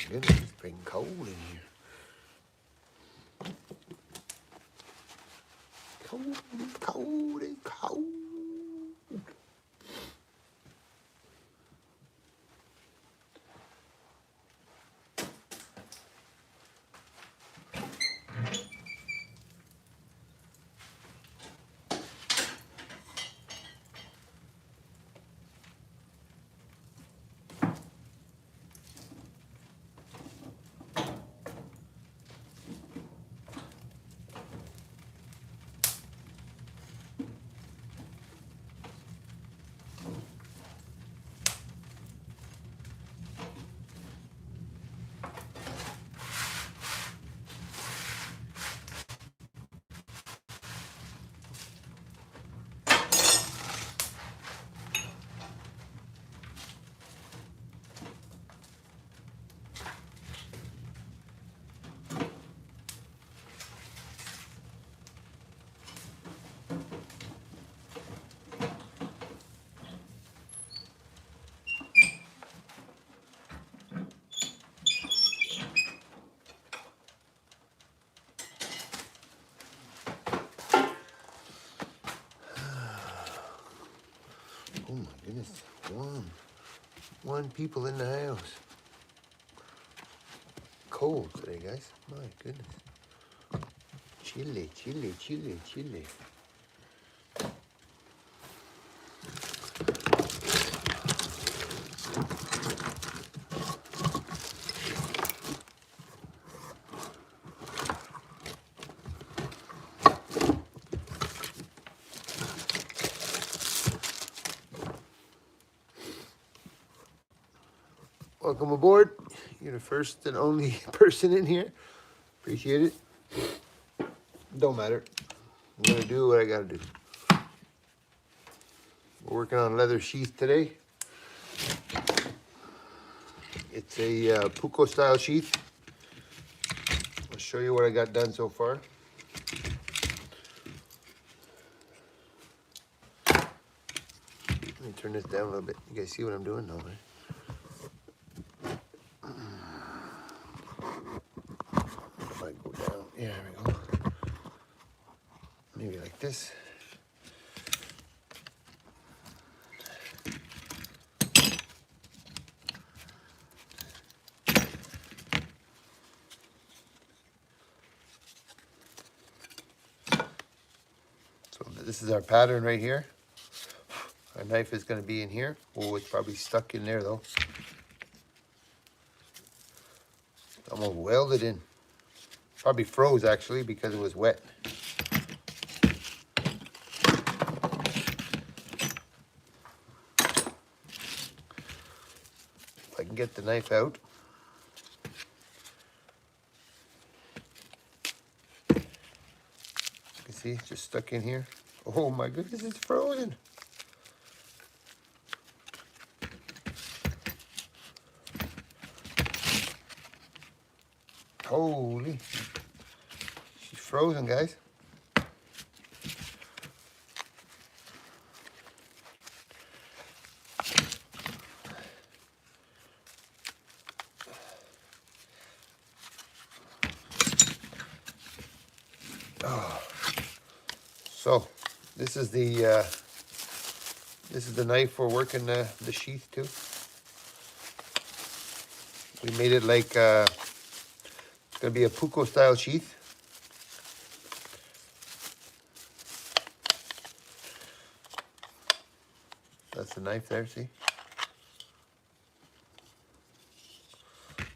goodness, it's been cold in here. Cold, cold, and cold. Oh my goodness, one people in the house. Cold today, guys. My goodness. Chilly, chilly, chilly, chilly. Welcome aboard. You're the first and only person in here. Appreciate it. Don't matter. I'm gonna do what I gotta do. We're working on leather sheath today. It's a puko style sheath. I'll show you what I got done so far. Let me turn this down a little bit. You guys see what I'm doing now, right? If I go down, yeah, there we go. Maybe like this. So this is our pattern right here. Our knife is going to be in here. Oh, it's probably stuck in there though. I'm going to weld it in. Probably froze actually because it was wet. If I can get the knife out. You can see it's just stuck in here. Oh my goodness, it's frozen. Holy, she's frozen, guys. Oh. So this is the knife we're working the sheath to. We made it like it's gonna be a puko style sheath. That's the knife there, see?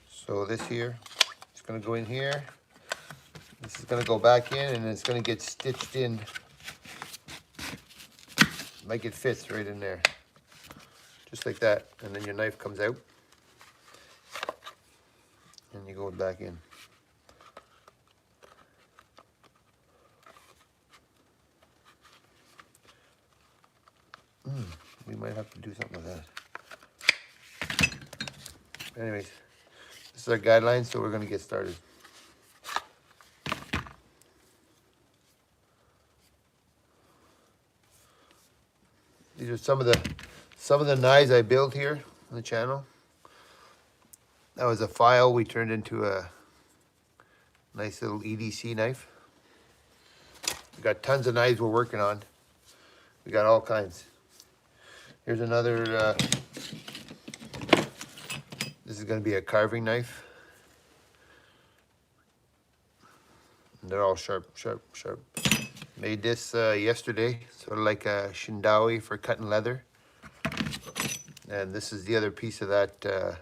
So this here, it's gonna go in here. This is gonna go back in and it's gonna get stitched in like it fits right in there. Just like that. And then your knife comes out. And you go back in. We might have to do something with that. Anyways, this is our guideline, so we're gonna get started. These are some of the knives I built here on the channel. That was a file we turned into a nice little EDC knife. We got tons of knives we're working on. We got all kinds. Here's another, this is gonna be a carving knife. And they're all sharp, sharp, sharp. Made this yesterday, sort of like a shindawi for cutting leather. And this is the other piece of that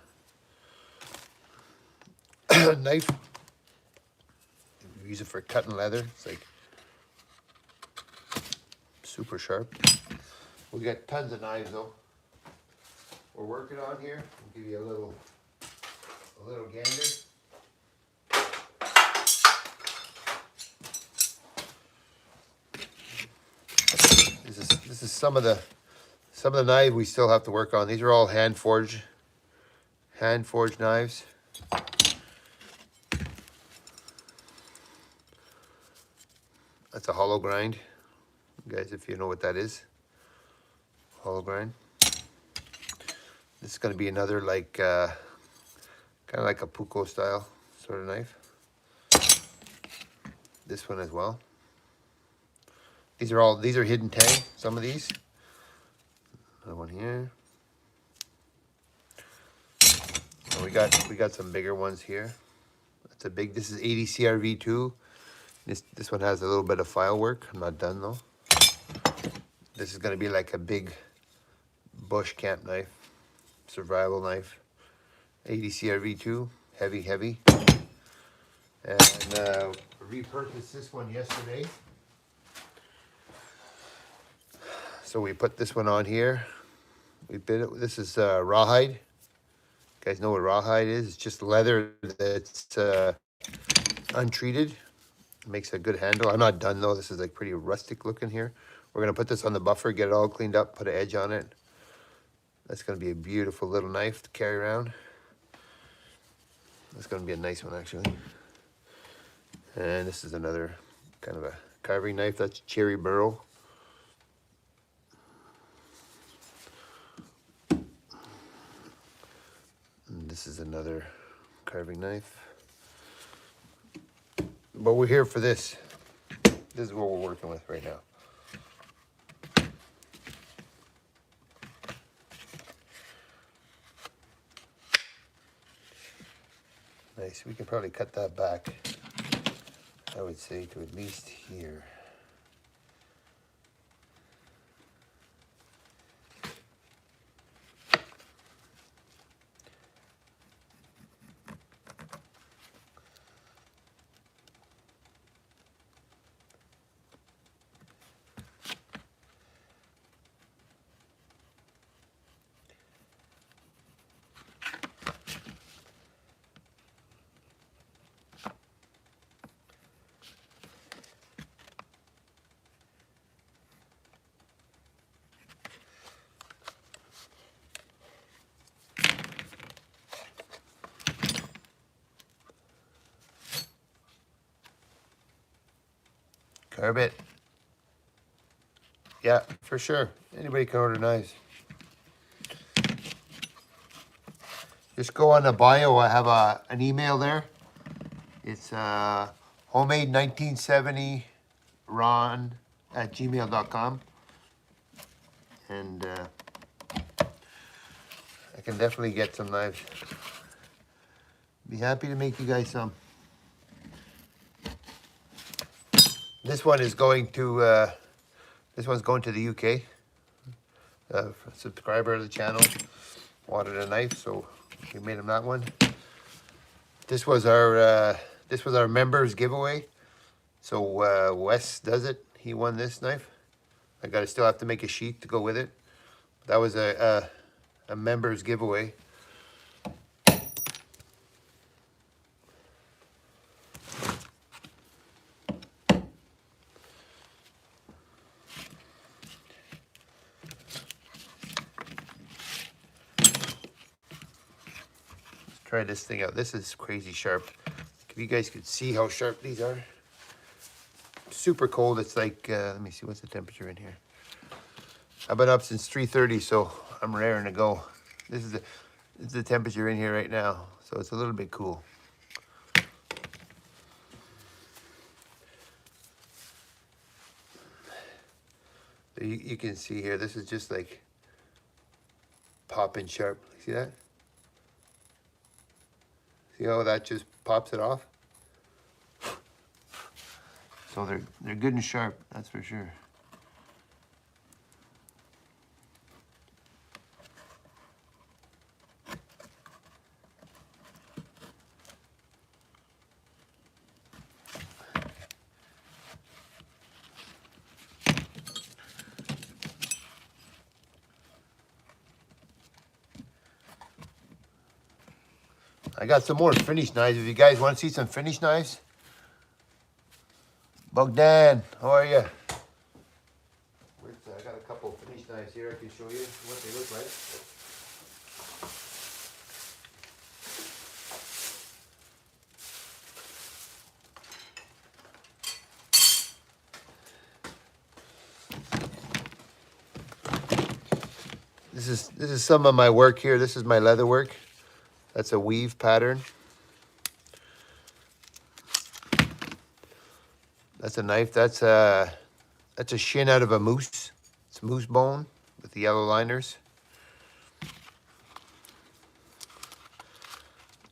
knife. We use it for cutting leather. It's like super sharp. We got tons of knives though. We're working on here. I'll give you a little gander. This is some of the knives we still have to work on. These are all hand forged knives. That's a hollow grind, guys, if you know what that is. Hollow grind. This is going to be another like kind of like a puko style sort of knife. This one as well. These are hidden tang, some of these. Another one here. And we got some bigger ones here. That's a big, this is 80 CRV2. This one has a little bit of file work. I'm not done though. This is gonna be like a big bush camp knife, survival knife. 80 CRV2, heavy, heavy. And repurposed this one yesterday. So we put this one on here. We bit it. This is rawhide. You guys know what rawhide is? It's just leather that's untreated. Makes a good handle. I'm not done though. This is like pretty rustic looking here. We're gonna put this on the buffer, get it all cleaned up, put an edge on it. That's gonna be a beautiful little knife to carry around. That's gonna be a nice one actually. And this is another kind of a carving knife. That's cherry burl. And this is another carving knife. But we're here for this. This is what we're working with right now. Nice. We can probably cut that back, I would say, to at least here. Carve it. Yeah, for sure. Anybody can order knives. Just go on the bio. I have an email there. It's homemade1970ron@gmail.com. And I can definitely get some knives. Be happy to make you guys some. This one is going to, this one's going to the UK. A subscriber of the channel wanted a knife, so we made him that one. This was our members giveaway. So Wes does it. He won this knife. I gotta still have to make a sheath to go with it. That was a members giveaway. Try this thing out. This is crazy sharp. If you guys could see how sharp these are. Super cold. It's like, let me see, what's the temperature in here? I've been up since 3:30, so I'm raring to go. This is the temperature in here right now. So it's a little bit cool. You can see here, this is just like popping sharp. See that? See how that just pops it off? So they're good and sharp, that's for sure. I got some more finish knives. If you guys want to see some finish knives, Bogdan, how are you? I got a couple of finish knives here. I can show you what they look like. This is some of my work here. This is my leather work. That's a weave pattern. That's a knife. That's a shin out of a moose. It's moose bone with the yellow liners.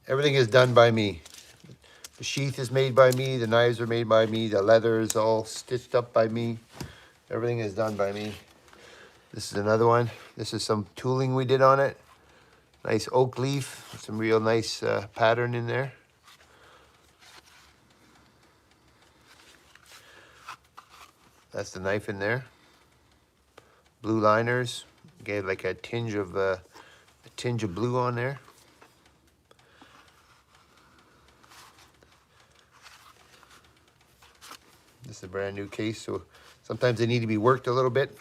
Everything is done by me. The sheath is made by me. The knives are made by me. The leather is all stitched up by me. Everything is done by me. This is another one. This is some tooling we did on it. Nice oak leaf. Some real nice pattern in there. That's the knife in there. Blue liners. Gave like a tinge of blue on there. This is a brand new case, so sometimes they need to be worked a little bit.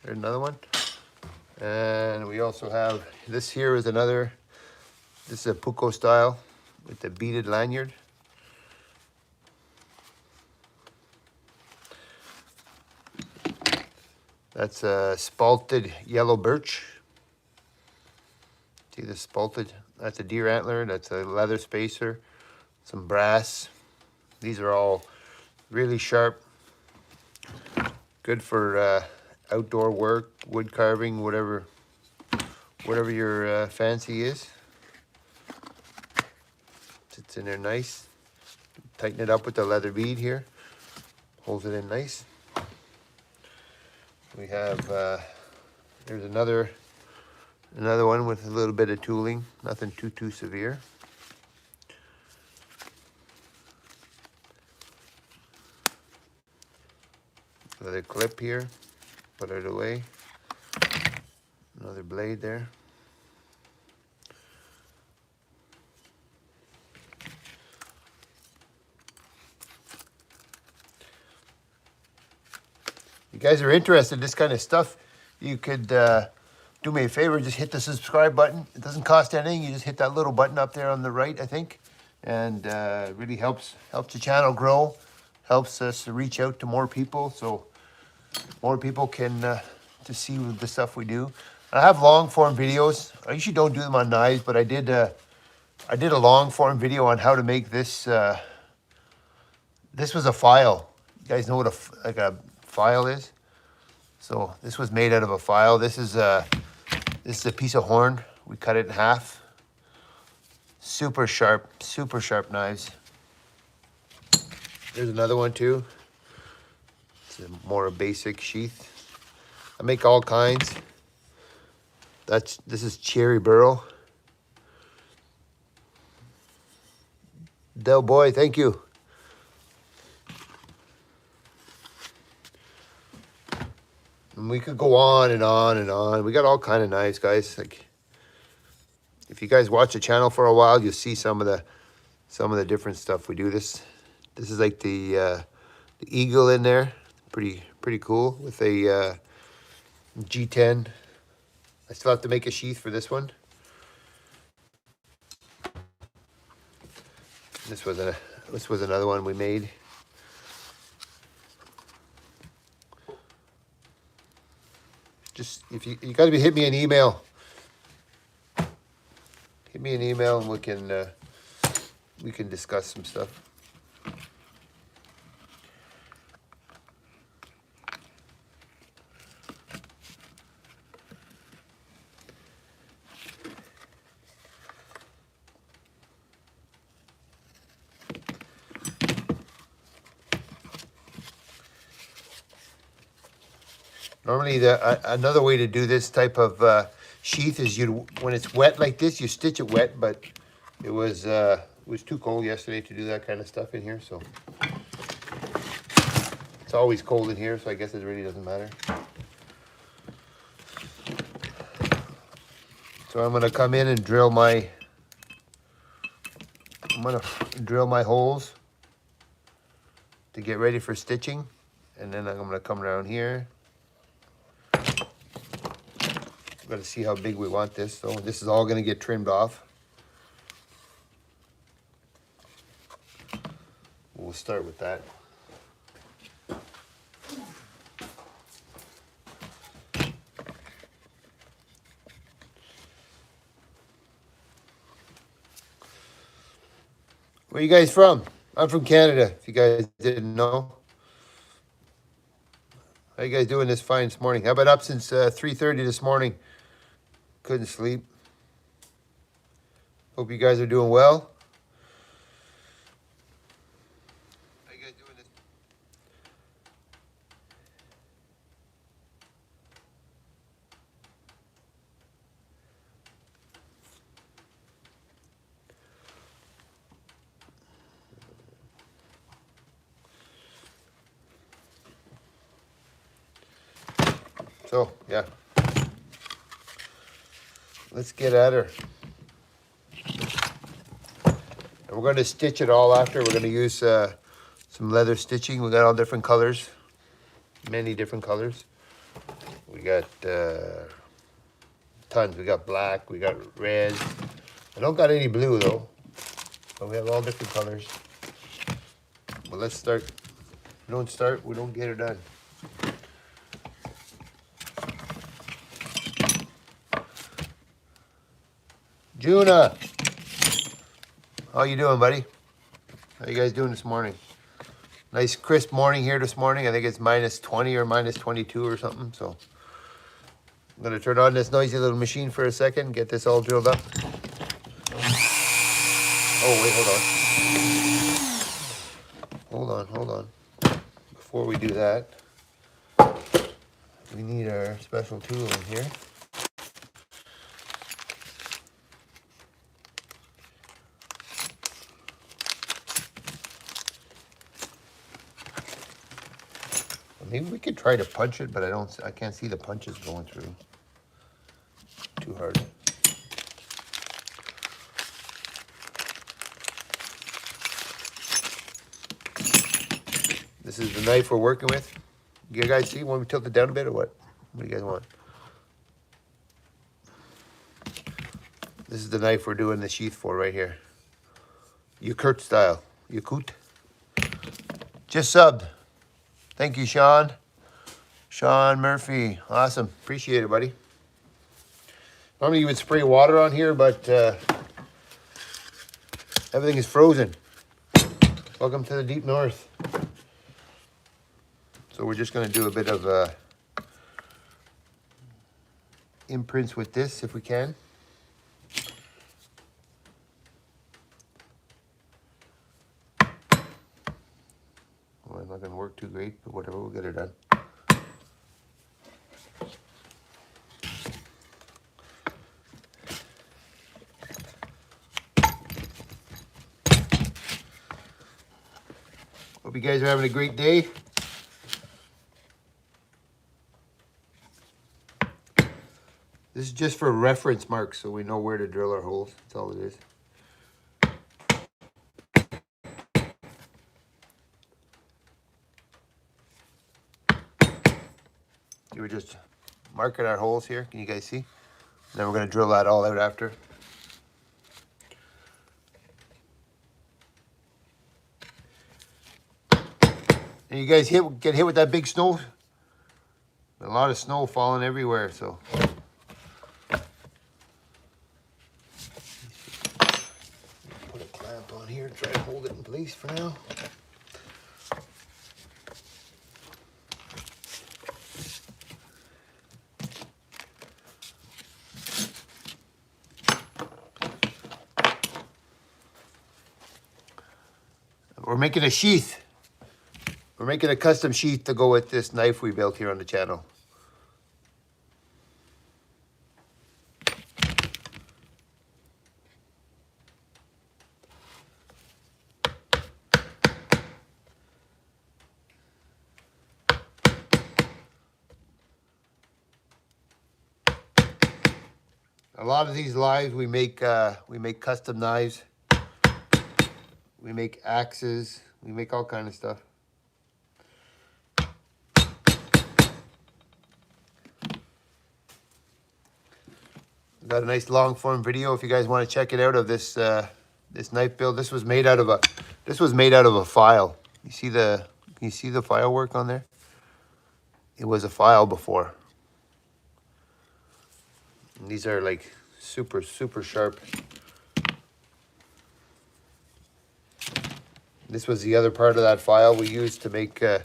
There's another one. And we also have, this here is another, this is a pucco style with the beaded lanyard. That's a spalted yellow birch. See the spalted? That's a deer antler. That's a leather spacer. Some brass. These are all really sharp. Good for outdoor work, wood carving, whatever your fancy is. Sits in there nice. Tighten it up with the leather bead here. Holds it in nice. We have, there's another one with a little bit of tooling, nothing too severe. Another clip here, put it away. Another blade there. You guys are interested in this kind of stuff, you could do me a favor, just hit the subscribe button. It doesn't cost anything. You just hit that little button up there on the right, I think. And it really helps the channel grow, helps us reach out to more people, so more people can to see the stuff we do. I have long form videos. I usually don't do them on knives, but I did a long form video on how to make this. This was a file. You guys know what a file is? So this was made out of a file. This is a piece of horn. We cut it in half. Super sharp knives. There's another one too. It's more a basic sheath. I make all kinds. This is cherry burl. Del Boy, thank you. And we could go on and on and on. We got all kind of knives, guys. Like, if you guys watch the channel for a while, you'll see some of the different stuff we do. This is like the eagle in there. Pretty cool with a G10. I still have to make a sheath for this one. This was another one we made. Just if you got to hit me an email. Hit me an email and we can discuss some stuff. Normally, another way to do this type of sheath is when it's wet like this, you stitch it wet. But it was too cold yesterday to do that kind of stuff in here, so it's always cold in here. So I guess it really doesn't matter. So I'm gonna come in and drill my. I'm gonna drill my holes to get ready for stitching, and then I'm gonna come around here. We've got to see how big we want this. So this is all going to get trimmed off. We'll start with that. Where are you guys from? I'm from Canada, if you guys didn't know. How you guys doing this fine this morning? I've been up since 3:30 this morning. Couldn't sleep. Hope you guys are doing well. How you guys doing this? So, yeah. Let's get at her. And we're going to stitch it all after. We're going to use some leather stitching. We got all different colors, many different colors. We got tons. We got black, we got red. I don't got any blue though. So we have all different colors. Well, let's start. If we don't start, we don't get it done. Juna, how you doing, buddy? How you guys doing this morning? Nice crisp morning here this morning. I think it's minus 20 or minus 22 or something. So I'm gonna turn on this noisy little machine for a second, get this all drilled up. Oh wait, hold on. Before we do that, we need our special tool in here. Maybe we could try to punch it, but I can't see the punches going through. Too hard. This is the knife we're working with. You guys see? Want me to tilt it down a bit or what? What do you guys want? This is the knife we're doing the sheath for right here. Yakut style. Yakut. Just subbed. Thank you, Sean. Sean Murphy. Awesome. Appreciate it, buddy. Normally you would spray water on here, but everything is frozen. Welcome to the deep north. So we're just going to do a bit of imprints with this if we can. Well, it's not going to work too great, but whatever, we'll get it done. Hope you guys are having a great day. This is just for reference marks so we know where to drill our holes. That's all it is. We're just marking our holes here. Can you guys see? And then we're going to drill that all out after. And you guys get hit with that big snow. A lot of snow falling everywhere, so. on here and try to hold it in place for now. We're making a sheath. We're making a custom sheath to go with this knife we built here on the channel. A lot of these knives we make custom knives. We make axes. We make all kind of stuff. Got a nice long form video if you guys want to check it out of this this knife build. This was made out of a file. Can you see the file work on there? It was a file before. And these are like super sharp. This was the other part of that file we used to make this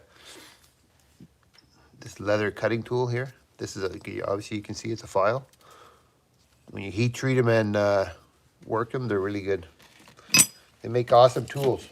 leather cutting tool here. This is obviously you can see it's a file. When you heat treat them and work them, they're really good. They make awesome tools.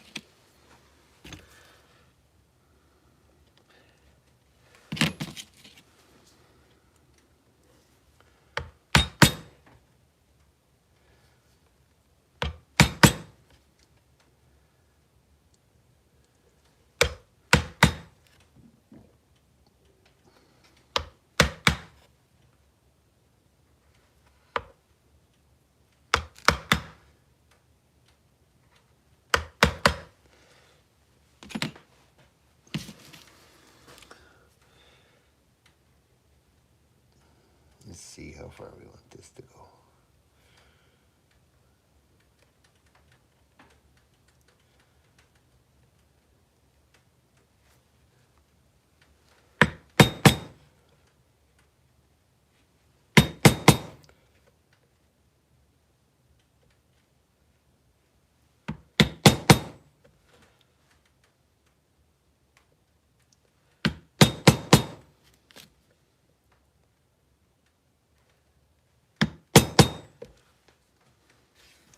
Let's see how far we want this to go.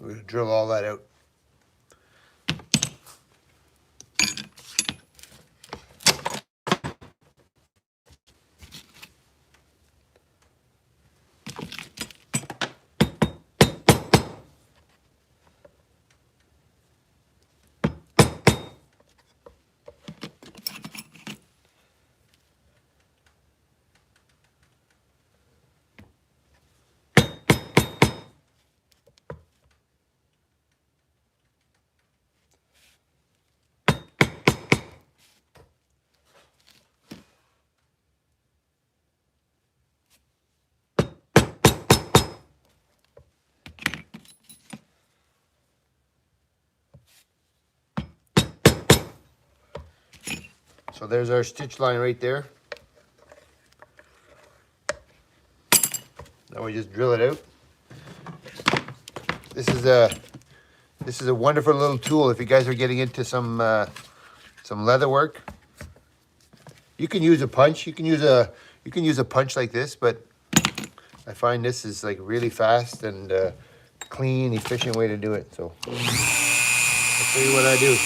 We're gonna drill all that out. So there's our stitch line right there. Now we just drill it out. This is a wonderful little tool if you guys are getting into some leather work. You can use a punch. You can use a punch like this, but I find this is like really fast and clean, efficient way to do it. So I'll show you what I do.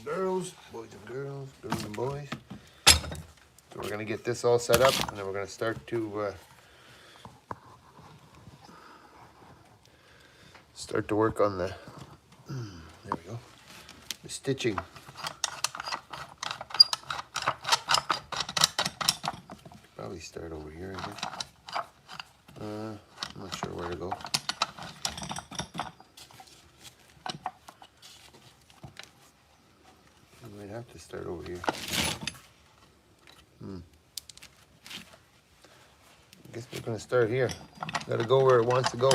girls, boys and girls, girls and boys. So we're gonna get this all set up, and then we're gonna start to work on the. There we go. The stitching. Probably start over here, I guess. I'm not sure where to go. I might have to start over here. I guess we're gonna start here. Gotta go where it wants to go.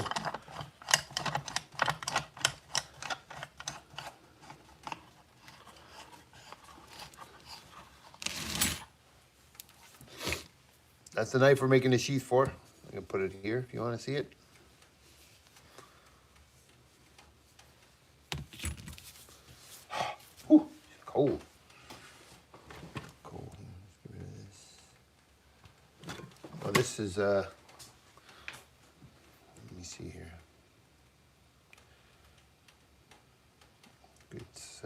That's the knife we're making the sheath for. I can put it here if you want to see it. Whew, cold. Cold. Let's get rid of this. Oh, this is let me see here. It's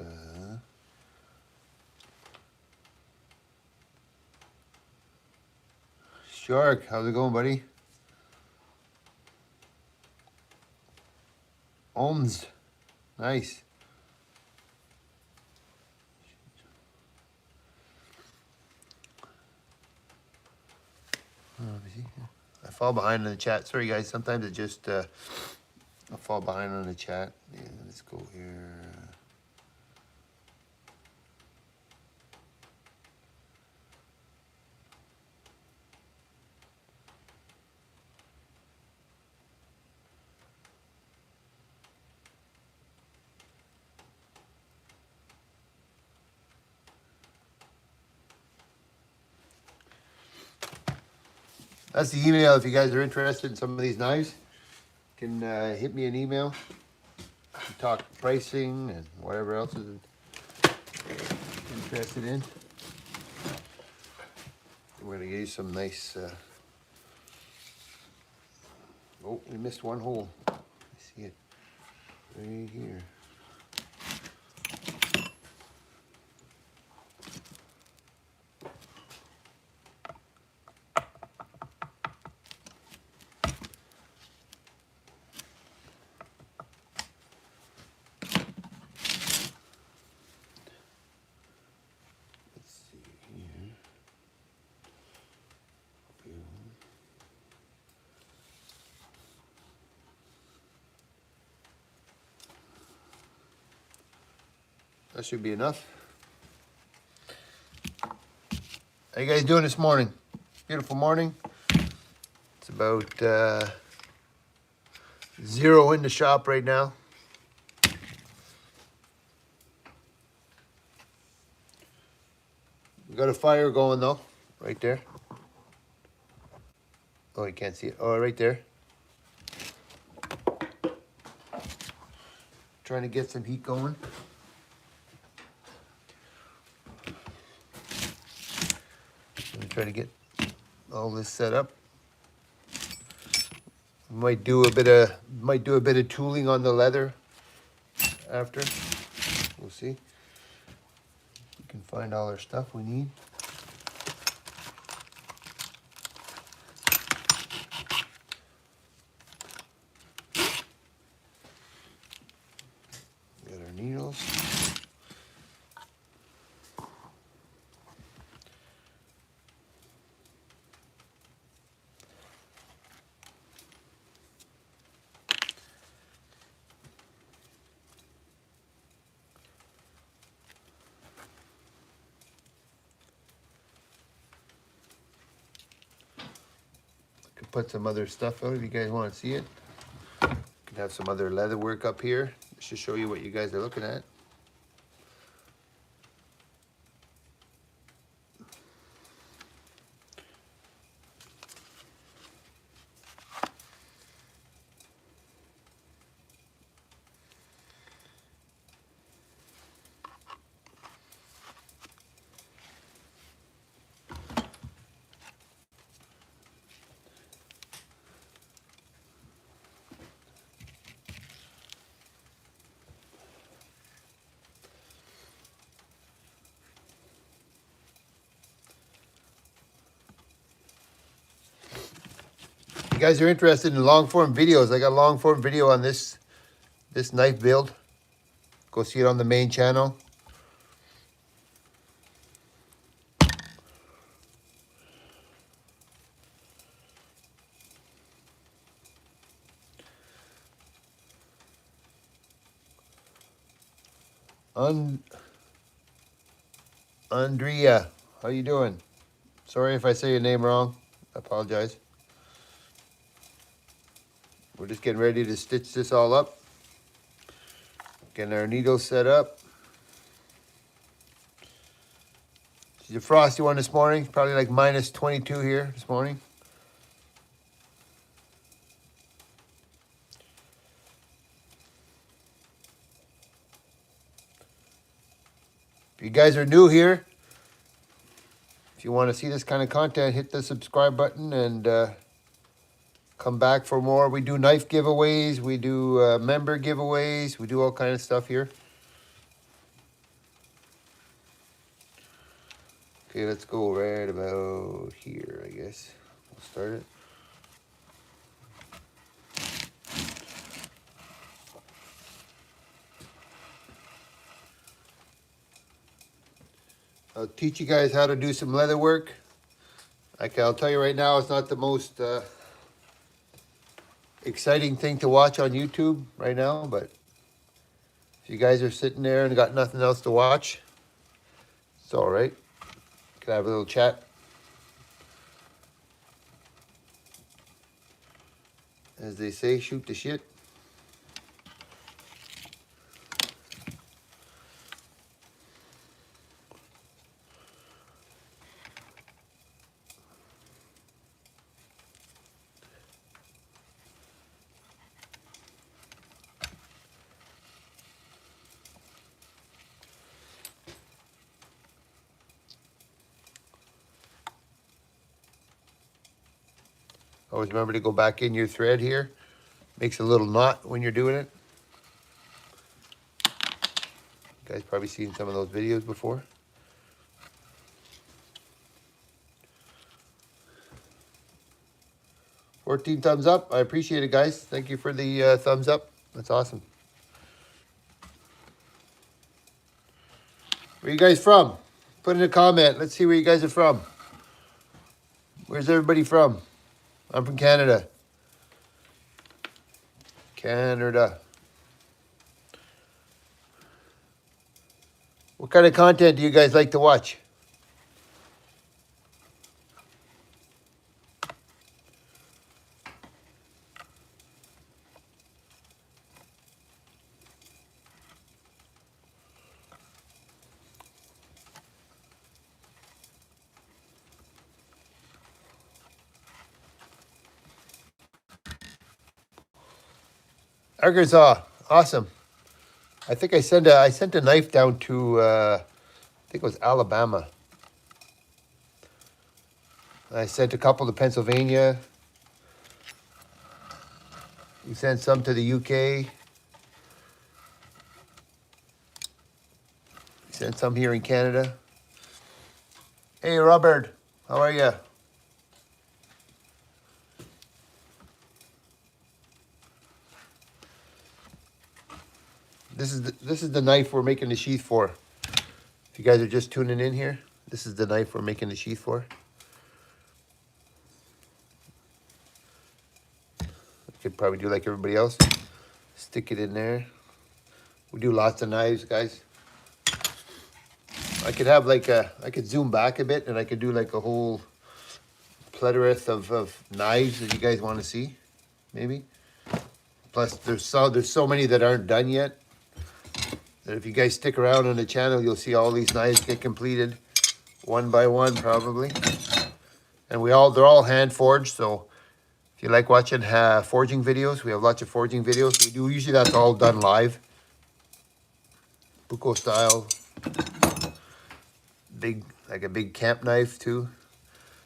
Shark, how's it going, buddy? Ohms, nice. Let me see. I fall behind on the chat. Sorry, guys. Sometimes it just I fall behind on the chat. Yeah, let's go here. That's the email if you guys are interested in some of these knives. You can hit me an email. Talk pricing and whatever else is interested in. We're gonna give you some nice. Oh, we missed one hole. I see it right here. That should be enough. How you guys doing this morning? Beautiful morning. It's about 0 in the shop right now. We got a fire going though, right there. Oh, you can't see it. Oh, right there. Trying to get some heat going. Try to get all this set up. Might do a bit of tooling on the leather after. We'll see. We can find all our stuff we need. Got our needles. Put some other stuff out if you guys want to see it. Could have some other leather work up here just to show you what you guys are looking at. you guys are interested in long form videos, I got a long form video on this knife build. Go see it on the main channel. Andrea, how you doing? Sorry if I say your name wrong. I apologize. We're just getting ready to stitch this all up. Getting our needles set up. It's a frosty one this morning. Probably like minus 22 here this morning. If you guys are new here, if you want to see this kind of content, hit the subscribe button and come back for more. We do knife giveaways, we do member giveaways, we do all kind of stuff here. Okay, let's go right about here, I guess. We'll start it. I'll teach you guys how to do some leather work. I'll tell you right now, it's not the most exciting thing to watch on YouTube right now, but if you guys are sitting there and got nothing else to watch, it's all right. Can I have a little chat? As they say, shoot the shit. Always remember to go back in your thread here. Makes a little knot when you're doing it. You guys probably seen some of those videos before. $14 thumbs up. I appreciate it, guys. Thank you for the thumbs up. That's awesome. Where you guys from? Put in a comment. Let's see where you guys are from. Where's everybody from? I'm from Canada. Canada. What kind of content do you guys like to watch? Arkansas, awesome. I think I sent a knife down to I think it was Alabama. I sent a couple to Pennsylvania. We sent some to the UK. We sent some here in Canada. Hey Robert, how are you? This is the knife we're making the sheath for. If you guys are just tuning in here, this is the knife we're making the sheath for. I could probably do like everybody else. Stick it in there. We do lots of knives, guys. I could have like I could zoom back a bit and I could do like a whole plethora of knives that you guys want to see, maybe. Plus there's so many that aren't done yet. And if you guys stick around on the channel, you'll see all these knives get completed one by one, probably. And they're all hand forged. So if you like watching forging videos, we have lots of forging videos. We do usually that's all done live, bucco style. Like a big camp knife too.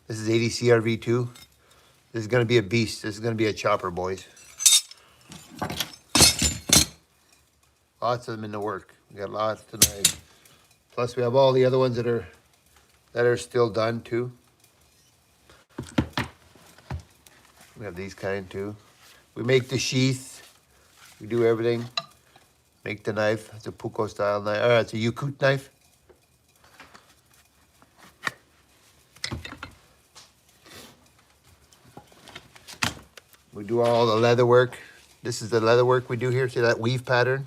This is 80 CRV2. This is gonna be a beast. This is gonna be a chopper, boys. Lots of them in the work. We got lots tonight. Plus we have all the other ones that are still done too. We have these kind too. We make the sheath. We do everything. Make the knife. It's a puko style knife. It's a yakut knife. We do all the leather work. This is the leather work we do here. See that weave pattern?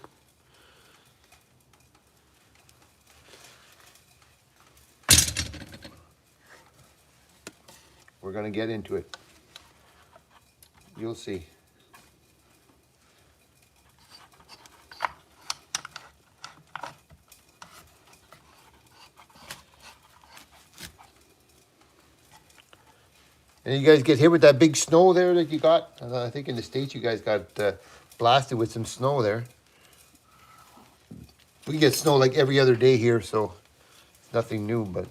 We're gonna get into it. You'll see. And you guys get hit with that big snow there that you got? I think in the States you guys got blasted with some snow there. We get snow like every other day here, so nothing new, but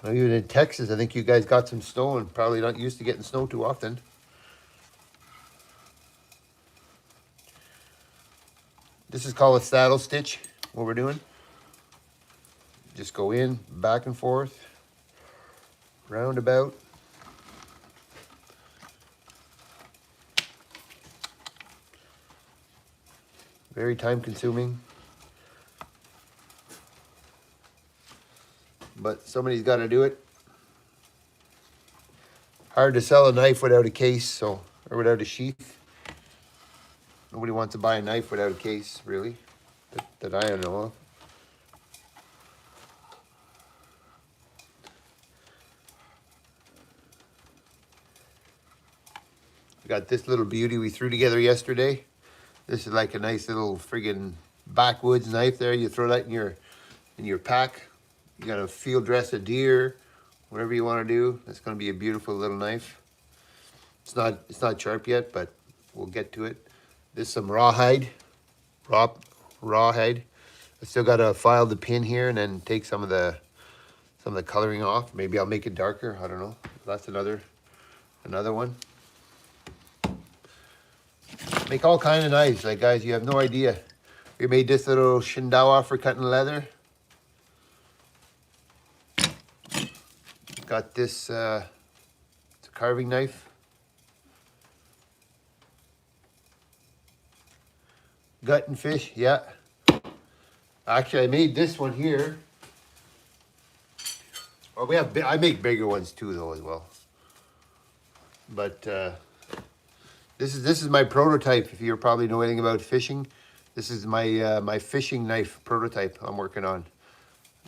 even in Texas, I think you guys got some snow and probably not used to getting snow too often. This is called a saddle stitch, what we're doing. Just go in, back and forth, roundabout. Very time consuming. But somebody's got to do it. Hard to sell a knife without a case, or without a sheath. Nobody wants to buy a knife without a case, really, that I know of. We got this little beauty we threw together yesterday. This is like a nice little friggin' backwoods knife there. You throw that in your pack. You got to field dress a deer, whatever you want to do. That's going to be a beautiful little knife. It's not sharp yet, but we'll get to it. There's some rawhide. I still got to file the pin here and then take some of the coloring off. Maybe I'll make it darker. I don't know. That's another one. Make all kind of knives. Like, guys, you have no idea. We made this little shindawa for cutting leather. Got this, it's a carving knife. Gut and fish, yeah. Actually, I made this one here. Well, I make bigger ones too, though, as well. But this is my prototype. If you probably know anything about fishing, this is my my fishing knife prototype I'm working on.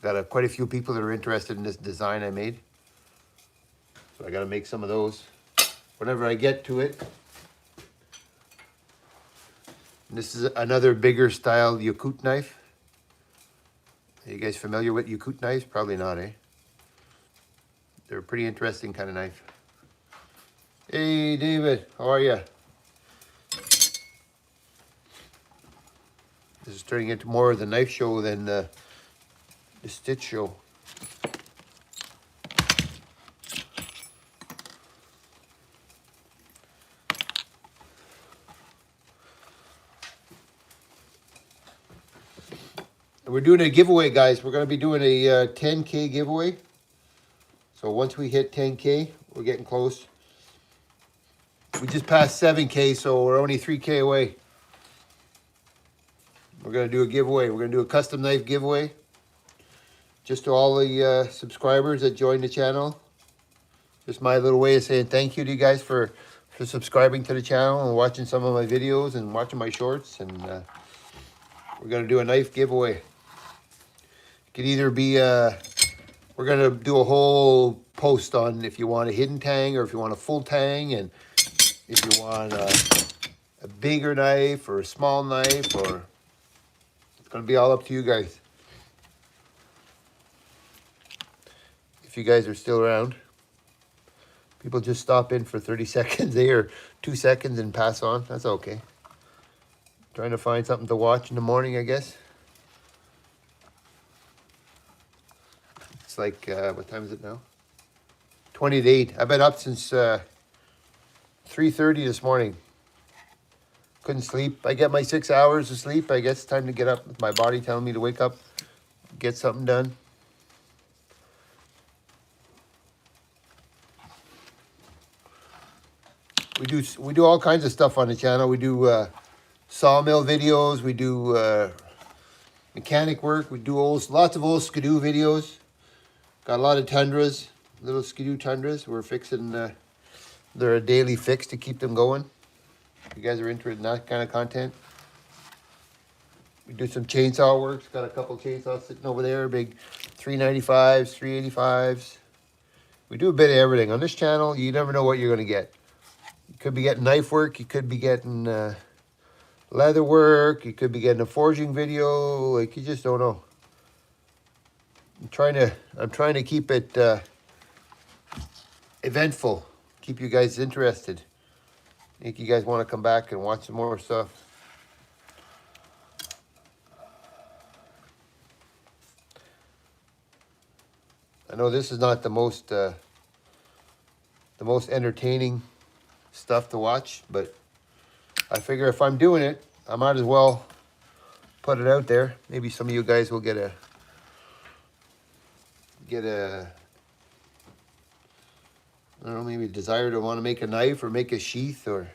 Got quite a few people that are interested in this design I made. So I got to make some of those whenever I get to it. And this is another bigger style yakut knife. Are you guys familiar with yakut knives? Probably not, eh? They're a pretty interesting kind of knife. Hey, David, how are you? This is turning into more of the knife show than the stitch show. And we're doing a giveaway, guys. We're going to be doing a 10K giveaway. So once we hit 10K, we're getting close. We just passed 7K, so we're only 3K away. We're going to do a giveaway. We're going to do a custom knife giveaway. Just to all the subscribers that joined the channel. Just my little way of saying thank you to you guys for subscribing to the channel and watching some of my videos and watching my shorts. And we're going to do a knife giveaway. It could either be, we're going to do a whole post on if you want a hidden tang or if you want a full tang, and if you want a bigger knife or a small knife, or it's going to be all up to you guys. If you guys are still around. People just stop in for 30 seconds there, or 2 seconds and pass on. That's okay. Trying to find something to watch in the morning, I guess. It's like, what time is it now? 20 to 8. I've been up since 3:30 this morning. Couldn't sleep. I get my 6 hours of sleep. I guess it's time to get up with my body telling me to wake up, get something done. We do all kinds of stuff on the channel. We do sawmill videos. We do mechanic work. We do lots of old skidoo videos. Got a lot of tundras, little skidoo tundras. We're fixing. They're a daily fix to keep them going. If you guys are interested in that kind of content. We do some chainsaw work. Got a couple chainsaws sitting over there. Big 395s, 385s. We do a bit of everything on this channel. You never know what you're gonna get. You could be getting knife work. You could be getting leather work. You could be getting a forging video. Like, you just don't know. I'm trying to keep it eventful. Keep you guys interested. Make you guys want to come back and watch some more stuff. I know this is not the most entertaining stuff to watch, but I figure if I'm doing it, I might as well put it out there. Maybe some of you guys will get a I don't know, maybe a desire to want to make a knife or make a sheath or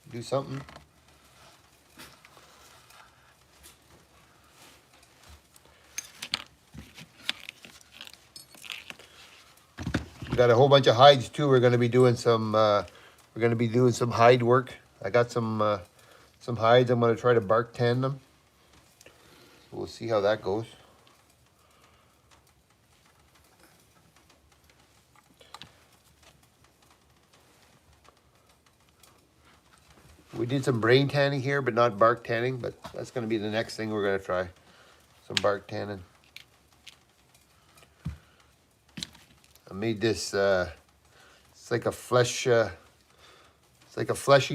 do something. We got a whole bunch of hides too. We're going to be doing some hide work. I got some hides. I'm going to try to bark tan them. We'll see how that goes. We did some brain tanning here, but not bark tanning, but that's going to be the next thing we're going to try. Some bark tanning. I made this, it's like a fleshing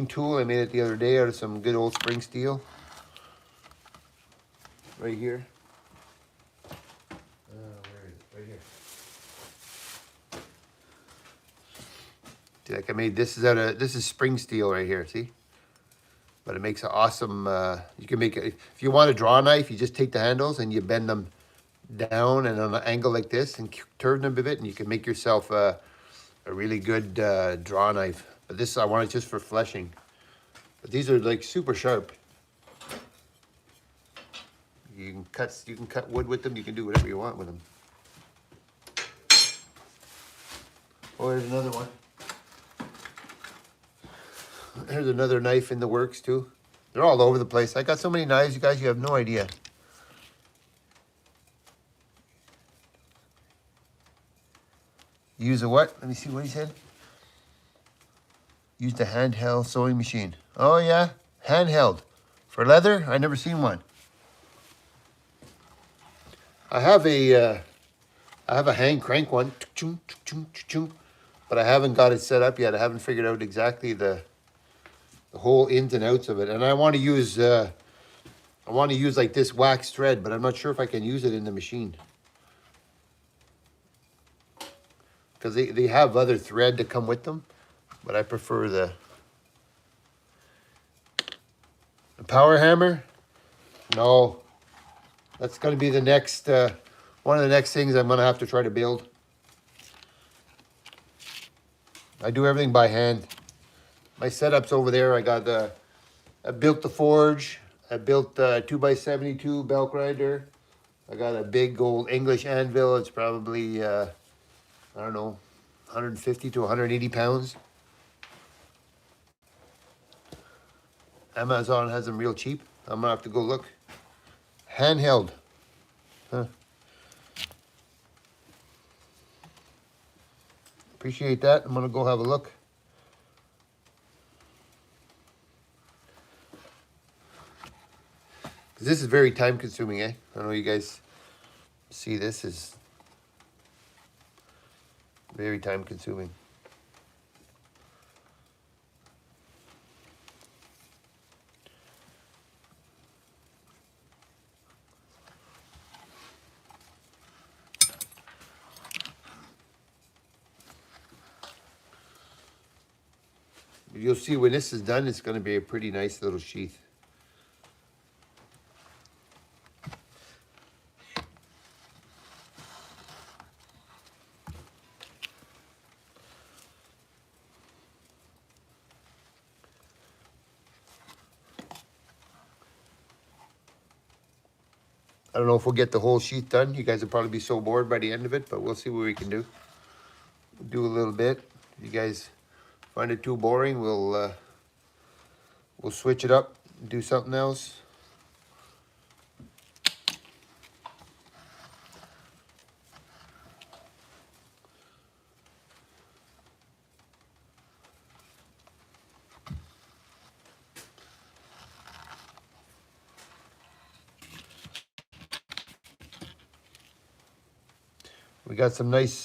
tool. I made it the other day out of some good old spring steel. Right here. Where is it? Right here. See, like I made this this is spring steel right here, see? But it makes an awesome, you can make it, if you want to draw a knife, you just take the handles and you bend them down and on an angle like this and turn them a bit, and you can make yourself a really good draw knife. But this, I want it just for fleshing. But these are like super sharp. You can cut wood with them. You can do whatever you want with them. Oh, here's another one. There's another knife in the works too. They're all over the place. I got so many knives, you guys, you have no idea. Use a what? Let me see what he said. Use the handheld sewing machine. Oh yeah, handheld. For leather? I never seen one. I have a hand crank one, but I haven't got it set up yet. I haven't figured out exactly the whole ins and outs of it. And I want to use like this wax thread, but I'm not sure if I can use it in the machine. Because they have other thread to come with them, but I prefer the power hammer. No, that's going to be the next one of the next things I'm going to have to try to build. I do everything by hand. My setup's over there. I built the forge. I built a 2x72 belt grinder. I got a big old English anvil. It's probably I don't know, 150 to 180 pounds. Amazon has them real cheap. I'm gonna have to go look. Handheld. Huh. Appreciate that. I'm gonna go have a look. This is very time consuming, eh? I don't know you guys see this is very time consuming. You'll see when this is done, it's going to be a pretty nice little sheath. I don't know if we'll get the whole sheath done. You guys will probably be so bored by the end of it, but we'll see what we can do. We'll do a little bit. If you guys find it too boring, we'll switch it up and do something else. We got some nice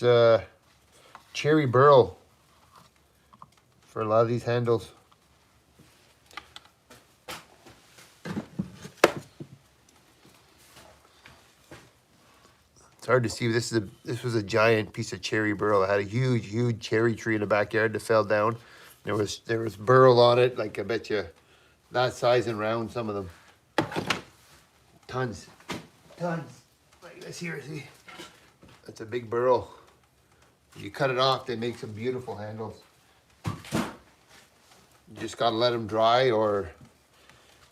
cherry burl for a lot of these handles. It's hard to see. This was a giant piece of cherry burl. It had a huge cherry tree in the backyard that fell down. There was burl on it, like I bet you that size and round, some of them. Tons. Like this here, see? That's a big burl. You cut it off, they make some beautiful handles. You just gotta let them dry, or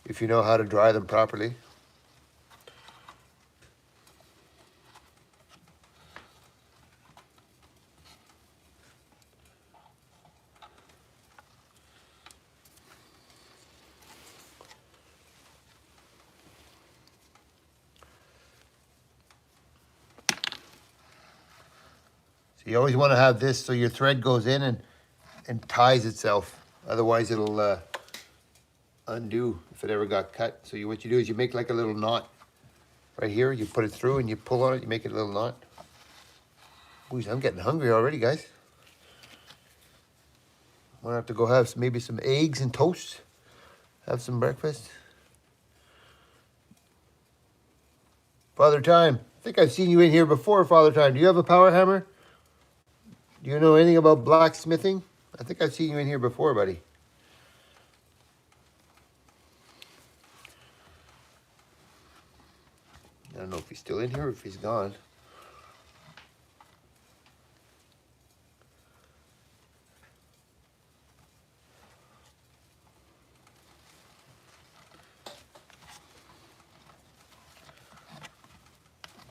if you know how to dry them properly. So you always want to have this so your thread goes in and ties itself. Otherwise it'll undo if it ever got cut. So what you do is you make like a little knot right here. You put it through and you pull on it, you make it a little knot. Ooh, I'm getting hungry already, guys. I'm gonna have to go have maybe some eggs and toast. Have some breakfast. Father Time, I think I've seen you in here before, Father Time. Do you have a power hammer? Do you know anything about blacksmithing? I think I've seen you in here before, buddy. I don't know if he's still in here or if he's gone.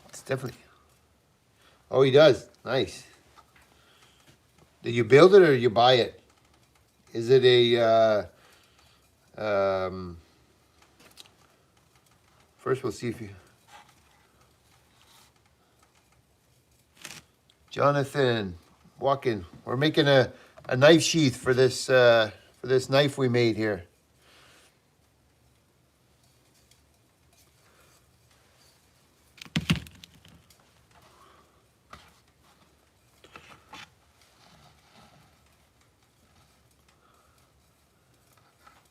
It's definitely... Oh, he does. Nice. Did you build it or you buy it? Is it a... First we'll see if you... Jonathan, walk in. We're making a knife sheath for this knife we made here.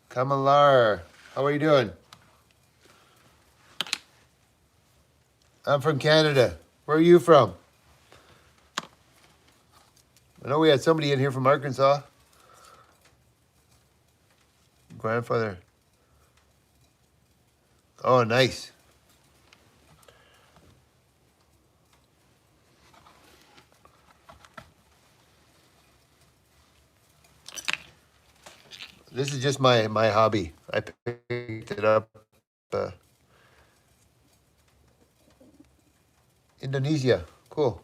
Kamalar, how are you doing? I'm from Canada. Where are you from? I know we had somebody in here from Arkansas. Grandfather. Oh, nice. This is just my hobby. I picked it up. Indonesia. Cool.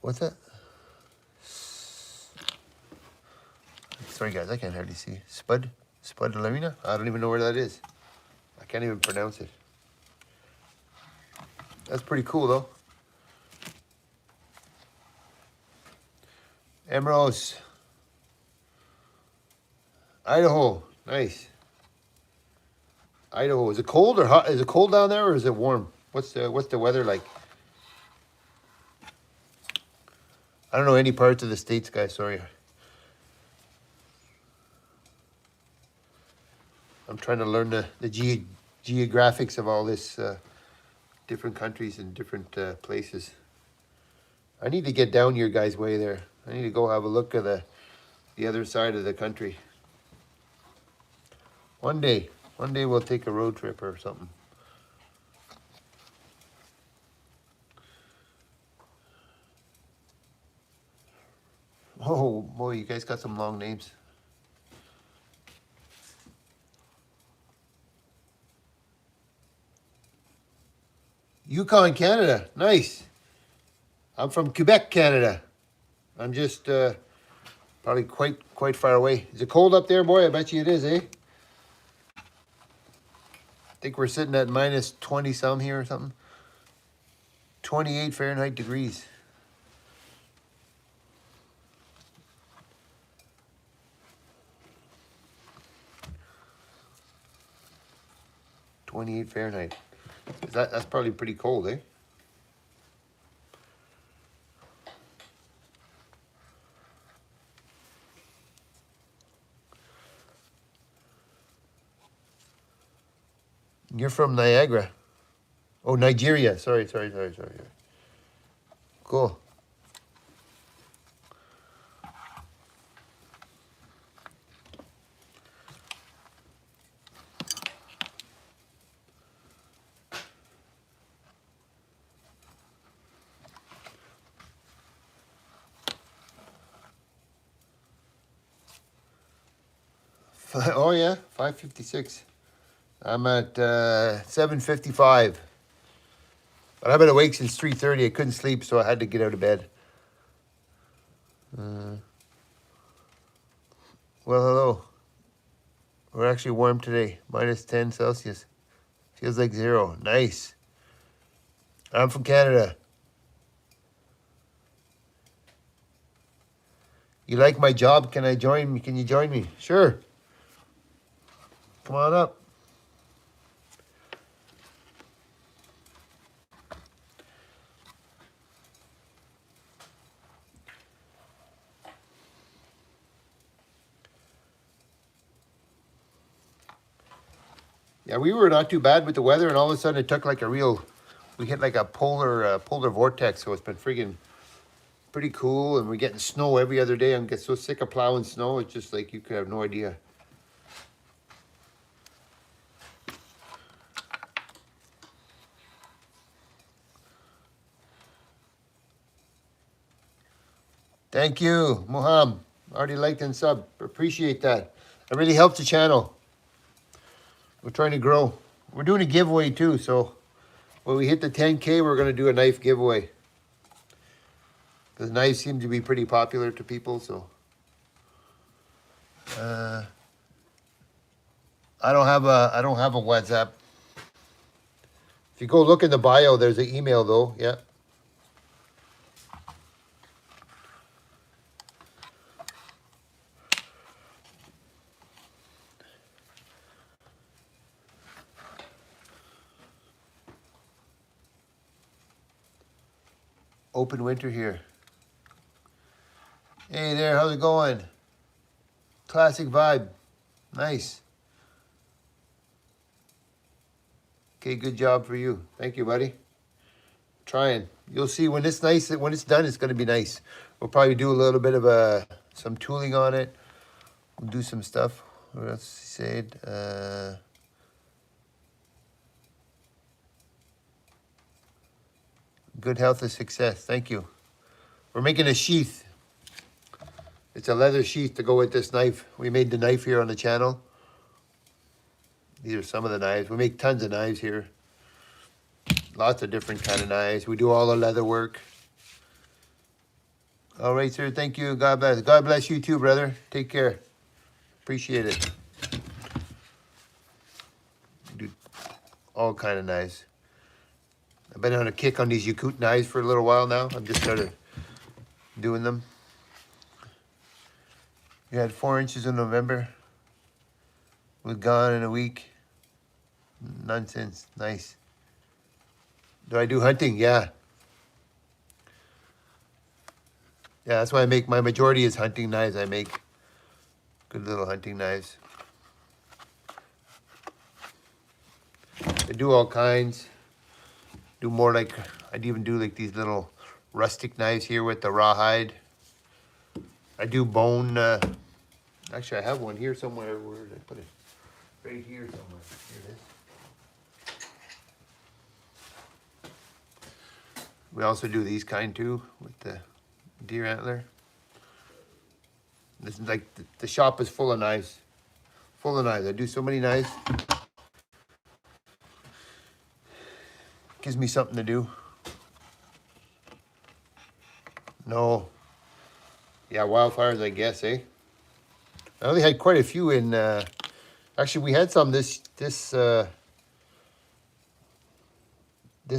What's that? Sorry guys, I can't hardly see. Spud Lamina? I don't even know where that is. I can't even pronounce it. That's pretty cool though. Emeralds. Idaho. Nice. Idaho. Is it cold or hot? Is it cold down there or is it warm? What's the weather like? I don't know any parts of the States, guys, sorry. I'm trying to learn the geographics of all this different countries and different places. I need to get down your guys' way there. I need to go have a look at the other side of the country. One day we'll take a road trip or something. Oh boy, you guys got some long names. Yukon, Canada. Nice. I'm from Quebec, Canada. I'm just probably quite far away. Is it cold up there, boy? I bet you it is, eh? I think we're sitting at minus 20 some here or something. 28 Fahrenheit degrees. Fahrenheit. That's probably pretty cold, eh? You're from Niagara. Oh, Nigeria. Sorry. Cool. Oh yeah, 5:56. I'm at 7:55. But I've been awake since 3:30. I couldn't sleep, so I had to get out of bed. Well, hello. We're actually warm today. Minus 10 Celsius. Feels like 0. Nice. I'm from Canada. You like my job? Can you join me? Sure. Come on up. Yeah, we were not too bad with the weather, and all of a sudden it took like we hit like a polar vortex, so it's been friggin' pretty cool, and we're getting snow every other day. I'm getting so sick of plowing snow, it's just like you could have no idea. Thank you, Moham. Already liked and sub. Appreciate that. It really helps the channel. We're trying to grow. We're doing a giveaway too, so when we hit the 10K, we're going to do a knife giveaway. Because knives seem to be pretty popular to people, so. I don't have a WhatsApp. If you go look in the bio, there's an email though. Yeah. Open winter here. Hey there, how's it going? Classic vibe. Nice. Okay, good job for you. Thank you, buddy. Trying. You'll see when it's nice. When it's done, it's going to be nice. We'll probably do a little bit of some tooling on it. We'll do some stuff. What else he said? Good health and success. Thank you. We're making a sheath. It's a leather sheath to go with this knife. We made the knife here on the channel. These are some of the knives. We make tons of knives here. Lots of different kind of knives. We do all the leather work. All right, sir. Thank you. God bless. God bless you too, brother. Take care. Appreciate it. We do all kind of knives. I've been on a kick on these Yakut knives for a little while now. I've just started doing them. We had 4 inches in November. We're gone in a week. Nonsense. Nice. Do I do hunting? Yeah. Yeah, that's why I make, my majority is hunting knives. I make good little hunting knives. I do all kinds. Do more like, I'd even do like these little rustic knives here with the rawhide. I do bone, actually I have one here somewhere. Where did I put it? Right here somewhere. Here it is. We also do these kind too with the deer antler. This is like, the shop is full of knives. Full of knives. I do so many knives. Gives me something to do. No. Yeah, wildfires, I guess, eh? I only had quite a few in, actually we had some this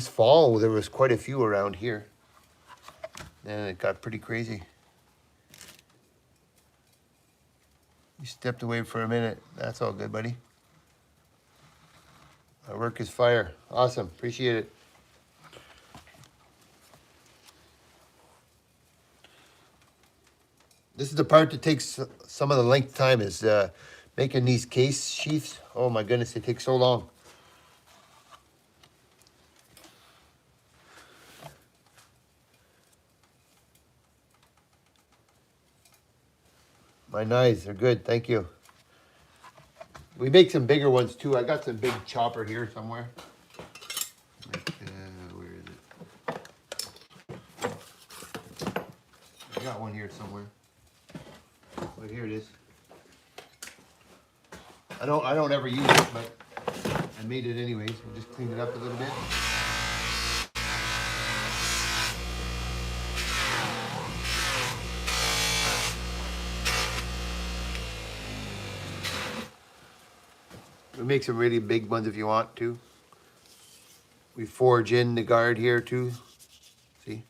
fall. There was quite a few around here. And it got pretty crazy. You stepped away for a minute. That's all good, buddy. My work is fire. Awesome. Appreciate it. This is the part that takes some of the length time is making these case sheaths. Oh my goodness, it takes so long. My knives are good, thank you. We make some bigger ones too. I got some big chopper here somewhere. Like, where is it? I got one here somewhere. Oh, here it is. I don't ever use it, but I made it anyways. We just cleaned it up a little bit. We make some really big ones if you want to. We forge in the guard here too. See?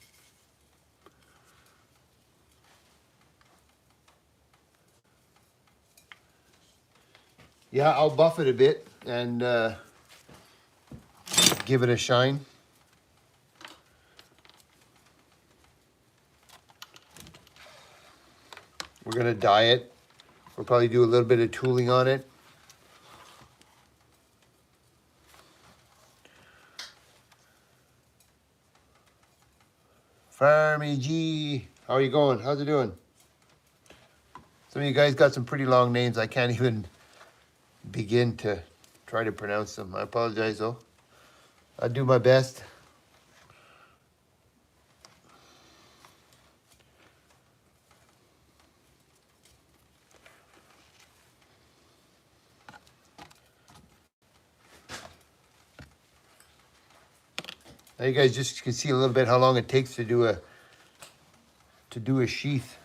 Yeah, I'll buff it a bit and give it a shine. We're gonna dye it. We'll probably do a little bit of tooling on it. Farmy G, how are you going? How's it doing? Some of you guys got some pretty long names. I can't even begin to try to pronounce them. I apologize though. I'll do my best. Now you guys just can see a little bit how long it takes to do a sheath.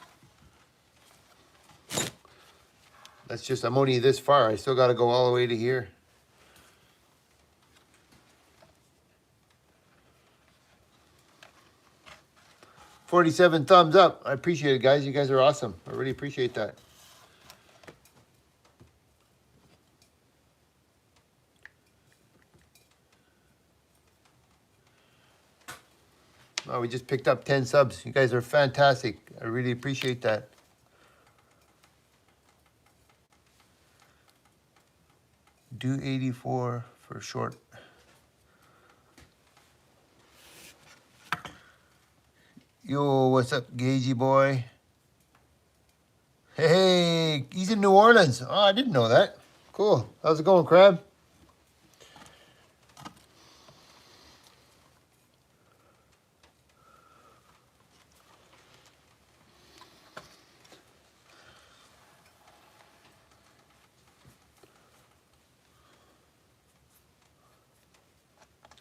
That's just, I'm only this far. I still got to go all the way to here. "47 thumbs up. I appreciate it, guys. You guys are awesome. I really appreciate that. Oh, we just picked up 10 subs. You guys are fantastic. I really appreciate that. Do 84 for short. Yo, what's up, Gagey boy? Hey, he's in New Orleans. Oh, I didn't know that. Cool. How's it going, Crab?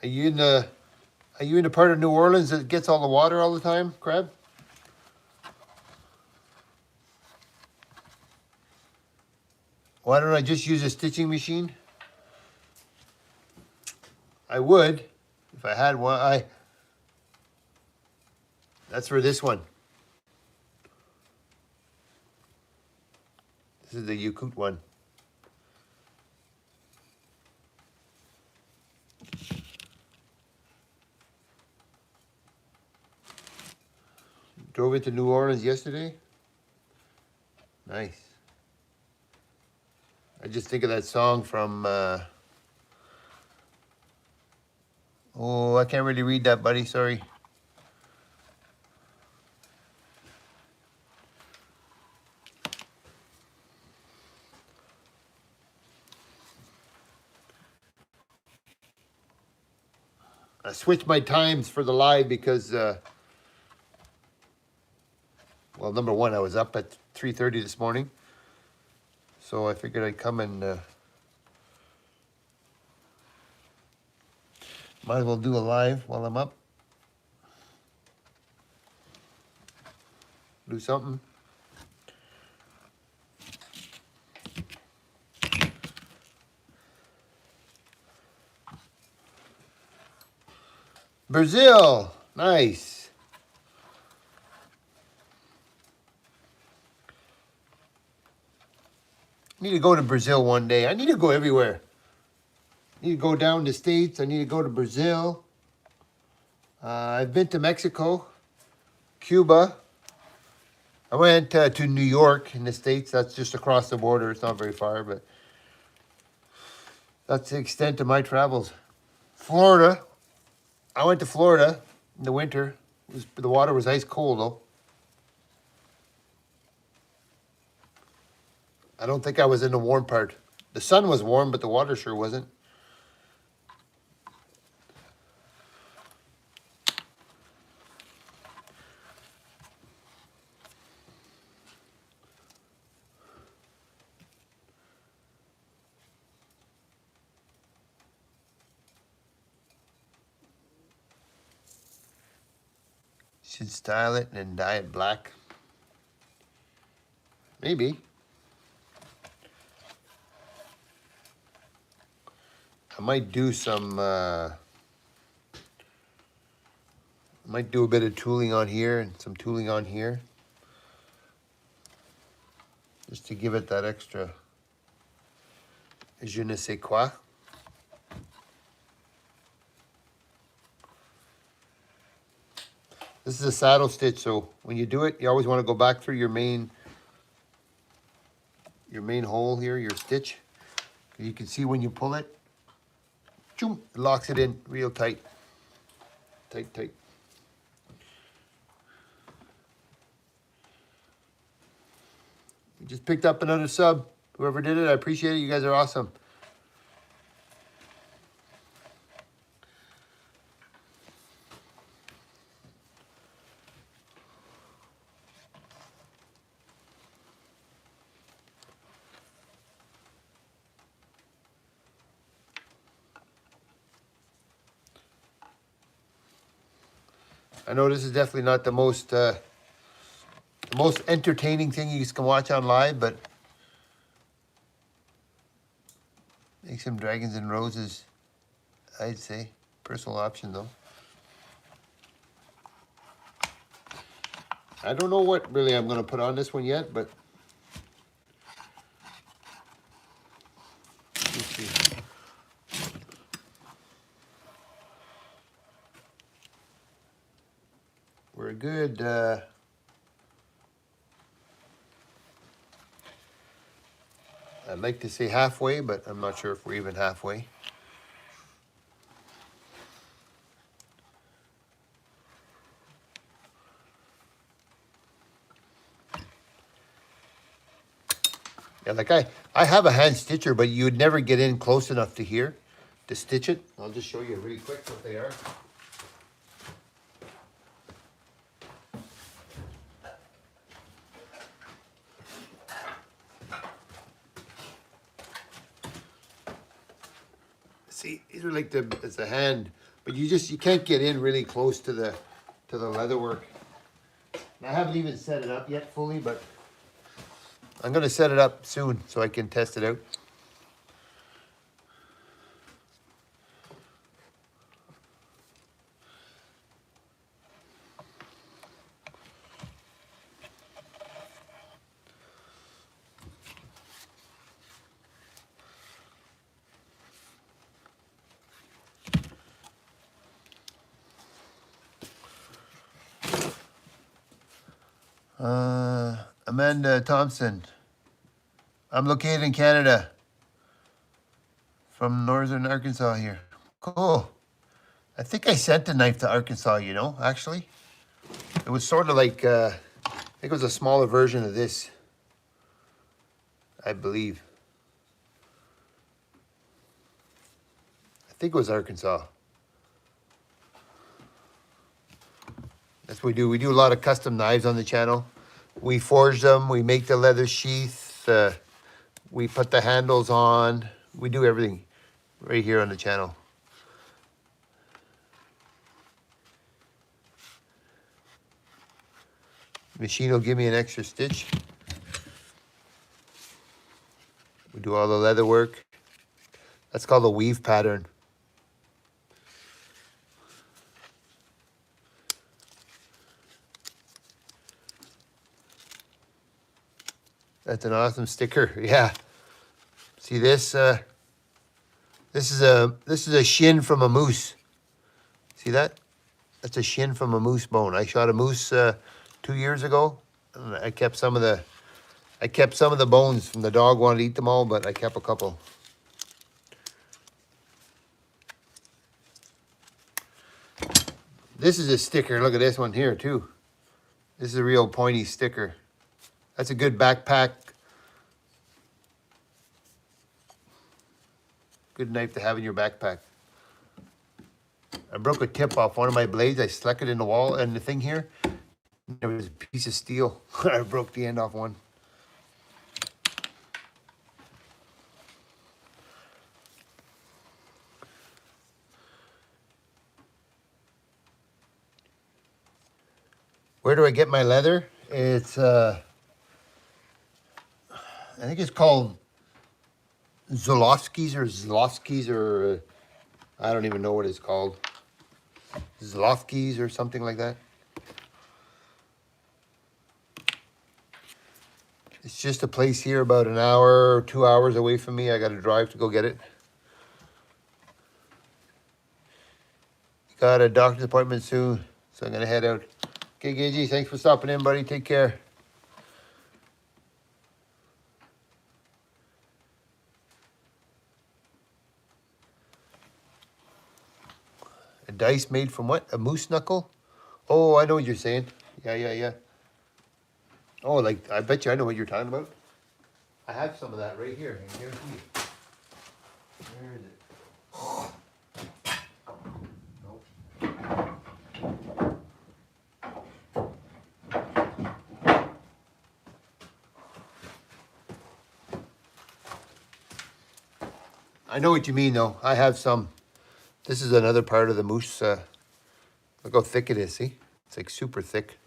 Are you in the part of New Orleans that gets all the water all the time, Crab? Why don't I just use a stitching machine? I would, if I had one. That's for this one. This is the Yakut one. Drove into New Orleans yesterday. Nice. I just think of that song from, oh, I can't really read that, buddy, sorry. I switched my times for the live because, well, number one, I was up at 3:30 this morning. So I figured I'd come and Might as well do a live while I'm up. Do something. Brazil, nice. Need to go to Brazil one day. I need to go everywhere. I need to go down to States. I need to go to Brazil. I've been to Mexico, Cuba. I went to New York in the States. That's just across the border. It's not very far, but that's the extent of my travels. Florida. I went to Florida in the winter. The water was ice cold, though. I don't think I was in the warm part. The sun was warm, but the water sure wasn't. Should style it and then dye it black. Maybe. I might do some, might do a bit of tooling on here and some tooling on here. Just to give it that extra je ne sais quoi. This is a saddle stitch, so when you do it, you always want to go back through your main hole here, your stitch. You can see when you pull it, choom, it locks it in real tight. Tight, tight. We just picked up another sub. Whoever did it, I appreciate it. You guys are awesome. I know this is definitely not the most entertaining thing you can watch on live, but make some dragons and roses, I'd say. Personal option though. I don't know what really I'm going to put on this one yet, but let's see. We're good. I'd like to say halfway, but I'm not sure if we're even halfway. Yeah, like I have a hand stitcher, but you'd never get in close enough to here to stitch it. I'll just show you really quick what they are. See, these are like it's a hand, but you can't get in really close to the leather work. And I haven't even set it up yet fully, but I'm gonna set it up soon so I can test it out. Amanda Thompson. I'm located in Canada. From northern Arkansas here. Cool. I think I sent the knife to Arkansas, you know, actually. It was sort of like, I think it was a smaller version of this. I believe. I think it was Arkansas. That's what we do. We do a lot of custom knives on the channel. We forge them. We make the leather sheath. We put the handles on. We do everything right here on the channel. Machine will give me an extra stitch. We do all the leather work. That's called a weave pattern. That's an awesome sticker. Yeah. See this? This is a shin from a moose. See that? That's a shin from a moose bone. I shot a moose 2 years ago. And I kept some of the bones from the dog. Wanted to eat them all, but I kept a couple. This is a sticker. Look at this one here too. This is a real pointy sticker. That's a good backpack. Good knife to have in your backpack. I broke a tip off one of my blades. I stuck it in the wall and the thing here. There was a piece of steel. I broke the end off one. Where do I get my leather? It's, I think it's called Zlowski's or I don't even know what it's called. Zlowski's or something like that. It's just a place here about an hour or 2 hours away from me. I got to drive to go get it. Got a doctor's appointment soon, so I'm gonna head out. Okay, Gagey, thanks for stopping in, buddy. Take care. A dice made from what? A moose knuckle? Oh, I know what you're saying. Yeah. Oh, like, I bet you I know what you're talking about. I have some of that right here. Where is it? I know what you mean, though. I have some. This is another part of the moose. Look how thick it is, see? It's like super thick.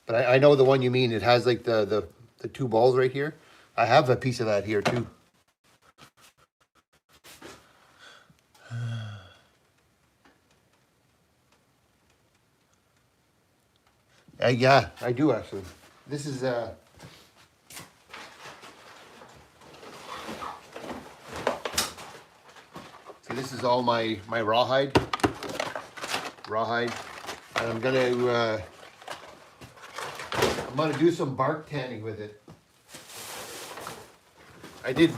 But I know the one you mean. It has like the two balls right here. I have a piece of that here, too. Yeah, I do actually. This is see, this is all my rawhide, and I'm gonna do some bark tanning with it. I do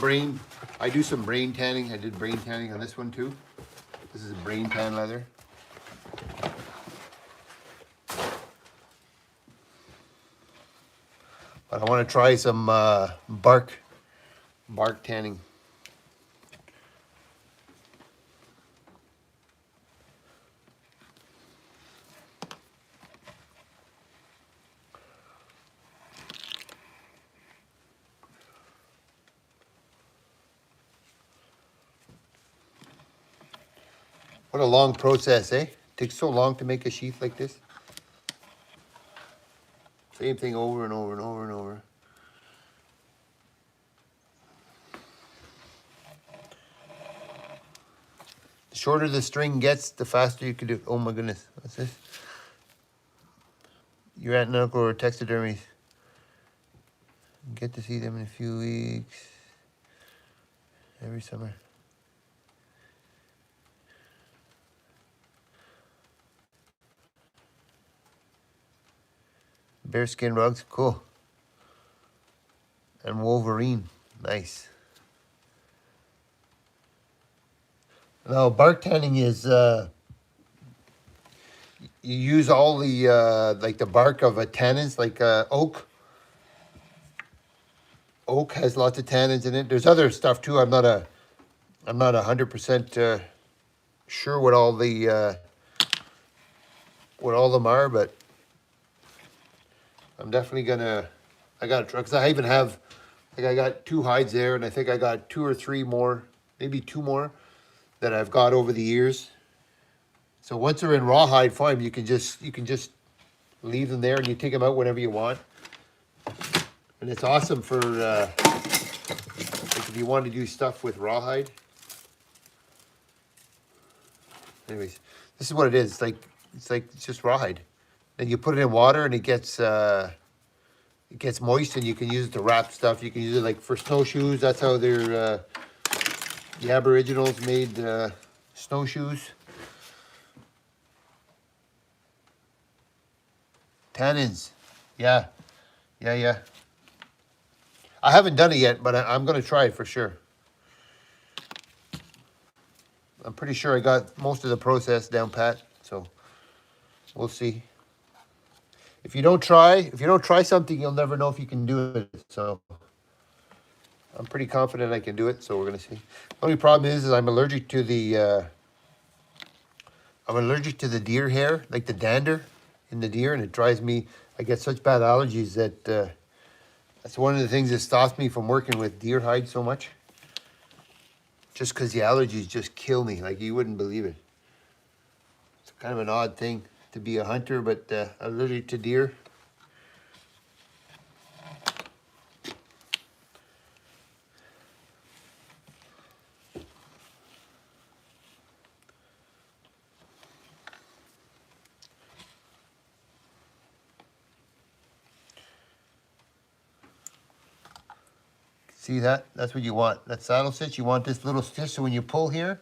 some brain tanning. I did brain tanning on this one too. This is brain tan leather. But I want to try some bark tanning. What a long process, eh? Takes so long to make a sheath like this. Same thing over and over and over and over. The shorter the string gets, the faster you can do. Oh my goodness, what's this? Your aunt and uncle are taxidermies. Get to see them in a few weeks. Every summer. Bearskin rugs, cool. And Wolverine, nice. Now, bark tanning is, you use all the, like the bark of a tannins, like oak. Oak has lots of tannins in it. There's other stuff too. I'm not 100% sure what all them are, but I'm definitely gonna. I got to, because I even have, like I got 2 hides there, and I think I got 2 or 3 more, maybe 2 more that I've got over the years. So once they're in rawhide form, you can just leave them there, and you take them out whenever you want. And it's awesome for like if you want to do stuff with rawhide. Anyways, this is what it is. It's just rawhide. Then you put it in water, and it gets moist, and you can use it to wrap stuff. You can use it like for snowshoes. That's how the Aboriginals made snowshoes. Tannins, yeah. I haven't done it yet, but I'm gonna try it for sure. I'm pretty sure I got most of the process down pat, so we'll see. If you don't try something, you'll never know if you can do it. So I'm pretty confident I can do it. So we're gonna see. The only problem is I'm allergic to the deer hair, like the dander in the deer, and it drives me. I get such bad allergies that that's one of the things that stops me from working with deer hide so much. Just because the allergies just kill me, like you wouldn't believe it. It's kind of an odd thing to be a hunter, but allergic to deer. See that? That's what you want. That saddle stitch, you want this little stitch, so when you pull here,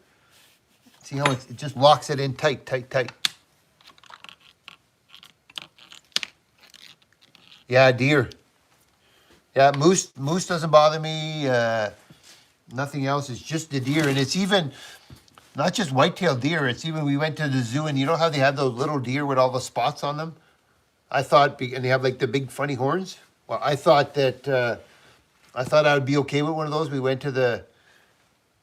see how it just locks it in tight, tight, tight. Yeah, deer. Yeah, moose doesn't bother me. Nothing else. It's just the deer, and it's even not just white-tailed deer. It's even we went to the zoo, and you know how they have those little deer with all the spots on them. I thought, and they have like the big funny horns. Well, I thought I would be okay with one of those. We went to the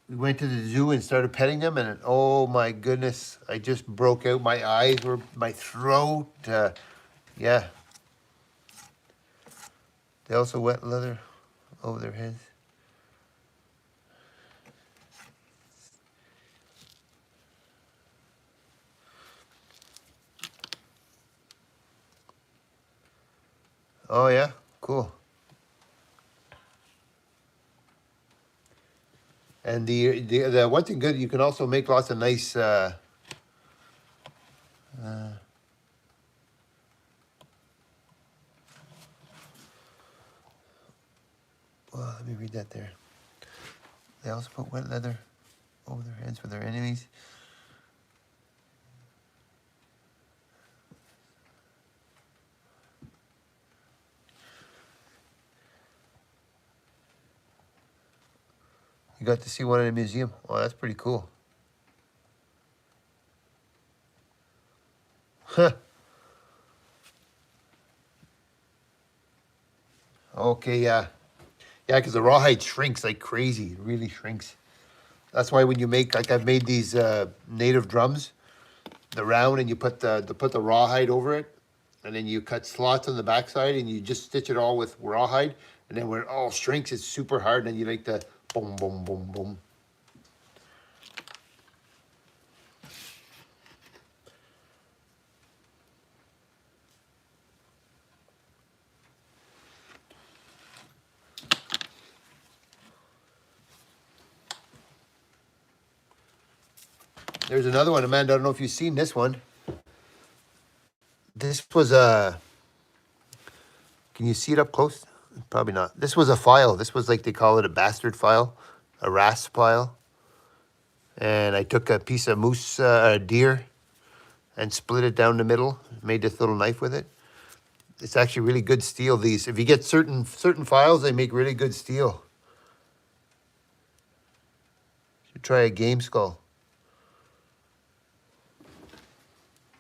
zoo and started petting them, and oh my goodness, I just broke out. My eyes were, my throat. Yeah. They also wet leather over their heads. Oh yeah, cool. And the one thing good, you can also make lots of nice. Well, let me read that there. They also put wet leather over their heads for their enemies. You got to see one in a museum. Oh, that's pretty cool. Huh. Okay, yeah. Yeah, because the rawhide shrinks like crazy. It really shrinks. That's why when you make, like I've made these native drums, the round, and you put the rawhide over it, and then you cut slots on the backside, and you just stitch it all with rawhide, and then when it all shrinks, it's super hard, and you like the boom, boom, boom, boom. There's another one, Amanda. I don't know if you've seen this one. This was a. Can you see it up close? Probably not. This was a file. This was like they call it a bastard file, a rasp file. And I took a piece of moose deer and split it down the middle. Made this little knife with it. It's actually really good steel. These, if you get certain files, they make really good steel. Should try a game skull.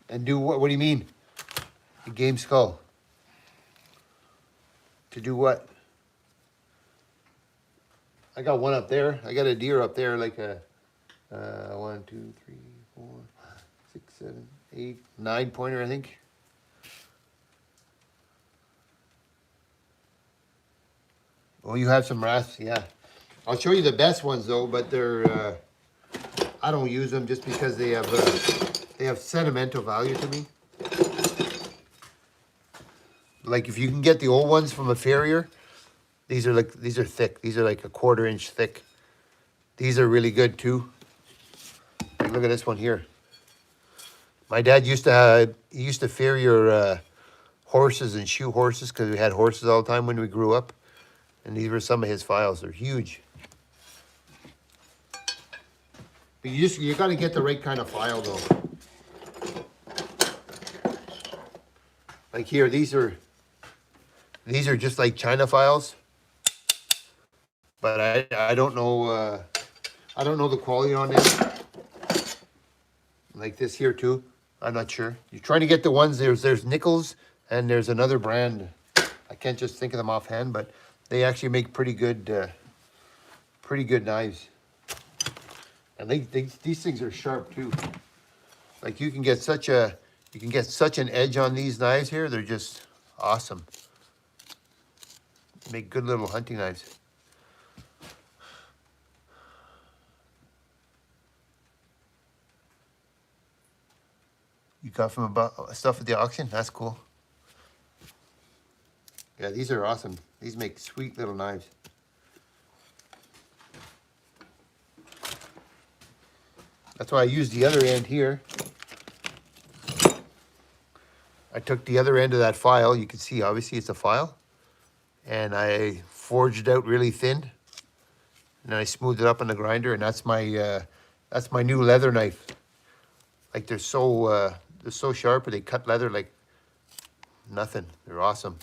And do what? What do you mean? A game skull. To do what? I got one up there. I got a deer up there, like a 1, 2, 3, 4, 6, 7, 8, 9 pointer, I think. Oh, you have some rasps, yeah. I'll show you the best ones though, but they're I don't use them just because they have sentimental value to me. Like if you can get the old ones from a farrier, these are thick. These are like a 1/4 inch thick. These are really good too. Like, look at this one here. My dad used to he used to farrier horses and shoe horses because we had horses all the time when we grew up. And these were some of his files. They're huge. But you got to get the right kind of file though. Like here, these are just like China files. But I don't know the quality on them. Like this here too. I'm not sure. You're trying to get the ones, there's Nichols and there's another brand. I can't just think of them offhand, but they actually make pretty good knives. And these things are sharp too. Like you can get such an edge on these knives here. They're just awesome. Make good little hunting knives. You got from about stuff at the auction? That's cool. Yeah, these are awesome. These make sweet little knives. That's why I used the other end here. I took the other end of that file. You can see, obviously, it's a file. And I forged it out really thin. And then I smoothed it up on the grinder. And that's my new leather knife. Like they're so sharp, and they cut leather like nothing. They're awesome.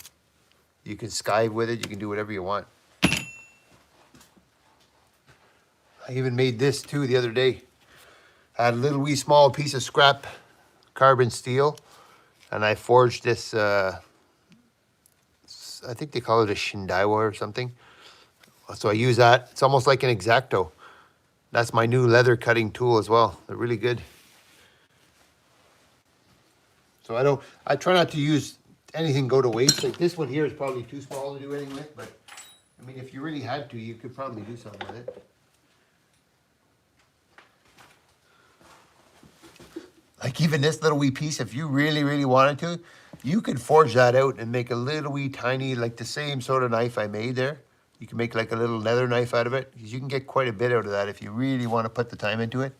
You can skive with it. You can do whatever you want. I even made this too the other day. I had a little wee small piece of scrap carbon steel, and I forged this, I think they call it a Shindaiwa or something. So I use that. It's almost like an X-Acto. That's my new leather cutting tool as well. They're really good. So I try not to use anything go to waste. Like this one here is probably too small to do anything with, but I mean, if you really had to, you could probably do something with it. Like even this little wee piece, if you really, really wanted to, you could forge that out and make a little wee tiny, like the same sort of knife I made there. You can make like a little leather knife out of it, because you can get quite a bit out of that if you really want to put the time into it.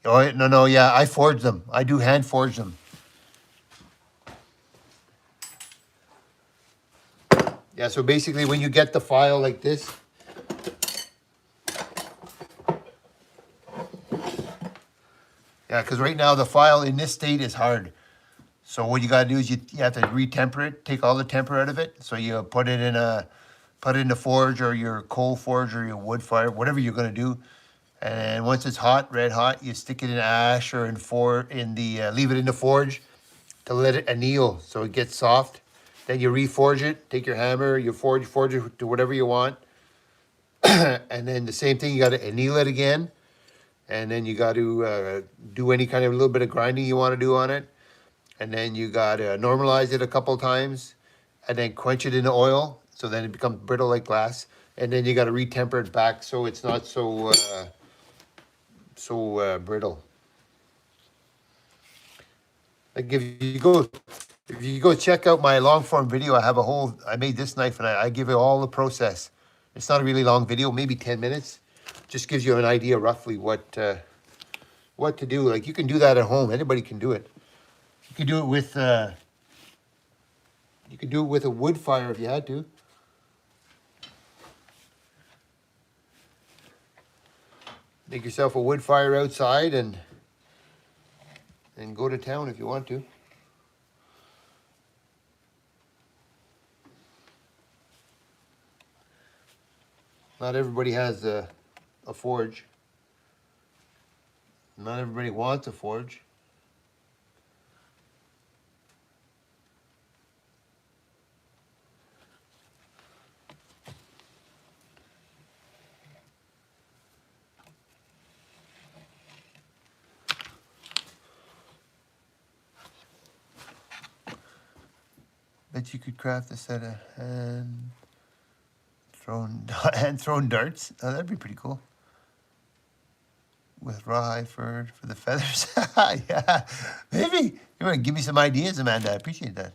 Oh, no, yeah, I forge them. I do hand forge them. Yeah, so basically when you get the file like this, yeah, because right now the file in this state is hard. So what you got to do is you have to re-temper it, take all the temper out of it. So you put it in the forge or your coal forge or your wood fire, whatever you're going to do. And once it's hot, red hot, you stick it in ash or leave it in the forge to let it anneal so it gets soft. Then you reforge it, take your hammer, you forge it to whatever you want. And then the same thing, you got to anneal it again. And then you got to do any kind of little bit of grinding you want to do on it. And then you got to normalize it a couple times and then quench it in the oil. So then it becomes brittle like glass. And then you got to re-temper it back so it's not so brittle. Like if you go check out my long form video, I made this knife and I give you all the process. It's not a really long video, maybe 10 minutes. Just gives you an idea roughly what to do. Like you can do that at home. Anybody can do it. You could do it with a wood fire if you had to. Make yourself a wood fire outside and go to town if you want to. Not everybody has a forge. Not everybody wants a forge. Bet you could craft a set of hand thrown darts. Oh, that'd be pretty cool. with rawhide fur for the feathers. Yeah, maybe. You want to give me some ideas, Amanda? I appreciate that.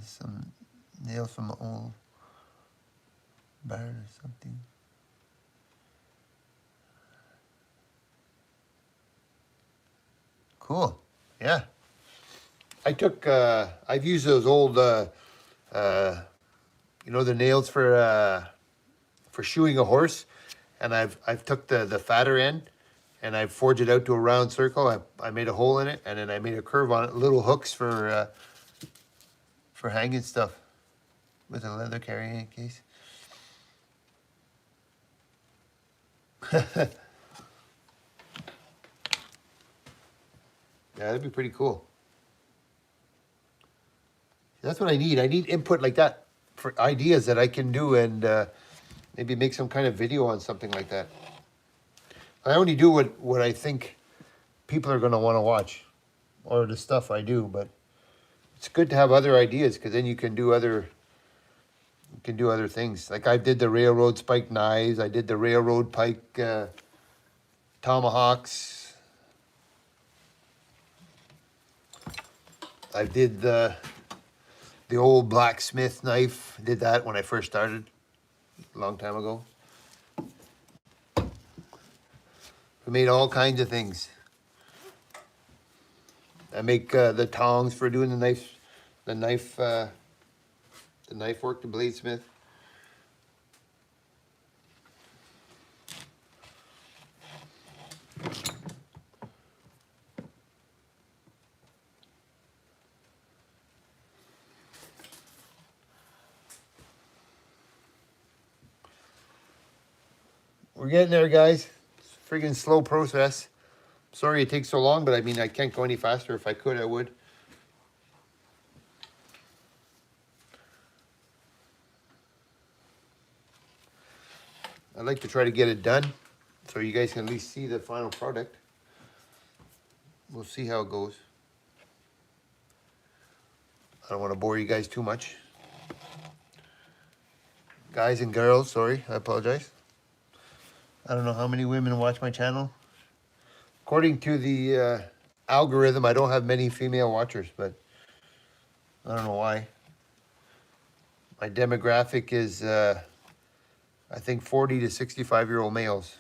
Some nails from an old barn or something. Cool. Yeah. I've used those old, you know, the nails for shoeing a horse, and I've took the fatter end, and I've forged it out to a round circle. I made a hole in it, and then I made a curve on it, little hooks for hanging stuff with a leather carrying case. Yeah, that'd be pretty cool. That's what I need. I need input like that for ideas that I can do and maybe make some kind of video on something like that. I only do what I think people are going to want to watch or the stuff I do, but it's good to have other ideas because then you can do other things. Like I did the railroad spike knives. I did the railroad pike tomahawks. I did the old blacksmith knife. I did that when I first started a long time ago. We made all kinds of things. I make the tongs for doing the knife work, the bladesmith. We're getting there, guys. It's a friggin' slow process. Sorry it takes so long, but I mean, I can't go any faster. If I could, I would. I'd like to try to get it done so you guys can at least see the final product. We'll see how it goes. I don't want to bore you guys too much. Guys and girls, sorry, I apologize. I don't know how many women watch my channel. According to the algorithm, I don't have many female watchers, but I don't know why. My demographic is, I think, 40 to 65-year-old males.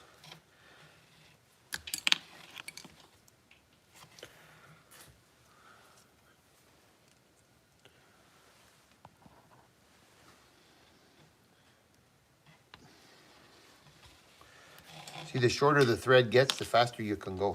See, the shorter the thread gets, the faster you can go.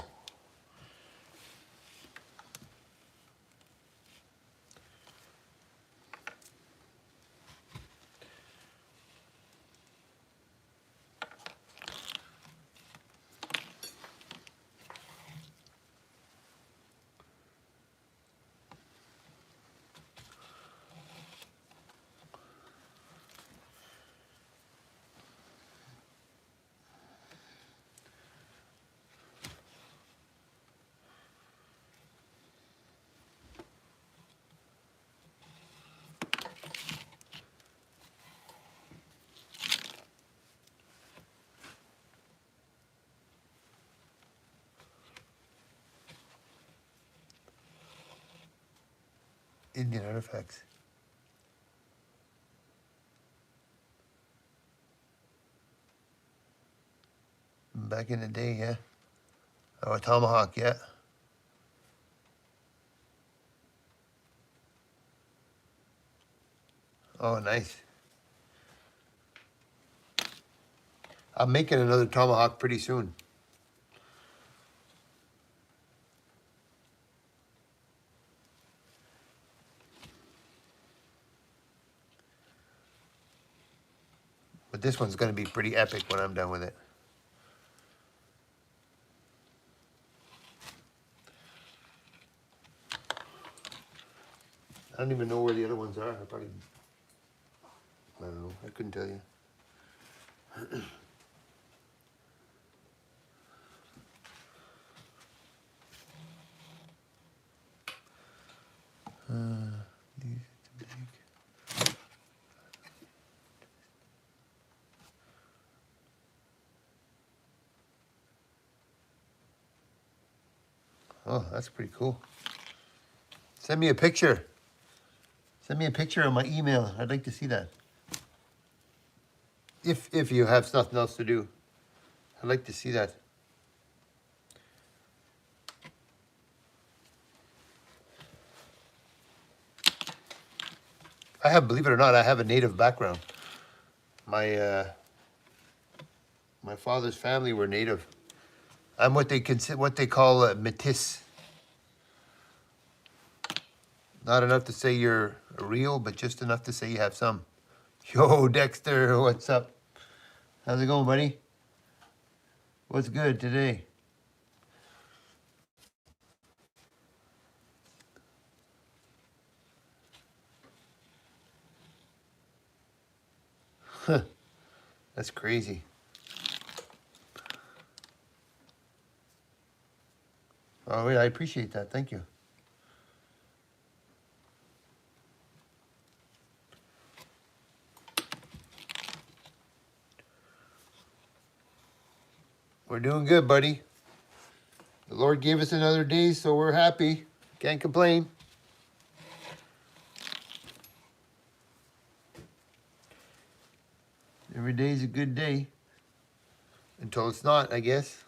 Indian artifacts. Back in the day, yeah. Oh, a tomahawk, yeah. Oh, nice. I'm making another tomahawk pretty soon. But this one's going to be pretty epic when I'm done with it. I don't even know where the other ones are. I don't know. I couldn't tell you. Oh, that's pretty cool. Send me a picture. Send me a picture on my email. I'd like to see that. If you have nothing else to do, I'd like to see that. I have, believe it or not, I have a native background. My father's family were native. I'm what they call a métis. Not enough to say you're real, but just enough to say you have some. Yo, Dexter, what's up? How's it going, buddy? What's good today? That's crazy. Oh, yeah, I appreciate that. Thank you. We're doing good, buddy. The Lord gave us another day, so we're happy. Can't complain. Every day's a good day. Until it's not, I guess.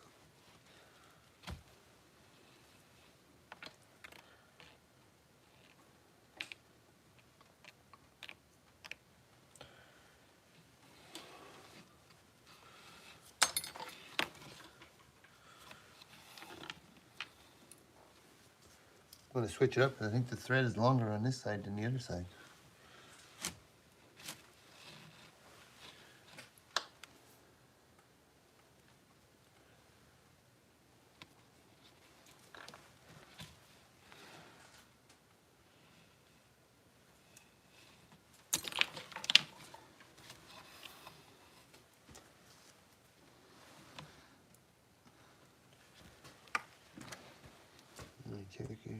I'm going to switch it up. I think the thread is longer on this side than the other side. Let me check here.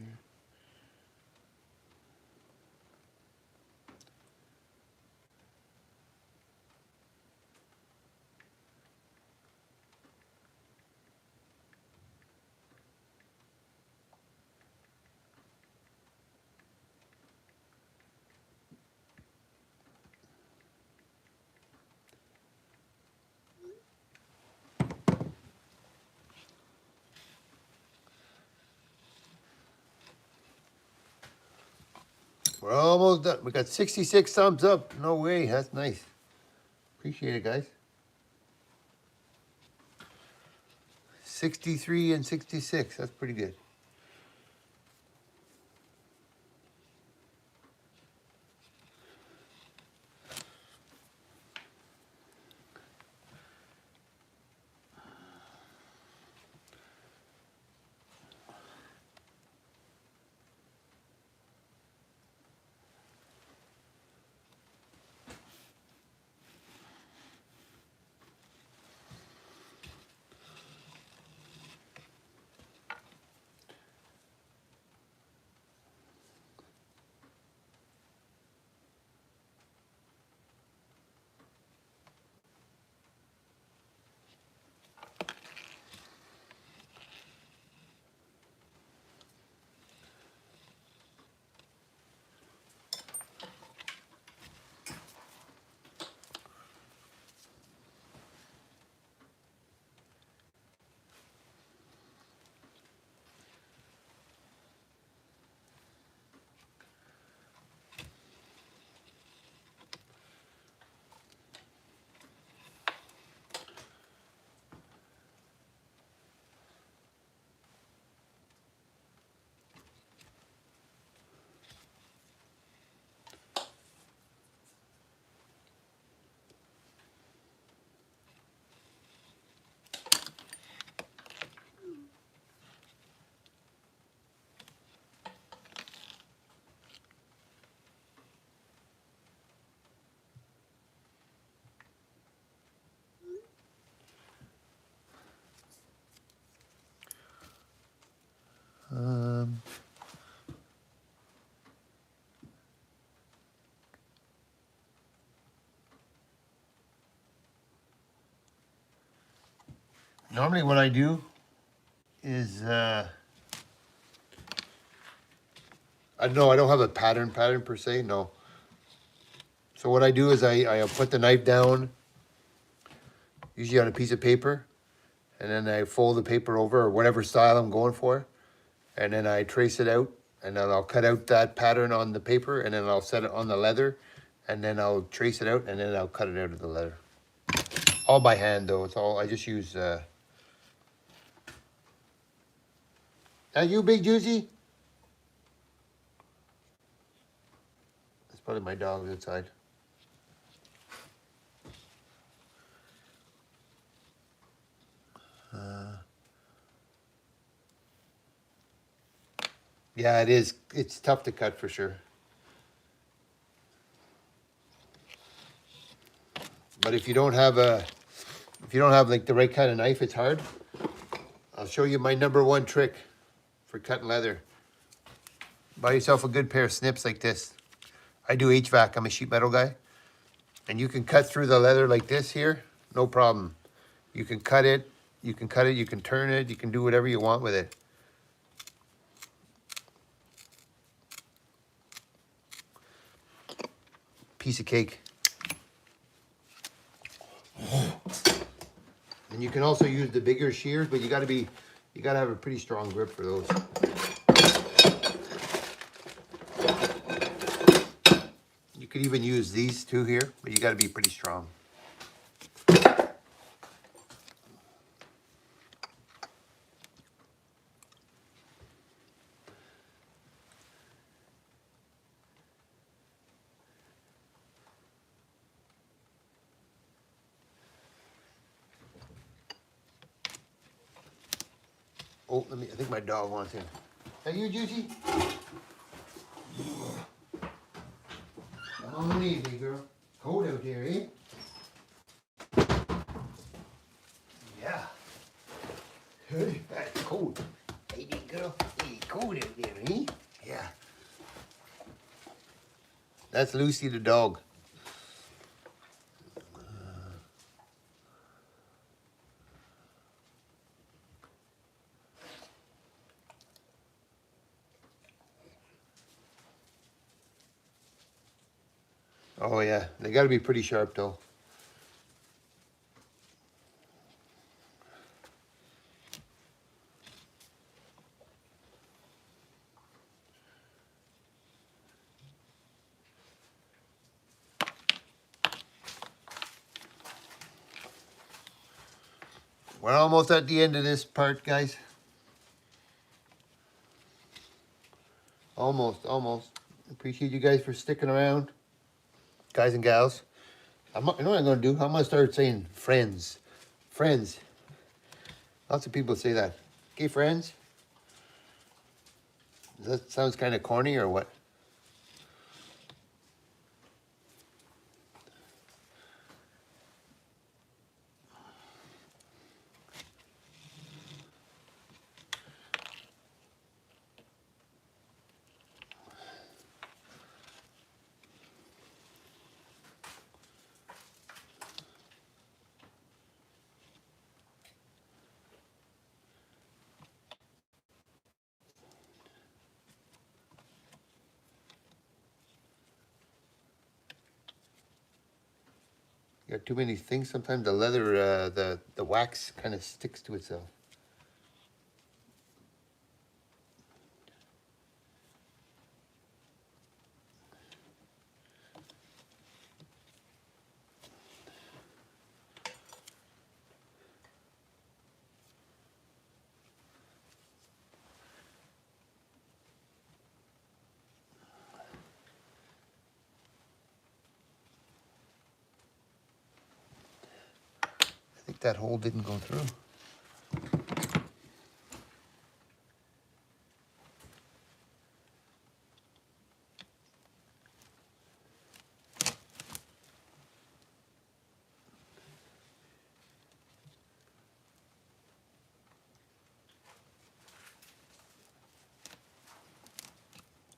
We're almost done. We got 66 thumbs up. No way. That's nice. Appreciate it, guys. 63 and 66. That's pretty good. Normally what I do is No, I don't have a pattern per se, no. So what I do is I put the knife down, usually on a piece of paper, and then I fold the paper over, or whatever style I'm going for, and then I trace it out, and then I'll cut out that pattern on the paper, and then I'll set it on the leather, and then I'll trace it out, and then I'll cut it out of the leather. All by hand though, it's all, I just use, That you, Big Juicy? That's probably my dog outside. Yeah, it is. It's tough to cut for sure. But if you don't have like the right kind of knife, it's hard. I'll show you my #1 trick for cutting leather. Buy yourself a good pair of snips like this. I do HVAC, I'm a sheet metal guy. And you can cut through the leather like this here, no problem. You can cut it, you can turn it, you can do whatever you want with it. Piece of cake. And you can also use the bigger shears, but you gotta have a pretty strong grip for those. You could even use these two here, but you gotta be pretty strong. Oh, I think my dog wants in. Are you Juicy? Come on the knees, big girl. Cold out there, eh? Yeah. Hey, that's cold. Hey, big girl. Hey, cold out there, eh? Yeah. That's Lucy the dog. Oh yeah, they gotta be pretty sharp though. We're almost at the end of this part, guys. Almost. Appreciate you guys for sticking around. Guys and gals. You know what I'm gonna do? I'm gonna start saying friends. Friends. Lots of people say that. Okay, friends? That sounds kind of corny or what? You got too many things. Sometimes the leather, the wax kind of sticks to itself. I think that hole didn't go through.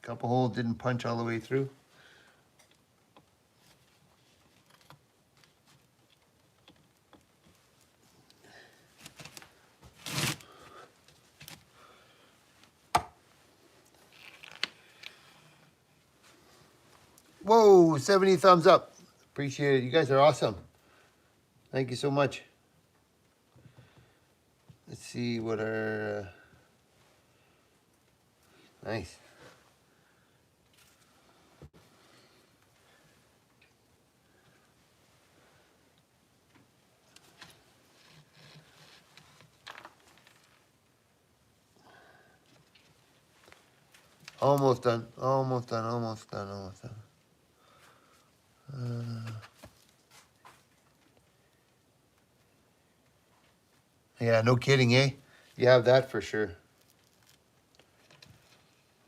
Couple holes didn't punch all the way through. Whoa, 70 thumbs up. Appreciate it. You guys are awesome. Thank you so much. Let's see what our... nice. Almost done. Almost done. Almost done. Almost done. Yeah, no kidding, eh? You have that for sure.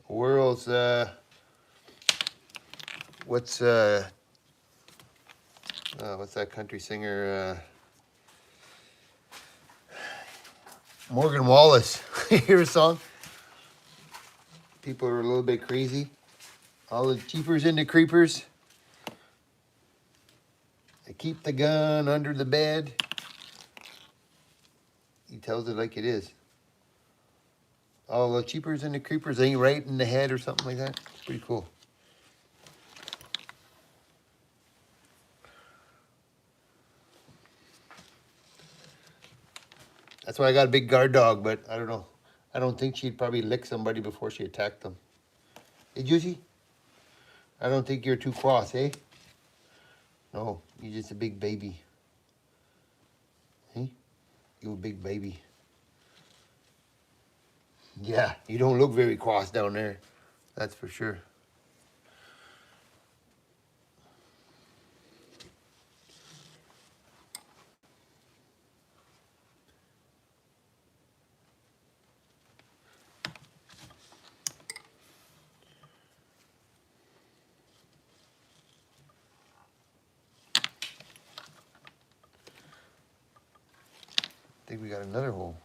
World's what's that country singer? Morgan Wallace. Hear a song? People are a little bit crazy. All the cheapers into creepers. They keep the gun under the bed. He tells it like it is. All the cheapers and the creepers ain't right in the head or something like that. It's pretty cool. That's why I got a big guard dog, but I don't know. I don't think she'd probably lick somebody before she attacked them. Hey, Juicy? I don't think you're too cross, eh? No, you're just a big baby. Hey? You a big baby. Yeah, you don't look very cross down there. That's for sure. I think we got another hole.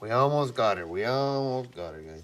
We almost got her. We almost got her, guys.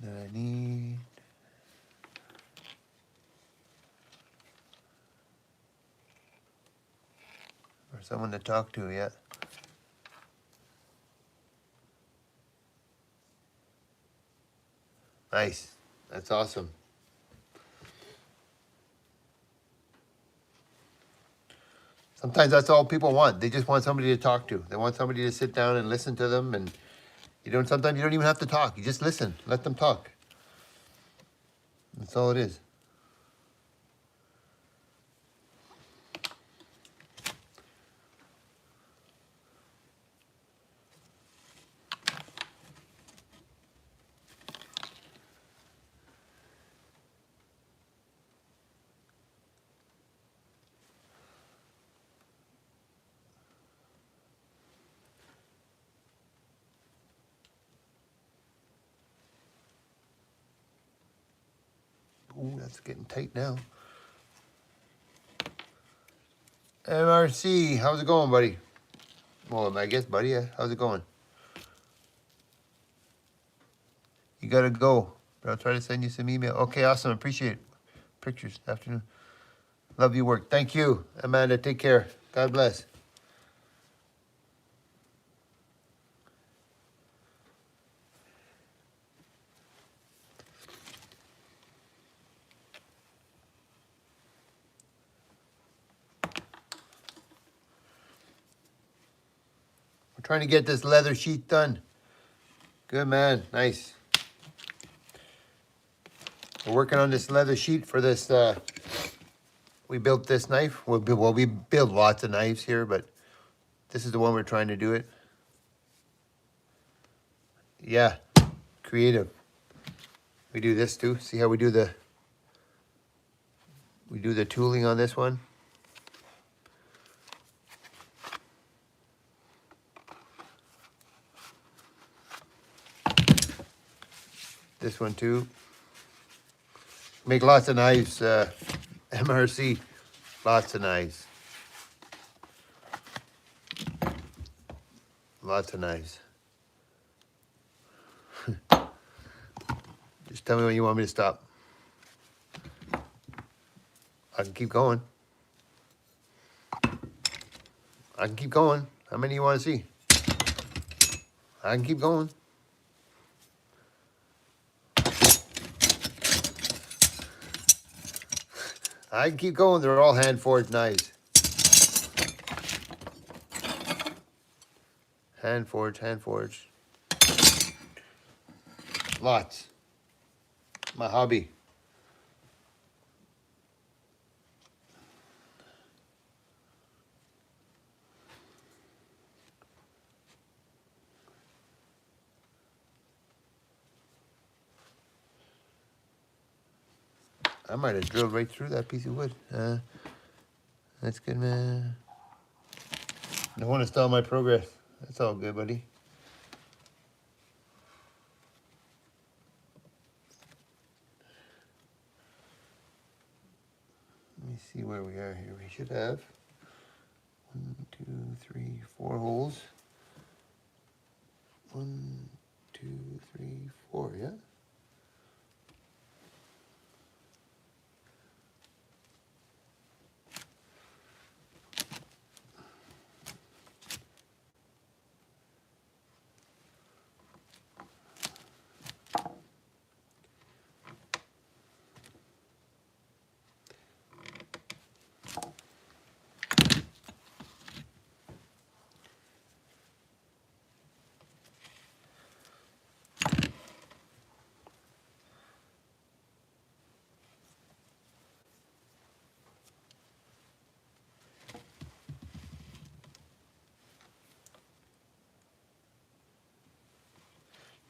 That I need. Or someone to talk to, yeah. Nice. That's awesome. Sometimes that's all people want. They just want somebody to talk to. They want somebody to sit down and listen to them. And sometimes you don't even have to talk. You just listen. Let them talk. That's all it is. Ooh, that's getting tight now. MRC, how's it going, buddy? Well, I guess, buddy, how's it going? gotta go. But I'll try to send you some email. Okay, awesome. Appreciate it. Pictures. Afternoon. Love your work. Thank you, Amanda. Take care. God bless. We're trying to get this leather sheath done. Good man. Nice. We're working on this leather sheet for this. We built this knife. Well, we build lots of knives here, but this is the one we're trying to do it. Yeah, creative. We do this too. See how we do the tooling on this one? This one too. Make lots of knives, MRC. Lots of knives. Lots of knives. Just tell me when you want me to stop. I can keep going. I can keep going. How many you want to see? I can keep going. I can keep going. They're all hand forged knives. Hand forged, hand forged. Lots. My hobby. I might have drilled right through that piece of wood. That's good, man. Don't want to stall my progress. That's all good, buddy. Let me see where we are here. We should have 1, 2, 3, 4 holes. 1, 2, 3, 4, yeah?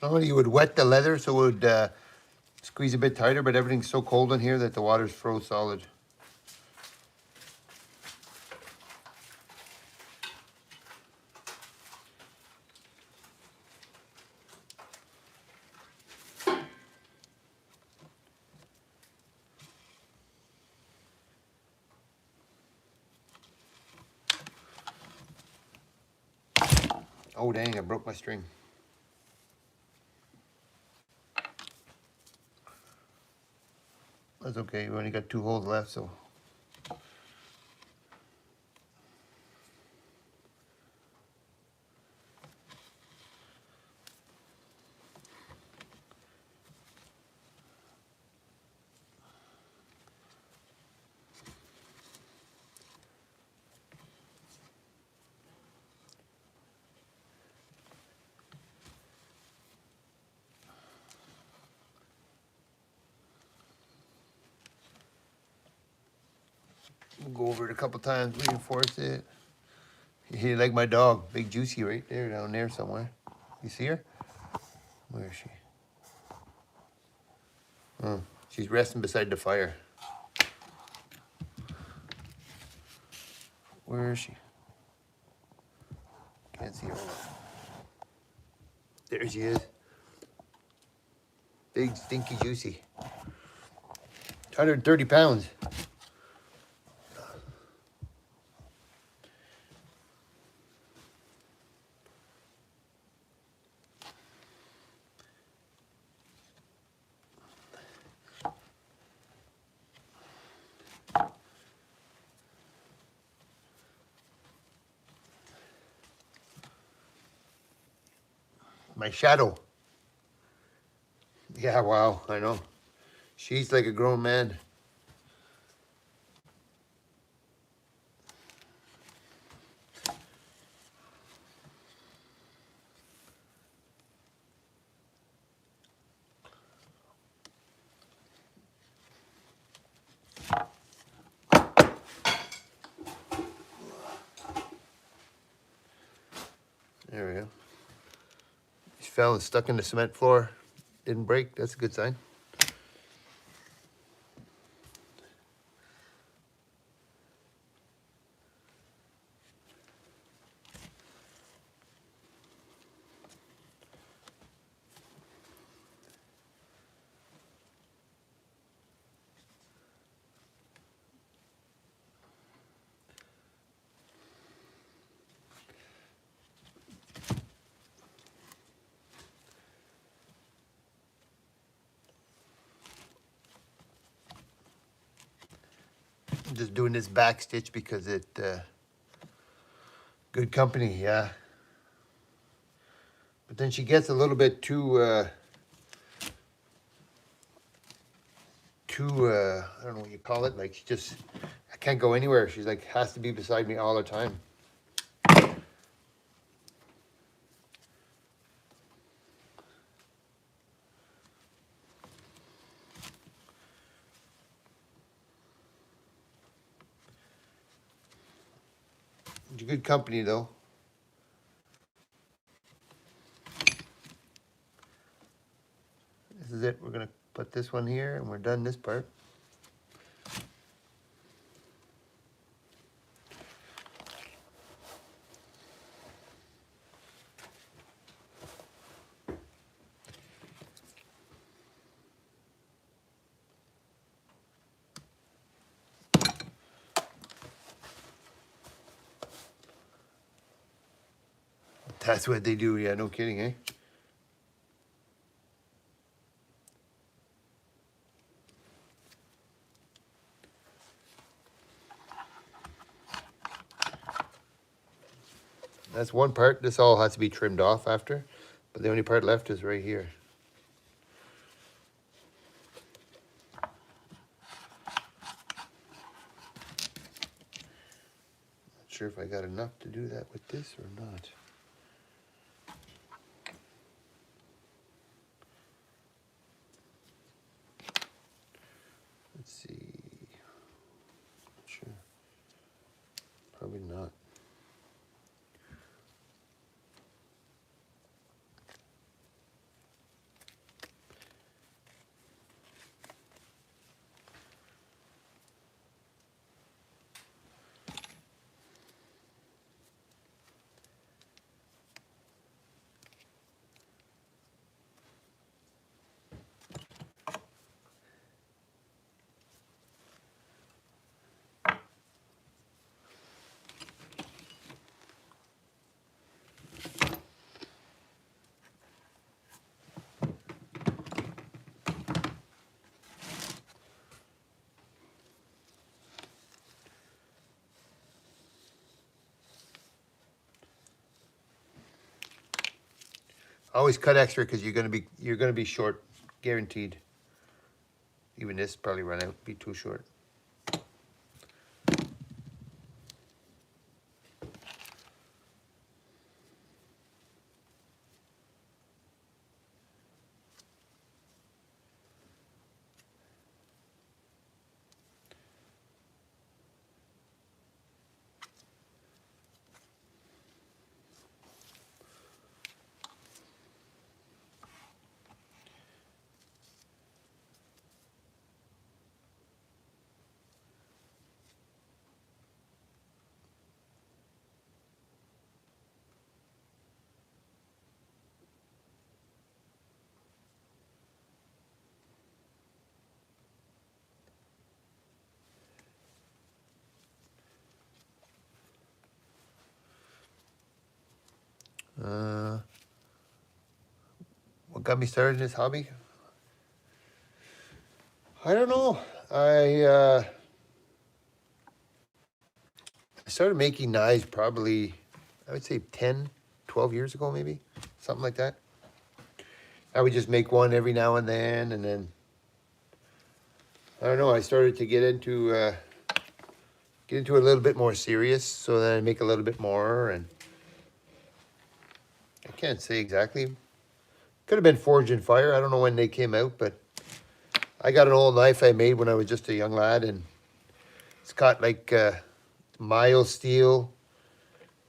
Normally you would wet the leather so it would squeeze a bit tighter, but everything's so cold in here that the water's froze solid. Oh dang, I broke my string. That's okay, we only got 2 holes left, so. We'll go over it a couple times, reinforce it. You like my dog, Big Juicy right there, down there somewhere. You see her? Where is she? Oh, she's resting beside the fire. Where is she? Can't see her. There she is. Big, stinky Juicy. 130 pounds. My shadow. Yeah, wow, I know. She's like a grown man. There we go. He fell and stuck in the cement floor. Didn't break. That's a good sign. I'm just doing this back stitch because it good company, yeah. But then she gets a little bit too I don't know what you call it. Like she just I can't go anywhere. She's like has to be beside me all the time. It's good company though. This is it. We're gonna put this one here and we're done this part. That's what they do, yeah, no kidding, eh? That's one part. This all has to be trimmed off after, but the only part left is right here. Not sure if I got enough to do that with this or not. Let's see. Not sure. Probably not. Always cut extra because you're gonna be short, guaranteed. Even this probably run out, be too short. What got me started in this hobby? I don't know. I started making knives probably, I would say 10, 12 years ago maybe, something like that. I would just make one every now and then I don't know. I started to get into a little bit more serious, so then I make a little bit more, and I can't say exactly. Could have been Forge and Fire. I don't know when they came out, but I got an old knife I made when I was just a young lad, and it's got like mild steel.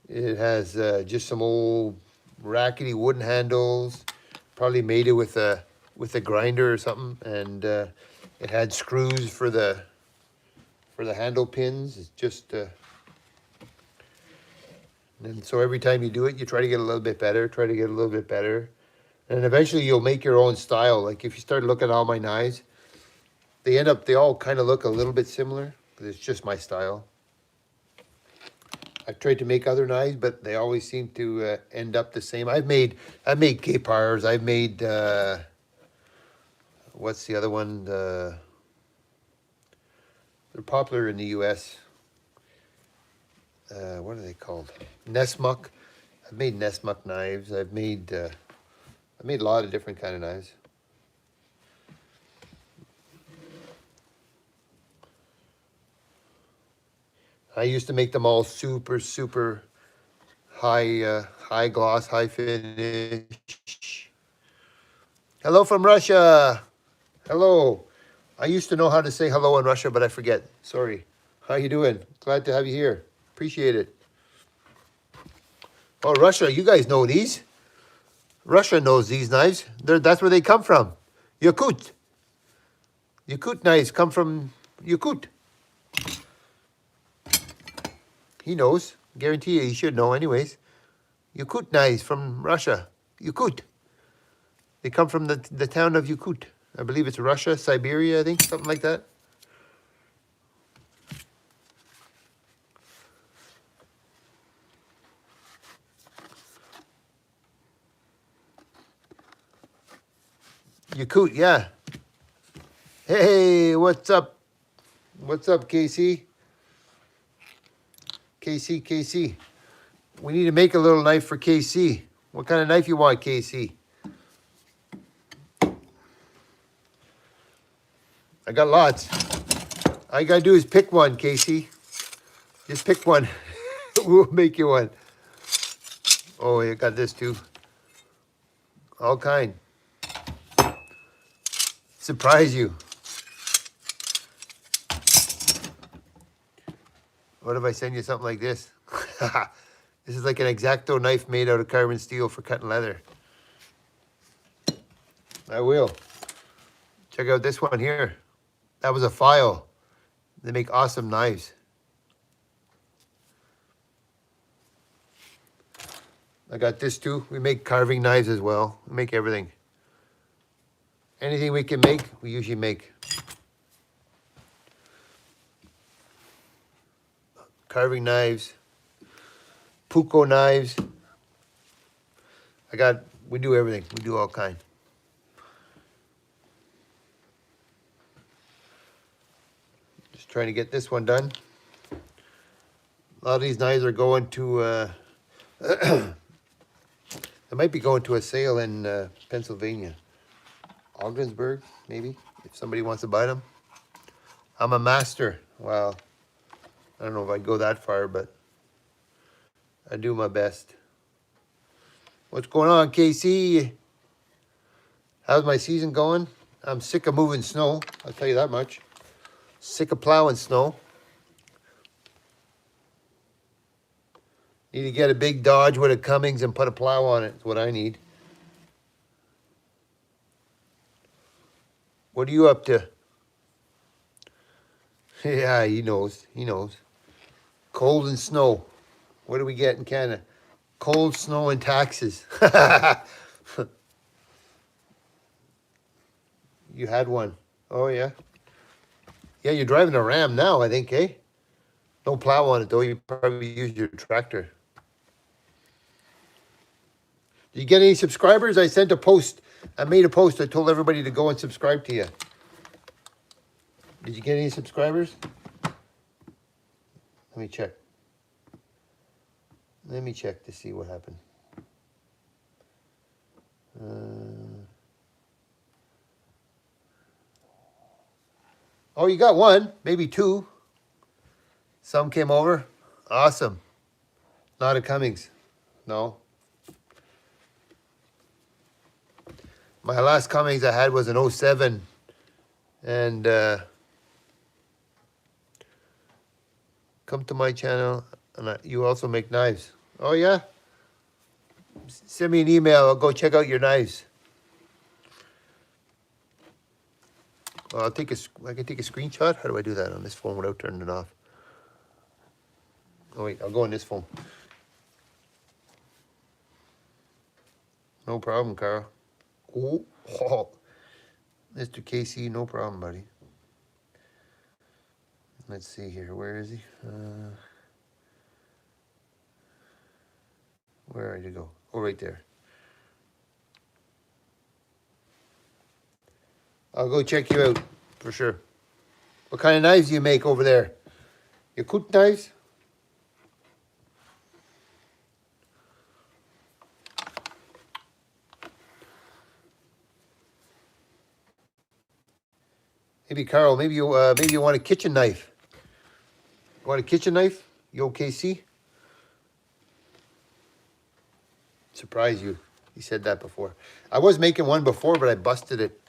It has just some old rackety wooden handles. Probably made it with a grinder or something, and it had screws for the handle pins. It's just and so every time you do it, you try to get a little bit better, try to get a little bit better, and eventually you'll make your own style. Like if you start looking at all my knives, they all kind of look a little bit similar, but it's just my style. I've tried to make other knives, but they always seem to end up the same. I've made K-Pars. I've made what's the other one? They're popular in the U.S. What are they called? Nessmuck. I've made Nessmuck knives. I've made a lot of different kind of knives. I used to make them all super, super high gloss, high finish. Hello from Russia. Hello. I used to know how to say hello in Russia, but I forget. Sorry. How you doing? Glad to have you here. Appreciate it. Oh, Russia, you guys know these. Russia knows these knives. That's where they come from. Yakut. Yakut knives come from Yakut. He knows. Guarantee you he should know anyways. Yakut knives from Russia. Yakut. They come from the town of Yakut. I believe it's Russia, Siberia, I think, something like that. Yakut, yeah. Hey, what's up? What's up, KC? KC. We need to make a little knife for KC. What kind of knife you want, KC? I got lots. All you gotta do is pick one, Casey. Just pick one. We'll make you one. Oh, you got this too. All kind. Surprise you. What if I send you something like this? This is like an X-Acto knife made out of carbon steel for cutting leather. I will. Check out this one here. That was a file. They make awesome knives. I got this too. We make carving knives as well. We make everything. Anything we can make, we usually make. Carving knives, puko knives. We do everything. We do all kind. Just trying to get this one done. A lot of these knives are going to, they might be going to a sale in Pennsylvania. Ogdensburg, maybe, if somebody wants to buy them. I'm a master. Well, I don't know if I'd go that far, but I do my best. What's going on, KC? How's my season going? I'm sick of moving snow, I'll tell you that much. Sick of plowing snow. Need to get a big Dodge with a Cummins and put a plow on it. That's what I need. What are you up to? Yeah, he knows. He knows. Cold and snow. What do we get in Canada? Cold, snow, and taxes. You had one. Oh, yeah. Yeah, you're driving a Ram now, I think, eh? No plow on it, though. You probably use your tractor. Did you get any subscribers? I sent a post. I made a post. I told everybody to go and subscribe to you. Did you get any subscribers? Let me check. Let me check to see what happened. Oh, you got one, maybe two. Some came over. Awesome. Not a Cummings. No. My last Cummings I had was an '07. And come to my channel. And you also make knives. Oh, yeah? Send me an email. I'll go check out your knives. Well, I can take a screenshot. How do I do that on this phone without turning it off? Oh, wait. I'll go on this phone. No problem, Carl. Oh, oh. Mr. Casey, no problem, buddy. Let's see here. Where is he? Where did he go? Oh, right there. I'll go check you out for sure. What kind of knives do you make over there? Your coot knives? Maybe Carl. Maybe you want a kitchen knife. You want a kitchen knife? You OKC? Surprise you. He said that before. I was making one before, but I busted it.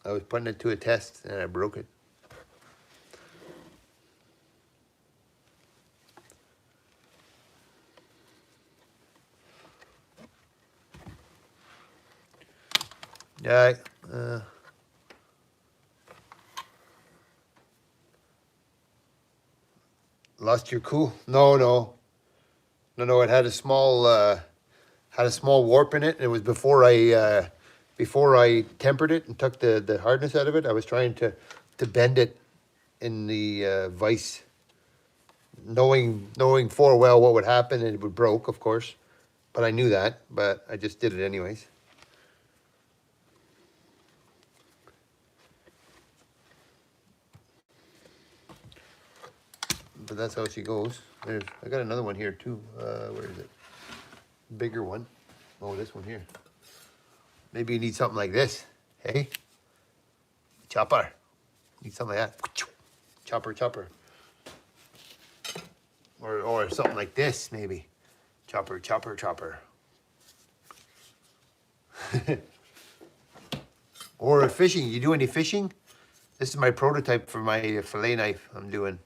I was putting it to a test and I broke it. Yeah. Lost your cool? No. It had a small warp in it. And it was before I tempered it and took the hardness out of it. I was trying to bend it in the vise, knowing full well what would happen, and it would broke, of course. But I knew that. But I just did it anyways. But that's how she goes. I got another one here too. Where is it? Bigger one. Oh, this one here. Maybe you need something like this. Hey? Chopper. Need something like that. Chopper. Or something like this, maybe. Chopper. Or fishing. You do any fishing? This is my prototype for my fillet knife I'm doing.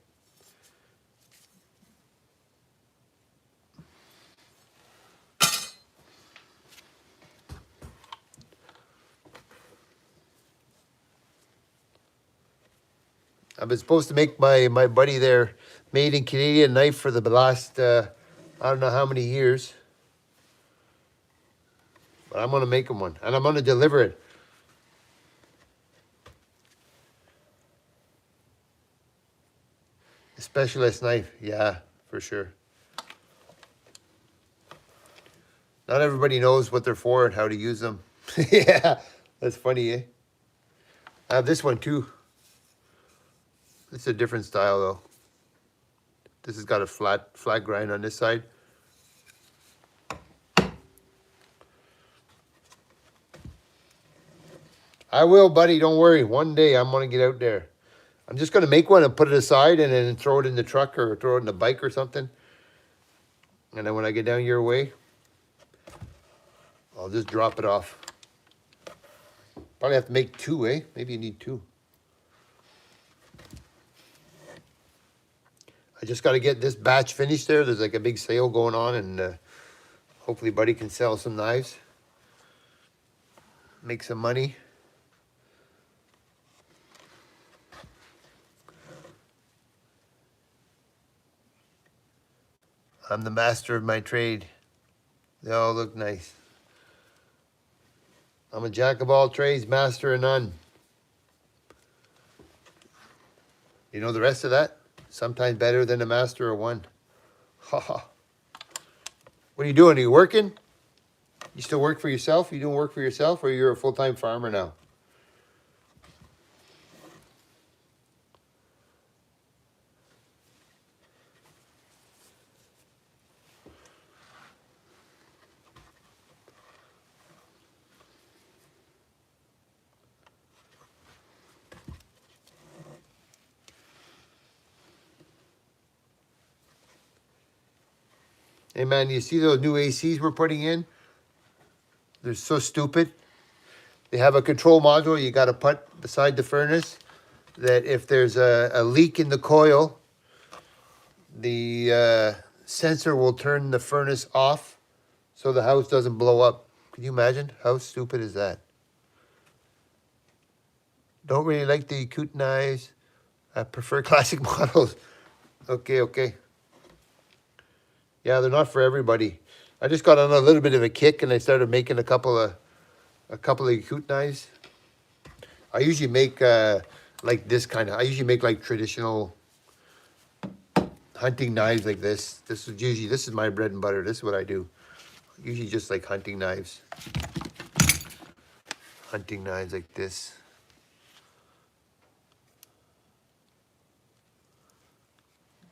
I've been supposed to make my buddy there made in Canadian knife for the last, I don't know how many years. But I'm going to make him one. And I'm going to deliver it. A specialist knife. Yeah, for sure. Not everybody knows what they're for and how to use them. Yeah, that's funny, eh? I have this one too. It's a different style though. This has got a flat grind on this side. I will, buddy. Don't worry. One day I'm going to get out there. I'm just going to make one and put it aside and then throw it in the truck or throw it in the bike or something. And then when I get down your way, I'll just drop it off. Probably have to make two, eh? Maybe you need two. I just got to get this batch finished there. There's like a big sale going on, and hopefully Buddy can sell some knives. Make some money. I'm the master of my trade. They all look nice. I'm a jack of all trades, master of none. You know the rest of that? Sometimes better than a master of one. Ha ha. What are you doing? Are you working? You still work for yourself? You doing work for yourself, or you're a full-time farmer now? Hey man, you see those new ACs we're putting in? They're so stupid. They have a control module you got to put beside the furnace that if there's a leak in the coil, the sensor will turn the furnace off so the house doesn't blow up. Can you imagine? How stupid is that? Don't really like the cute knives. I prefer classic models. Okay, okay. Yeah, they're not for everybody. I just got on a little bit of a kick and I started making a couple of cute knives. I usually make like this kind of. I usually make like traditional hunting knives like this. This is my bread and butter. This is what I do. Usually just like hunting knives. Hunting knives like this.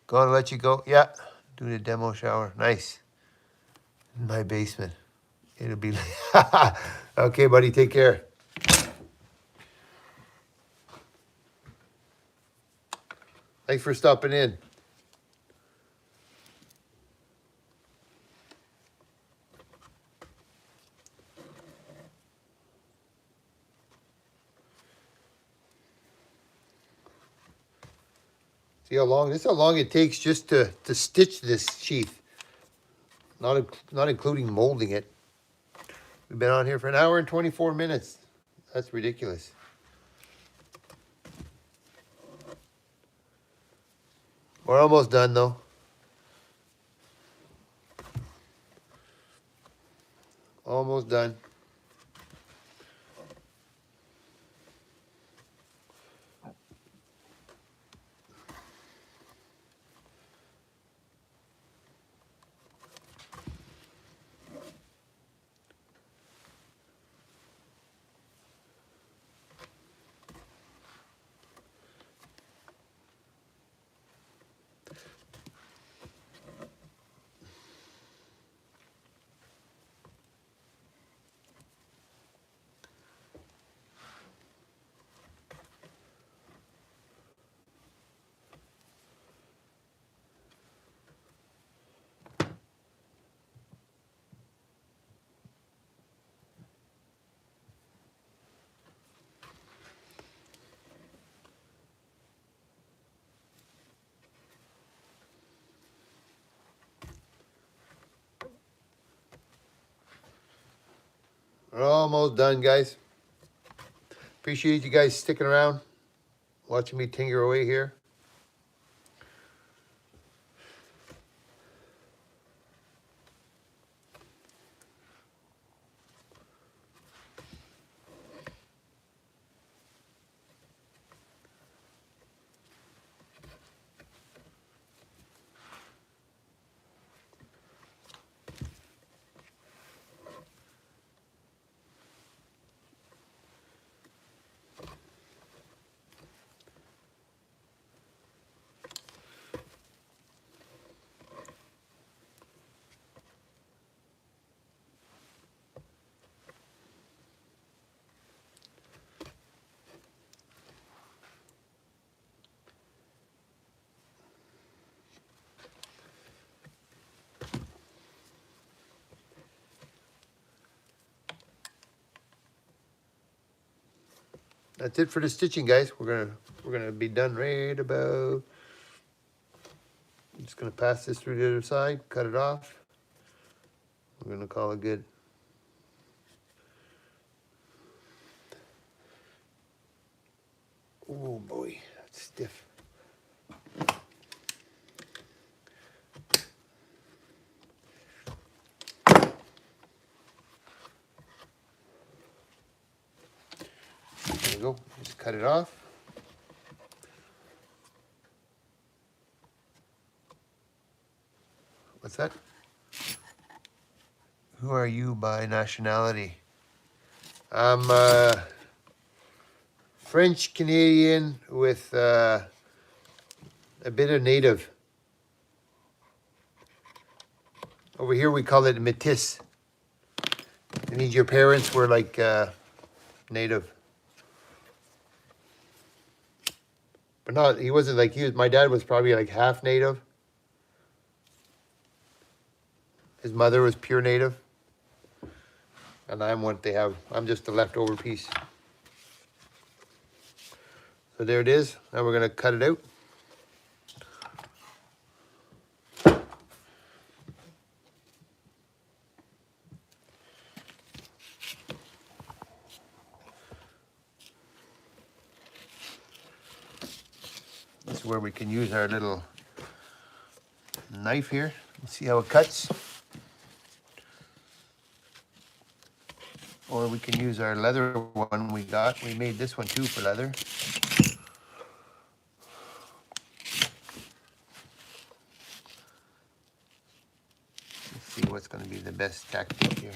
Gonna let you go. Yeah. Do the demo shower. Nice. In my basement. It'll be okay, buddy. Take care. Thanks for stopping in. See how long? This is how long it takes just to stitch this sheath. Not including molding it. We've been on here for 1 hour and 24 minutes. That's ridiculous. We're almost done though. Almost done. We're almost done, guys. Appreciate you guys sticking around, watching me tinker away here. That's it for the stitching, guys. We're gonna be done right about. I'm just gonna pass this through the other side, cut it off. We're gonna call it good. Oh boy, that's stiff. There we go. Just cut it off. What's that? Who are you by nationality? I'm French Canadian with a bit of native. Over here we call it métis. It means your parents were like native. But not, he wasn't like, my dad was probably like half native. His mother was pure native. And I'm what they have. I'm just the leftover piece. So there it is. Now we're gonna cut it out. This is where we can use our little knife here. See how it cuts. Or we can use our leather one we got. We made this one too for leather. Let's see what's going to be the best tactic here.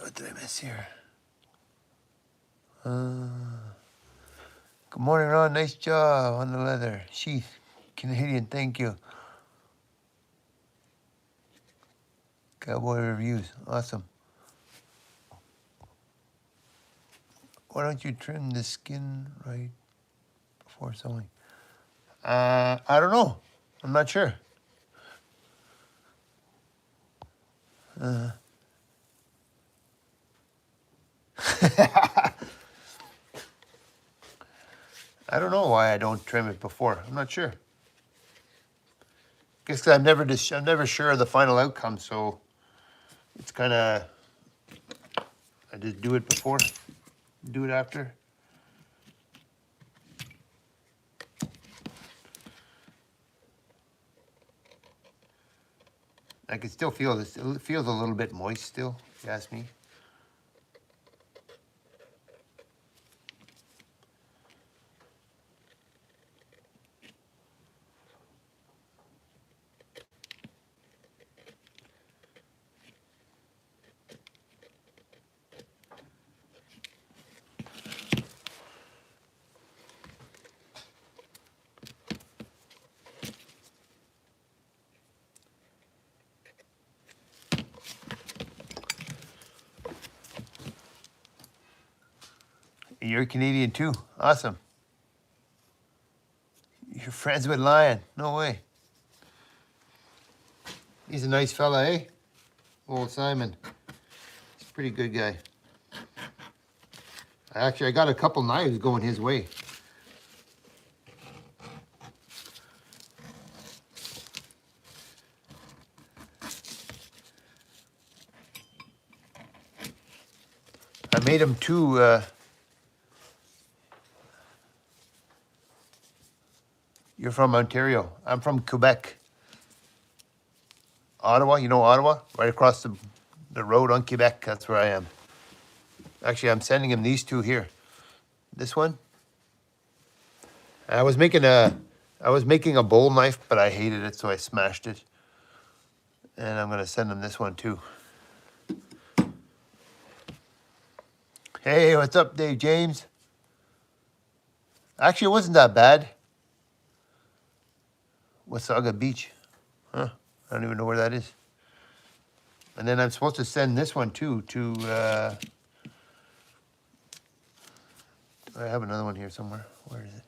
What did I miss here? Good morning, Ron. Nice job on the leather. Sheath. Canadian, thank you. Cowboy reviews. Awesome. Why don't you trim the skin right before sewing? I don't know. I'm not sure. I don't know why I don't trim it before. I'm not sure. Guess 'cause I'm never sure of the final outcome, so it's kind of, I just do it before, do it after. I can still feel this. It feels a little bit moist still, if you ask me. You're Canadian too. Awesome. You're friends with Lion. No way. He's a nice fella, eh? Old Simon. He's a pretty good guy. Actually, I got a couple knives going his way. I made him two. You're from Ontario. I'm from Quebec. Ottawa, you know Ottawa? Right across the road on Quebec, that's where I am. Actually, I'm sending him these two here. This one. I was making a I was making a bowl knife, but I hated it, so I smashed it. And I'm gonna send him this one too. Hey, what's up, Dave James? Actually, it wasn't that bad. Wasaga Beach. Huh, I don't even know where that is. And then I'm supposed to send this one too to, I have another one here somewhere. Where is it?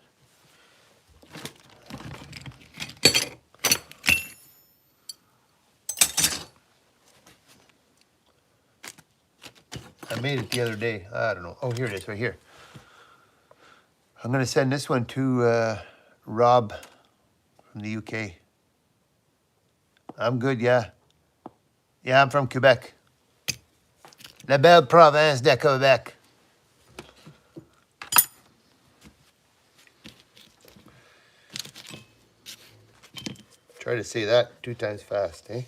I made it the other day. I don't know. Oh, here it is, right here. I'm gonna send this one to Rob from the UK. I'm good, yeah. Yeah, I'm from Quebec. La belle province de Quebec. Try to say that 2 times fast, eh?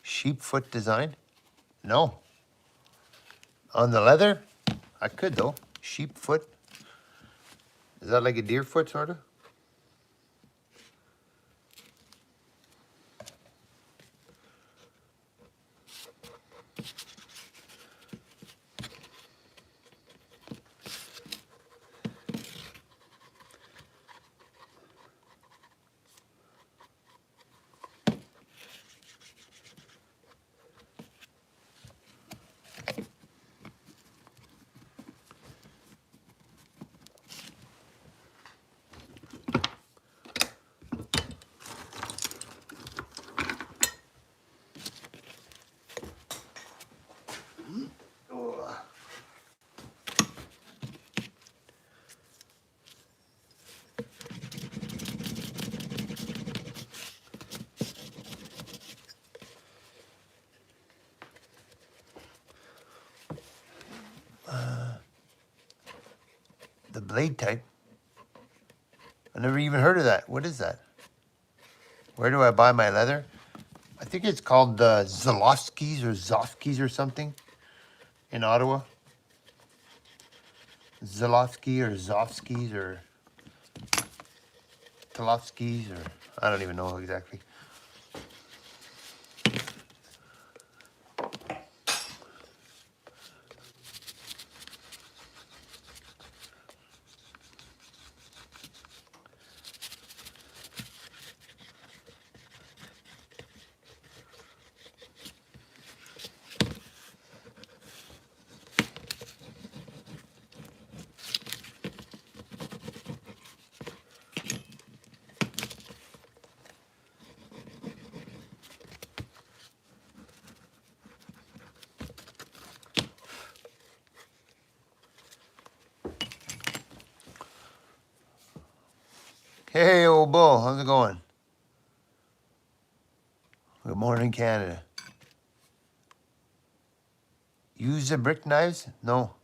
Sheep foot design? No. On the leather? I could though. Sheep foot. Is that like a deer foot, sort of? The blade type? I never even heard of that. What is that? Where do I buy my leather? I think it's called Zalowski's or Zofski's or something in Ottawa. Zalowski or Zofski's or Talovski's or I don't even know exactly. Hey, old bull, how's it going? Good morning, Canada. Use the brick knives? No.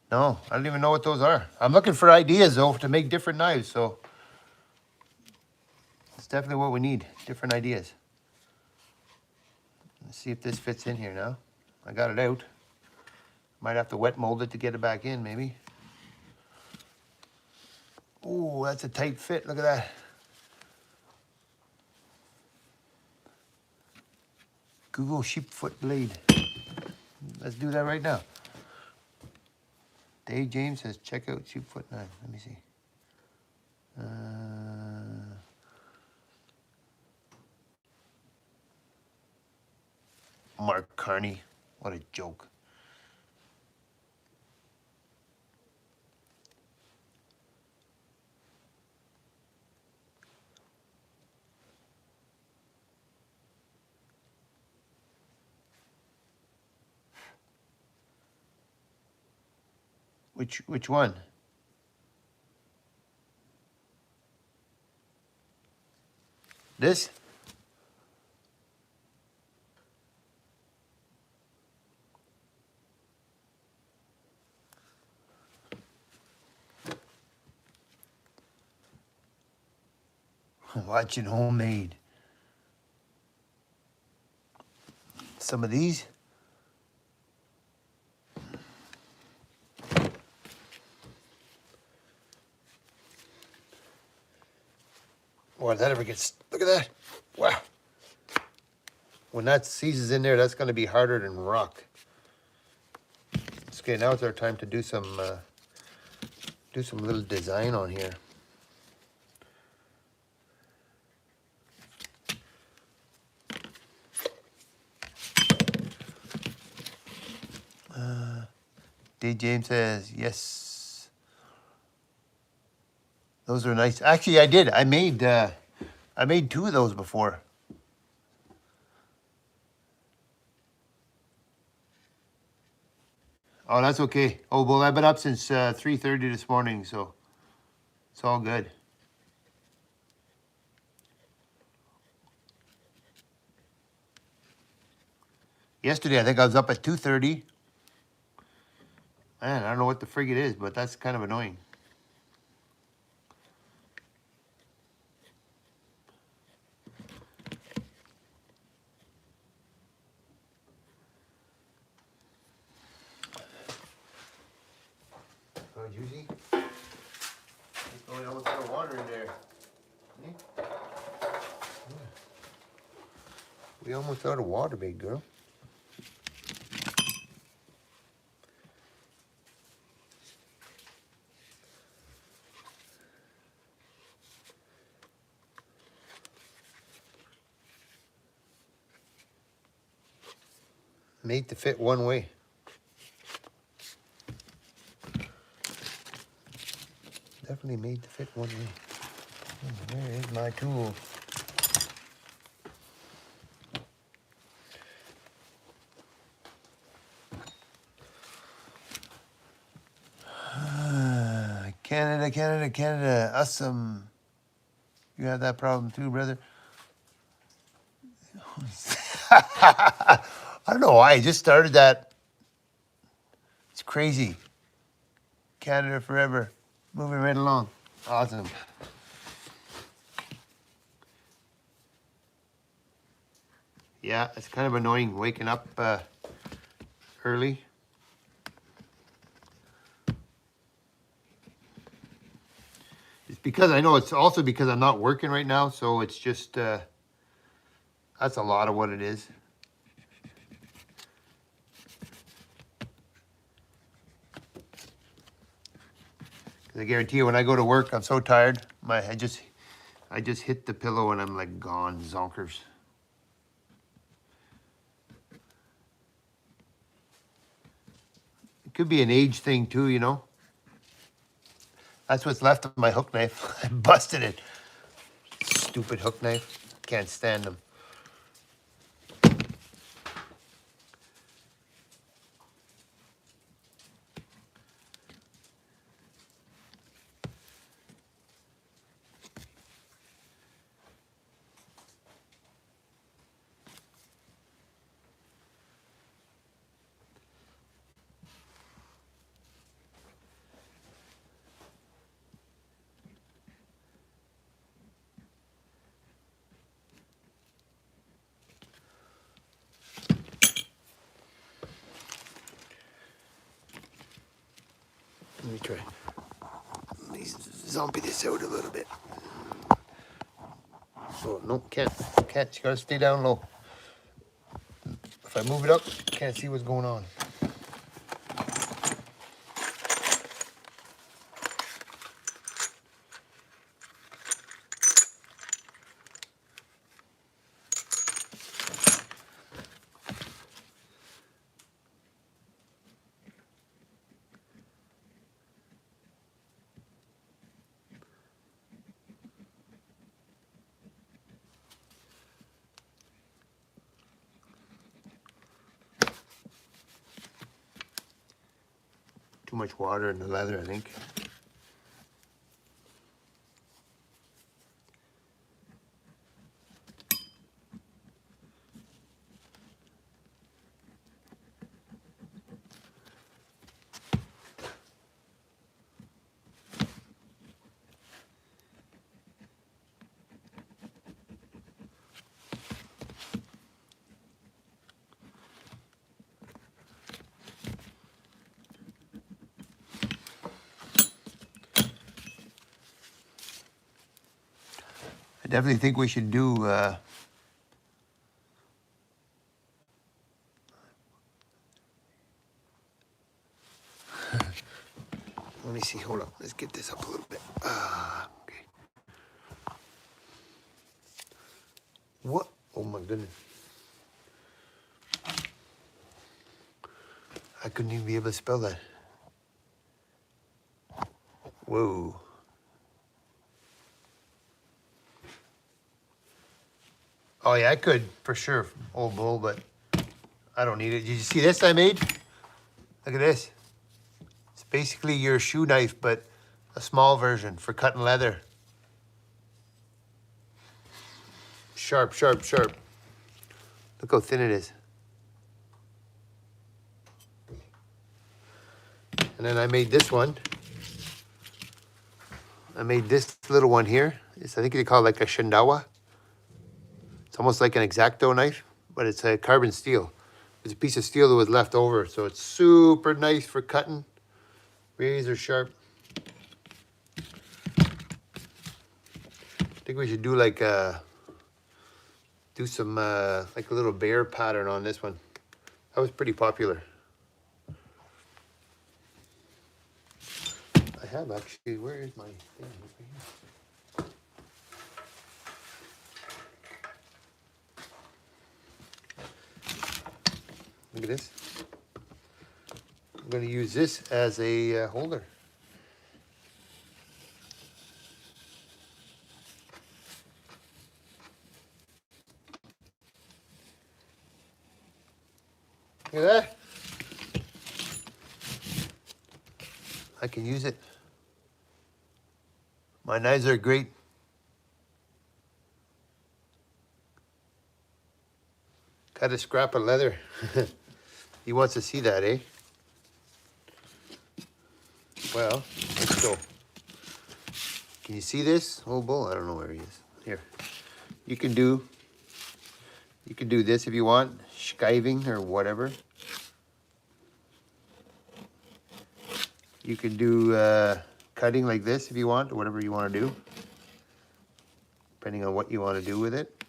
No, I don't even know what those are. I'm looking for ideas, though, to make different knives, so that's definitely what we need, different ideas. Let's see if this fits in here now. I got it out. Might have to wet mold it to get it back in, maybe. Ooh, that's a tight fit. Look at that. Google sheepfoot blade. Let's do that right now. Dave James says, check out sheepfoot knife. Let me see. Mark Carney. What a joke. Which one? This? Watching Homemade. Some of these. Boy, that ever gets, look at that. Wow. When that seizes in there, that's going to be harder than rock. Okay, now it's our time to do some little design on here. Dave James says, yes. Those are nice. Actually, I did. I made 2 of those before. Oh, that's okay. Oh, well, I've been up since 3:30 this morning, so it's all good. Yesterday, I think I was up at 2:30. Man, I don't know what the frig it is, but that's kind of annoying. Oh, juicy. It's going almost out of water in there. Hmm? We almost out of water, big girl. Made to fit one way. Definitely made to fit one way. Where is my tool? Canada, Canada, Canada. Awesome. You have that problem too, brother. I don't know why. I just started that. It's crazy. Canada forever. Moving right along. Awesome. Yeah, it's kind of annoying waking up early. It's because I know it's also because I'm not working right now, so it's just that's a lot of what it is. I guarantee you, when I go to work, I'm so tired. I just hit the pillow and I'm like gone, zonkers. It could be an age thing too, you know. That's what's left of my hook knife. I busted it. Stupid hook knife. Can't stand them. Let me try. Let me zombie this out a little bit. Oh, no, can't. Can't. You gotta stay down low. If I move it up, can't see what's going on. too much water in the leather, I think. I definitely think we should do let me see, hold on. Let's get this up a little bit. Okay. What? Oh my goodness. I couldn't even be able to spell that. Whoa. Oh yeah, I could for sure, old bull, but I don't need it. Did you see this I made? Look at this. It's basically your shoe knife, but a small version for cutting leather. Sharp, sharp, sharp. Look how thin it is. And then I made this one. I made this little one here. It's, I think they call it like a shandawa. It's almost like an X-Acto knife, but it's a carbon steel. It's a piece of steel that was left over, so it's super nice for cutting. Razor sharp. I think we should do like some like a little bear pattern on this one. That was pretty popular. I have actually. Where is my thing? Look at this. I'm going to use this as a holder. Look at that. I can use it. My knives are great. Got a scrap of leather. He wants to see that, eh? Well, let's go. Can you see this? Oh, bull, I don't know where he is. Here. You can do this if you want, skiving or whatever. You can do cutting like this if you want, or whatever you want to do, depending on what you want to do with it.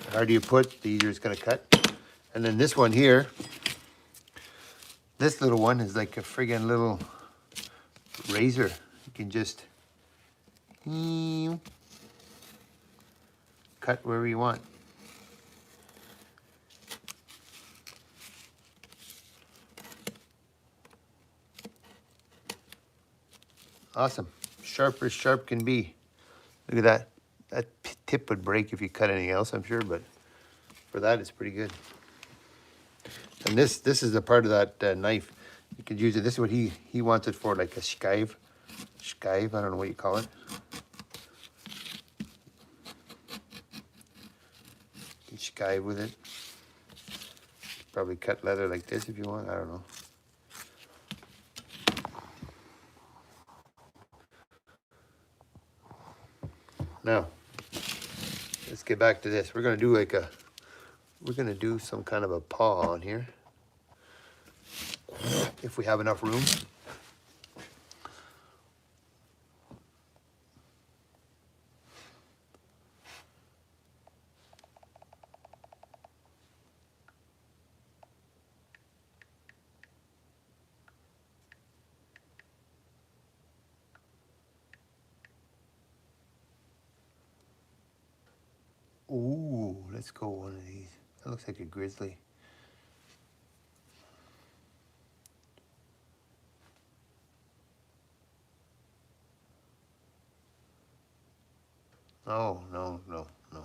The harder you put, the easier it's going to cut. And then this one here, this little one is like a friggin' little razor. You can just cut wherever you want. Awesome. Sharp as sharp can be. Look at that. That tip would break if you cut anything else, I'm sure, but for that, it's pretty good. And this is the part of that knife. You could use it. This is what he wants it for, like a skive. Skive, I don't know what you call it. You can skive with it. Probably cut leather like this if you want, I don't know. Now, let's get back to this. We're gonna do like we're gonna do some kind of a paw on here. If we have enough room. Ooh, let's go one of these. That looks like a grizzly. Oh, no, no, no.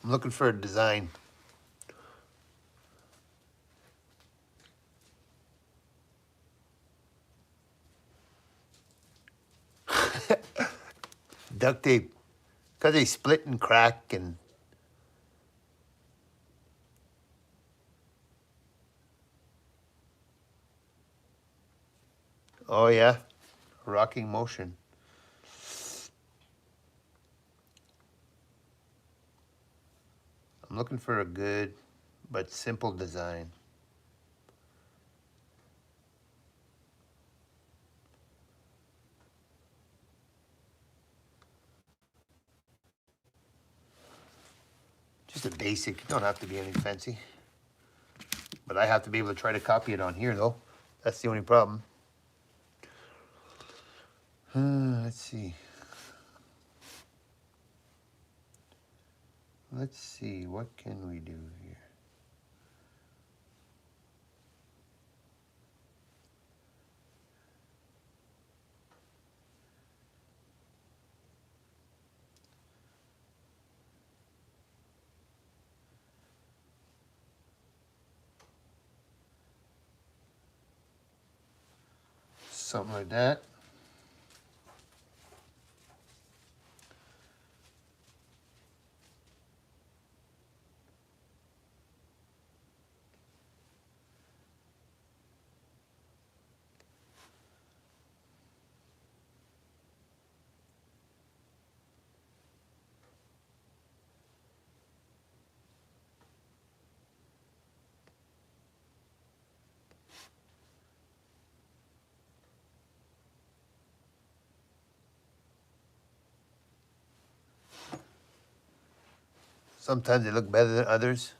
I'm looking for a design. Duct tape. Because they split and crack and... Oh yeah, rocking motion. I'm looking for a good but simple design. Just a basic, it don't have to be anything fancy. But I have to be able to try to copy it on here though. That's the only problem. Let's see. Let's see, what can we do here? Something like that. Sometimes they look better than others.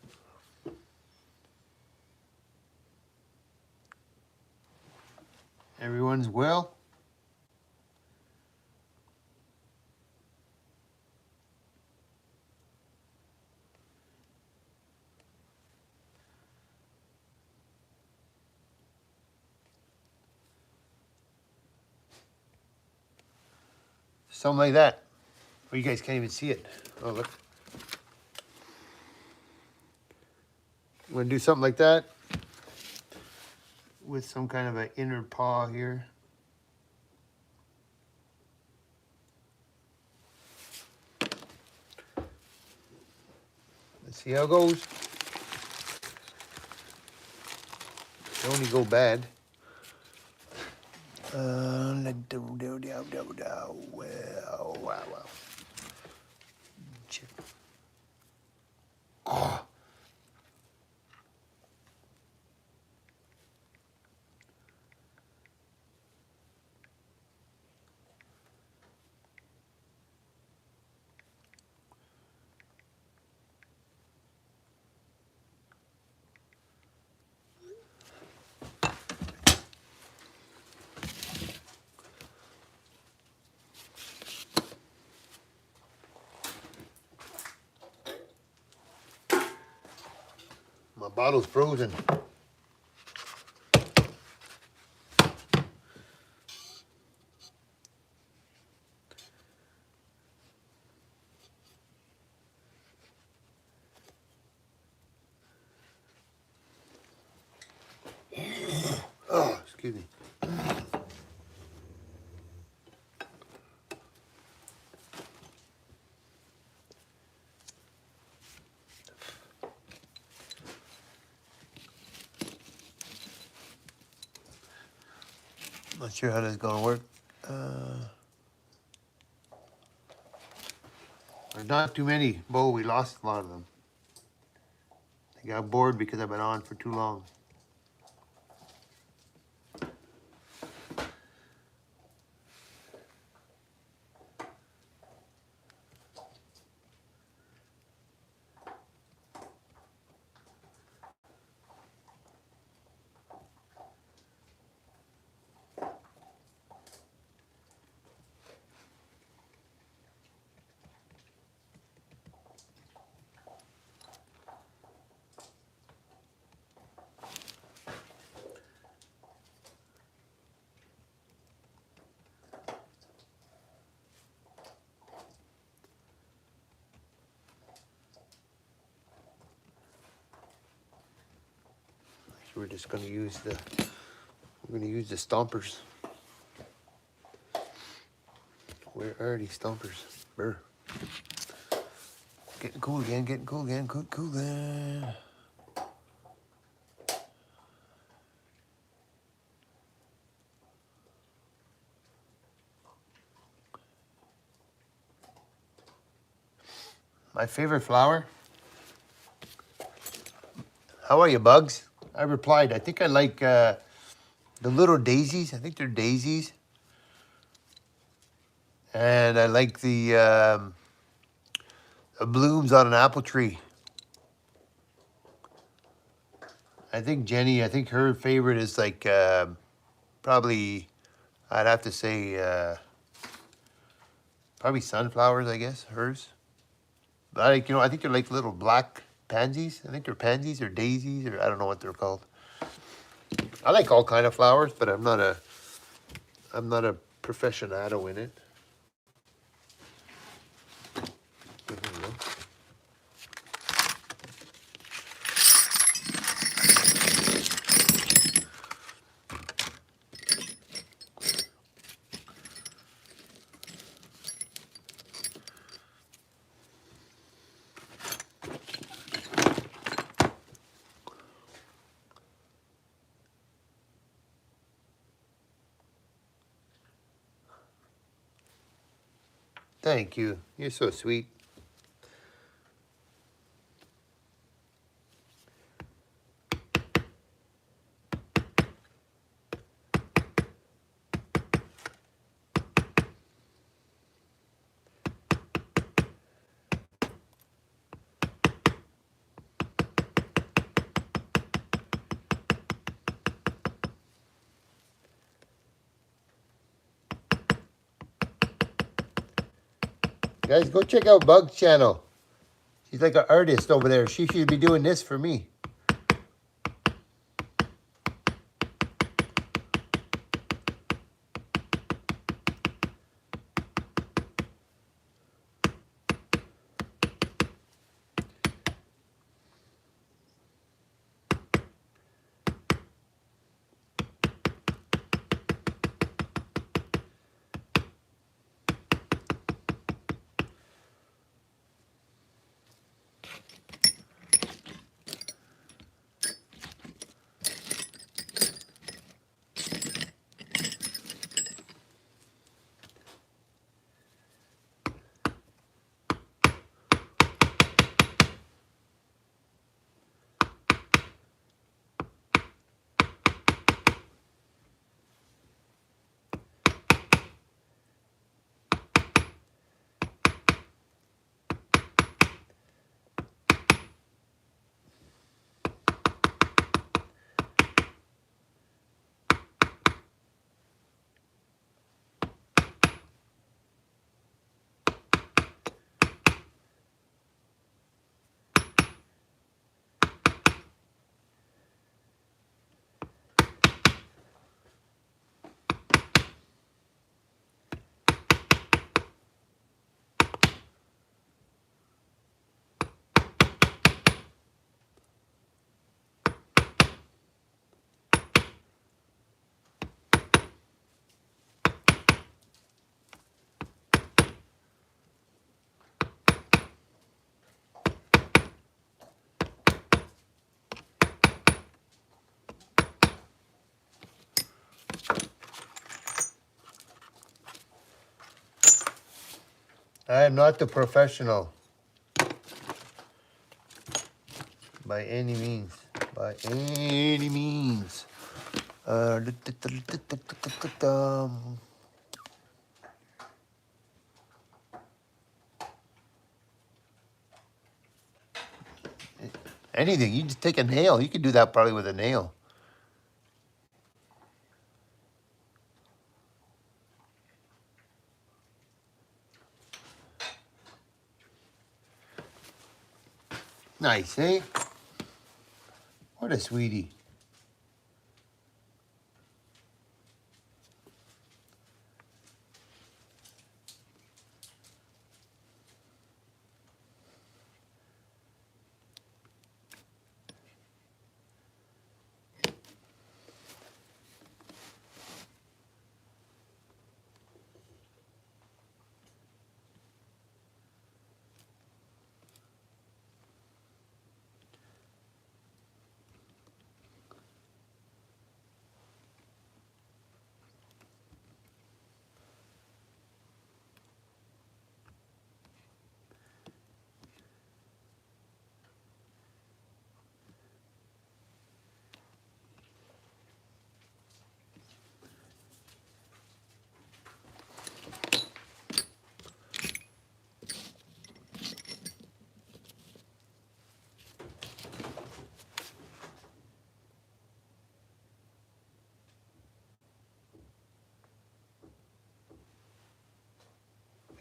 Everyone's well. Something like that. Oh, you guys can't even see it. Oh, look. I'm gonna do something like that with some kind of an inner paw here. Let's see how it goes. Don't only go bad. Well, wow. Check. Oh. My bottle's frozen. Oh, excuse me. Not sure how this is gonna work. There's not too many. Bo, we lost a lot of them. They got bored because I've been on for too long. we're just gonna use the stompers. Where are these stompers? Brr. Getting cool again, getting cool again, cool again. My favorite flower. How are you, Bugs? I replied, I think I like the little daisies. I think they're daisies. And I like the blooms on an apple tree. I think Jenny, I think her favorite is like probably, I'd have to say probably sunflowers, I guess, hers. But I like, I think they're like little black pansies. I think they're pansies or daisies, or I don't know what they're called. I like all kind of flowers, but I'm not a professionado in it. There we go. Thank you. You're so sweet. Guys, go check out Bug's channel. She's like an artist over there. She should be doing this for me. I am not the professional. By any means. By any means. Anything. You just take a nail. You could do that probably with a nail. Nice, eh? What a sweetie.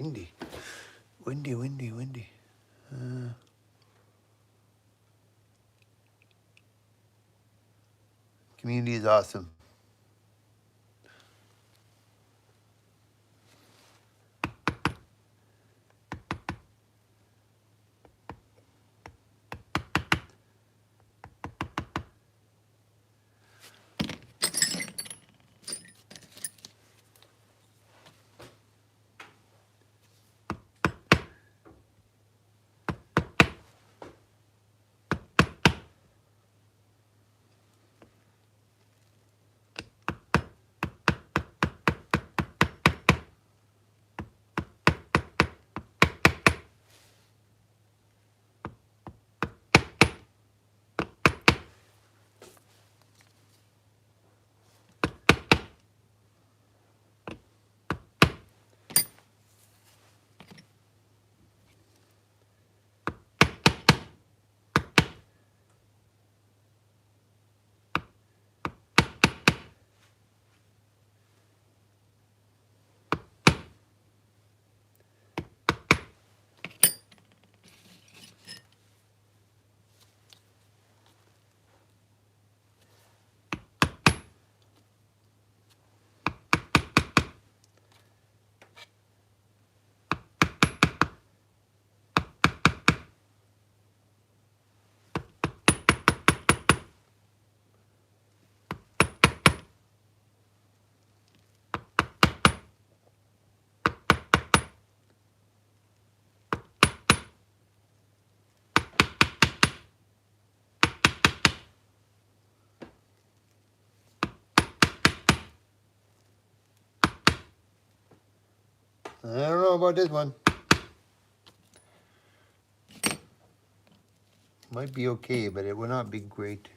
windy. Windy, windy, windy. Community is awesome. I don't know about this one. Might be okay, but it will not be great.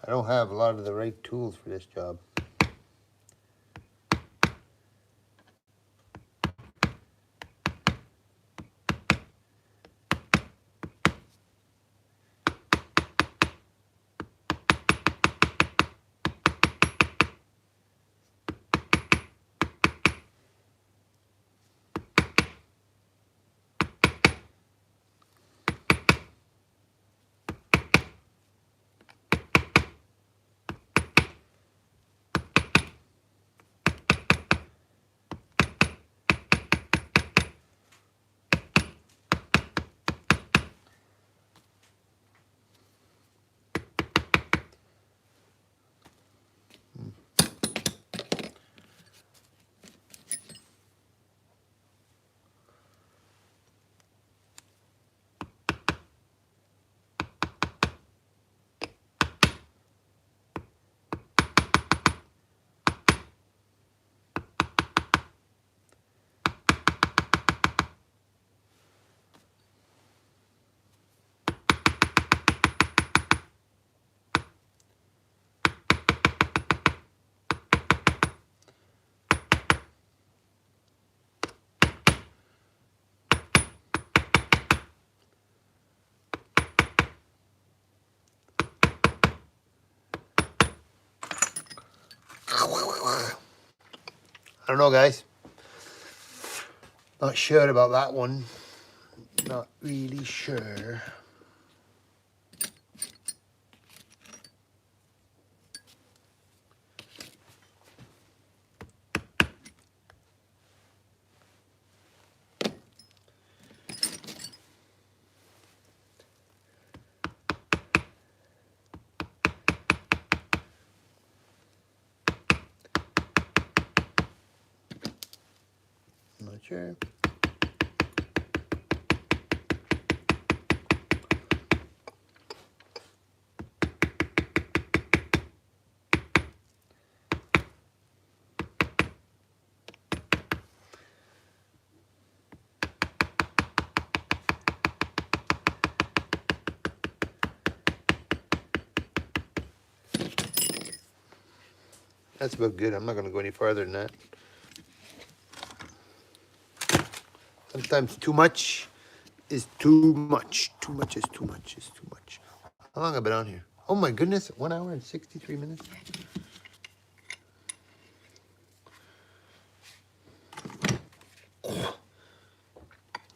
I don't have a lot of the right tools for this job. I don't know, guys. Not sure about that one. Not really sure. Not sure. That's about good. I'm not going to go any farther than that. Sometimes too much is too much. Too much is too much is too much. How long have I been on here? Oh my goodness, 1 hour and 63 minutes.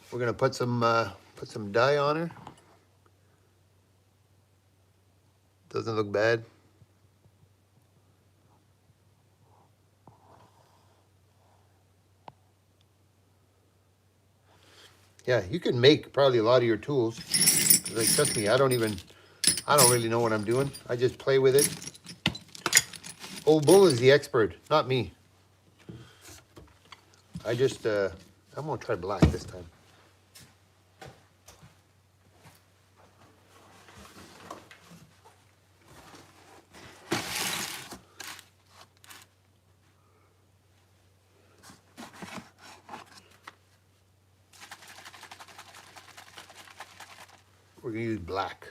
We're gonna put some dye on her. Doesn't look bad. Yeah, you can make probably a lot of your tools. Like, trust me, I don't really know what I'm doing. I just play with it. Old Bull is the expert, not me. I'm gonna try black this time. We're gonna use black.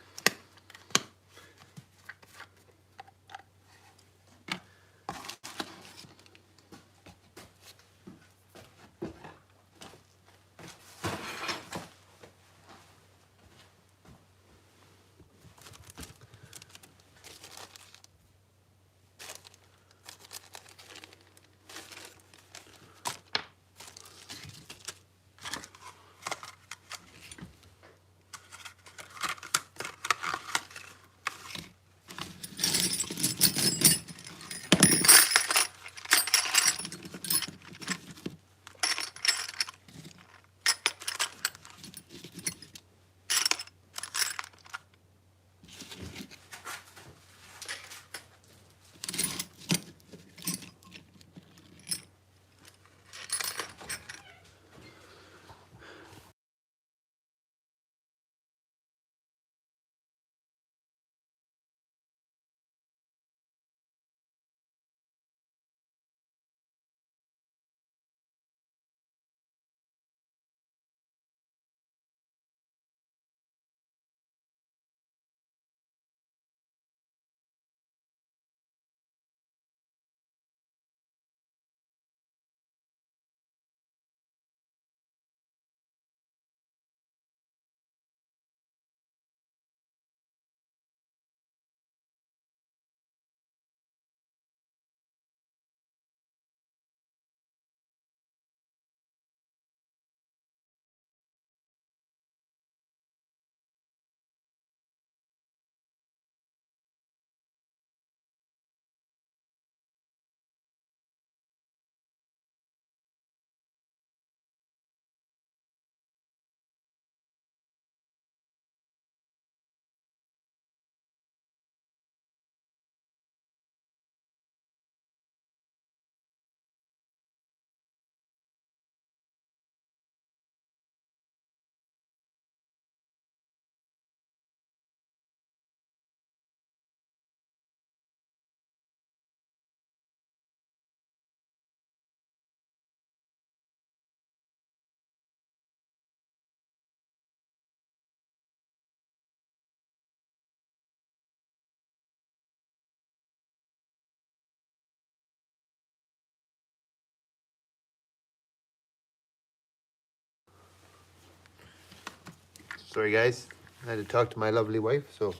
Sorry guys, I had to talk to my lovely wife, so.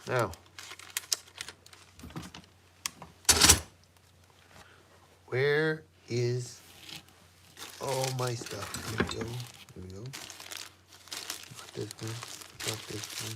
Now, where is all my stuff? Here we go, here we go. Got this one, got this one.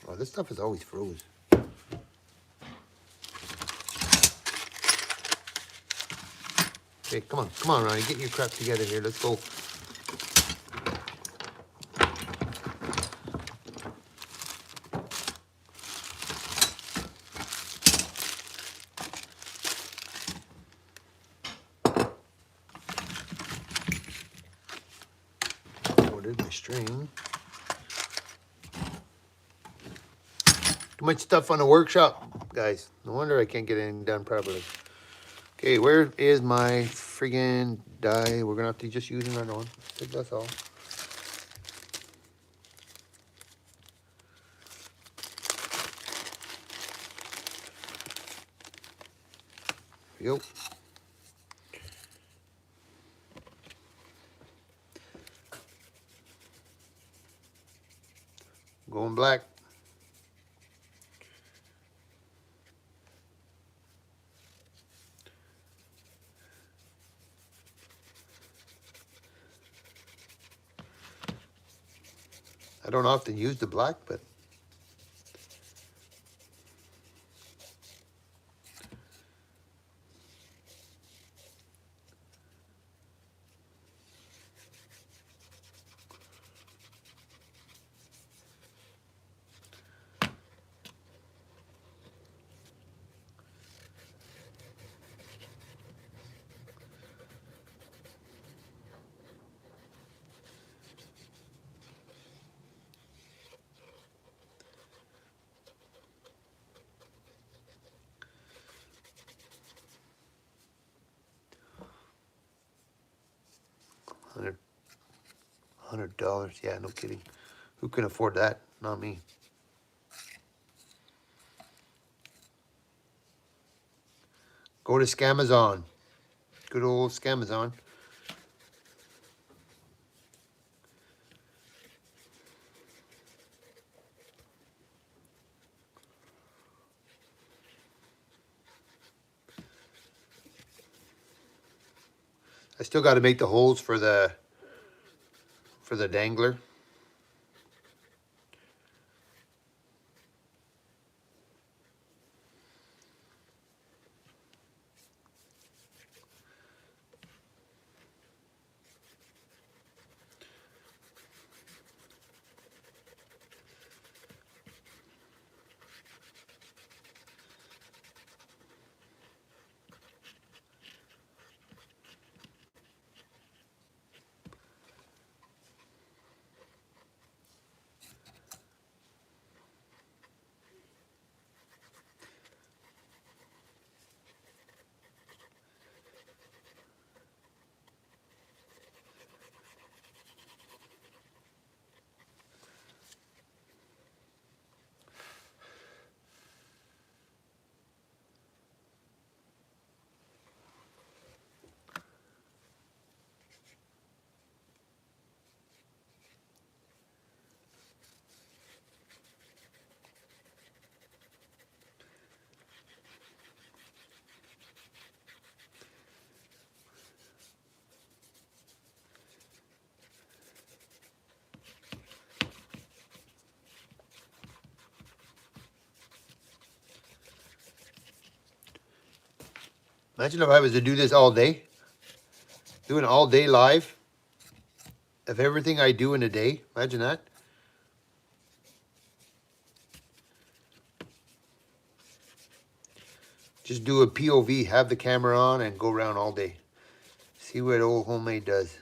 Oh, this stuff is always froze. Okay, come on, Ronnie, get your crap together here. Let's go. Ordered my string. Too much stuff on the workshop, guys. No wonder I can't get anything done properly. Okay, where is my friggin' die? We're gonna have to just use another one. That's all. Yep. Going black. I don't often use the black, but $100. Yeah, no kidding. Who can afford that? Not me. Go to Scamazon. Good old Scamazon. I still got to make the holes for the dangler. Imagine if I was to do this all day. Doing all day live. Of everything I do in a day. Imagine that. Just do a POV, have the camera on, and go around all day. See what old Homemade does.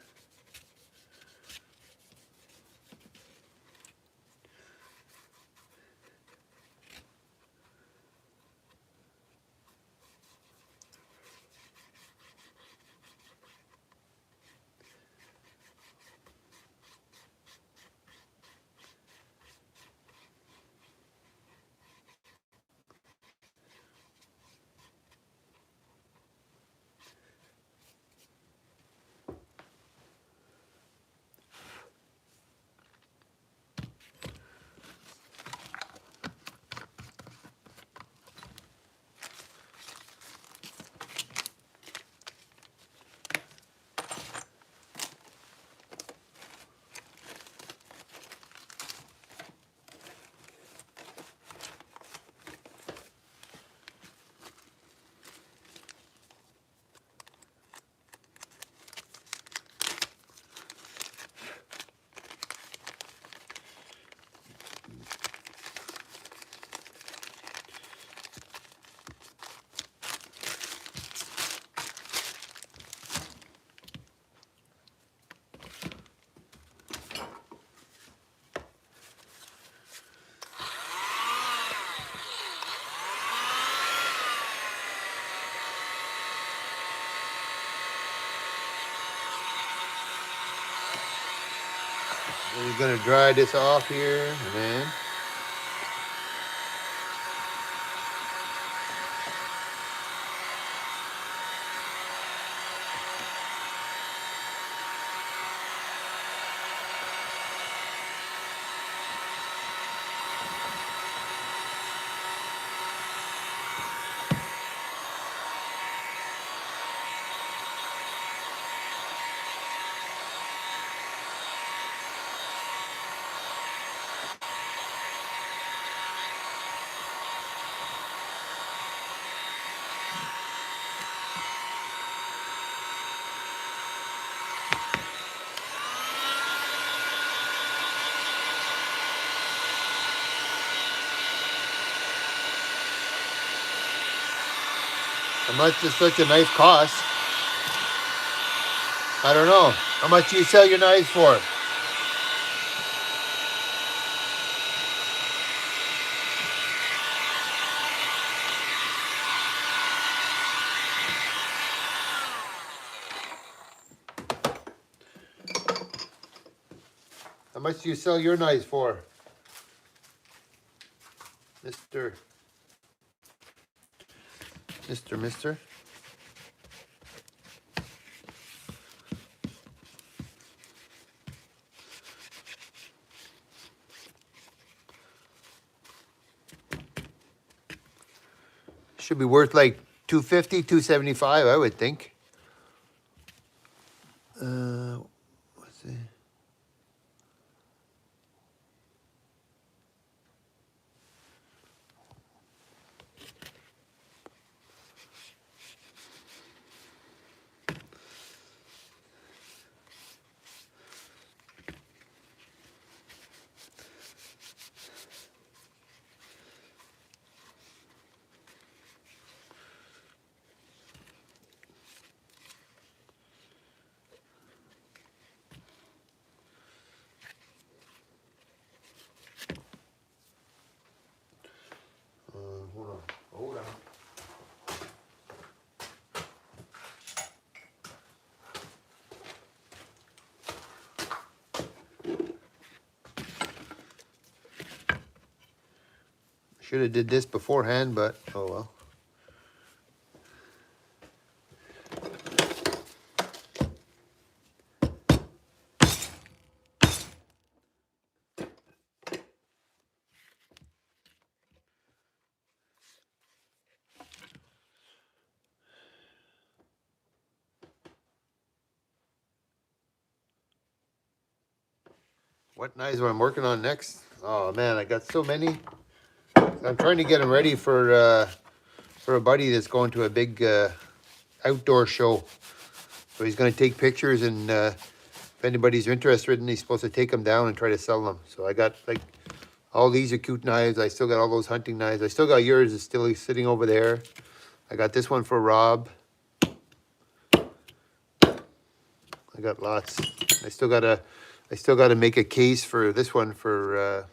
We're gonna dry this off here, and then how much does such a knife cost? I don't know. How much do you sell your knives for? How much do you sell your knives for, Mister? Mister? Should be worth like 250, 275, I would think. Let's see. Hold on. Should have did this beforehand, but oh well. What knives am I working on next? Oh man, I got so many. I'm trying to get them ready for a buddy that's going to a big outdoor show. So he's going to take pictures, and if anybody's interested, he's supposed to take them down and try to sell them. So I got like all these acute knives. I still got all those hunting knives. I still got yours. It's still sitting over there. I got this one for Rob. I got lots. I still gotta make a case for this one for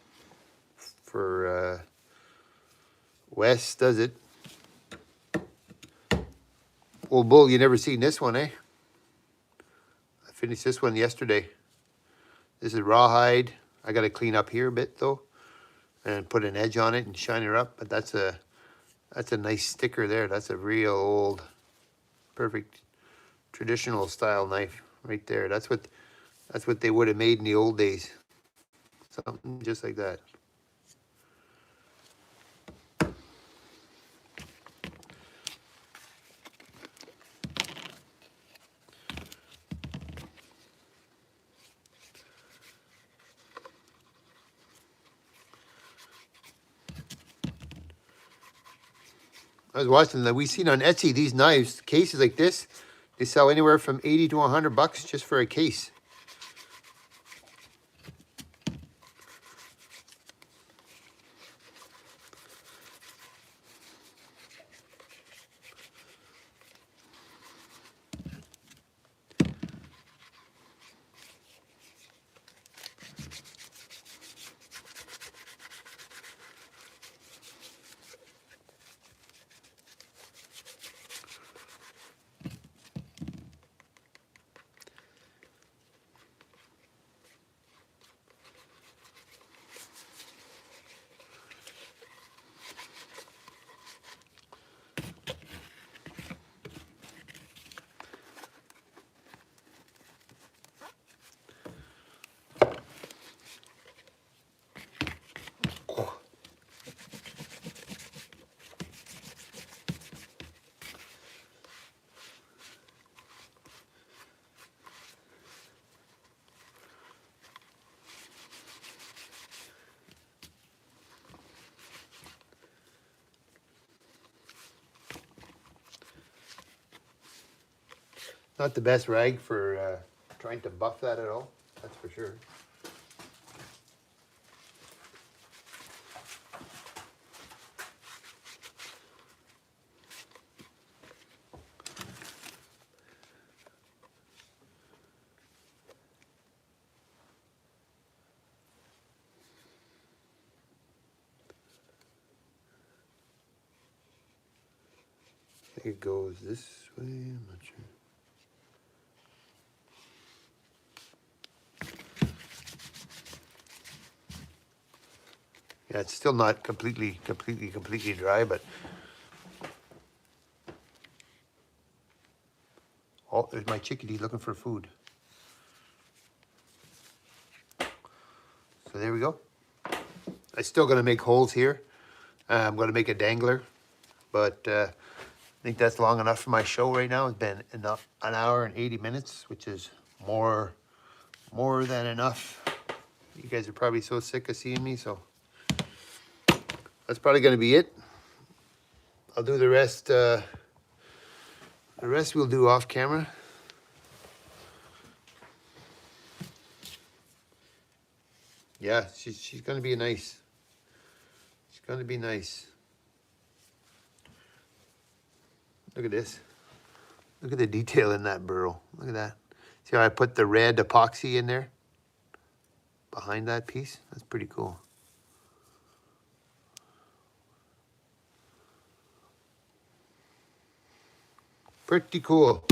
Wes. Does it? Old Bull, you never seen this one, eh? I finished this one yesterday. This is rawhide. I gotta clean up here a bit though, and put an edge on it and shine her up. But that's a nice sticker there. That's a real old, perfect, traditional style knife right there. That's what they would have made in the old days. Something just like that. I was watching that. We seen on Etsy these knives, cases like this. They sell anywhere from 80 to 100 bucks just for a case. Not the best rag for trying to buff that at all, that's for sure. I think it goes this way, I'm not sure. Yeah, it's still not completely dry, but oh, there's my chickadee looking for food. So there we go. I'm still gonna make holes here. I'm gonna make a dangler, but I think that's long enough for my show right now. It's been enough, an hour and 80 minutes, which is more than enough. You guys are probably so sick of seeing me, so that's probably gonna be it. I'll do the rest. The rest we'll do off camera. Yeah, she's gonna be nice. She's gonna be nice. Look at this. Look at the detail in that burrow. Look at that. See how I put the red epoxy in there? Behind that piece? That's pretty cool. Pretty cool.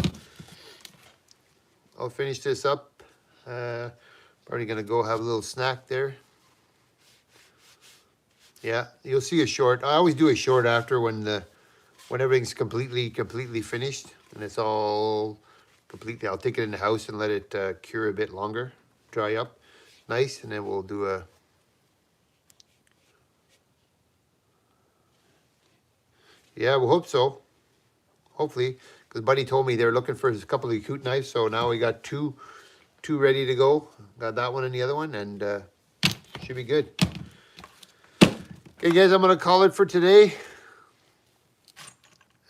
I'll finish this up. Probably gonna go have a little snack there. Yeah, you'll see a short. I always do a short after when everything's completely finished and it's all completely. I'll take it in the house and let it cure a bit longer, dry up, nice, and then we'll do a. Yeah, we'll hope so. Hopefully, because Buddy told me they're looking for a couple of cute knives, so now we got two ready to go. Got that one and the other one, and should be good. Okay, guys, I'm gonna call it for today.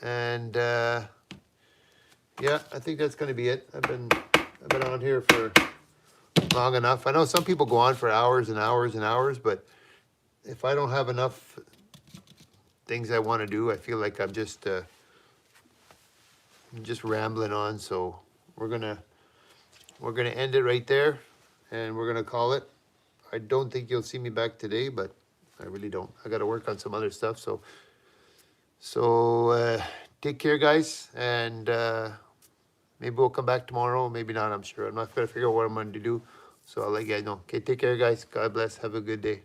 And yeah, I think that's gonna be it. I've been on here for long enough. I know some people go on for hours and hours and hours, but if I don't have enough things I want to do, I feel like I'm just rambling on. So we're gonna end it right there, and we're gonna call it. I don't think you'll see me back today, but I really don't. I got to work on some other stuff. So take care, guys, and maybe we'll come back tomorrow. Maybe not. I'm sure. I'm not gonna figure out what I'm going to do. So I'll let you guys know. Okay, take care, guys. God bless. Have a good day.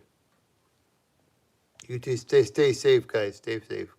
You too. Stay safe, guys. Stay safe.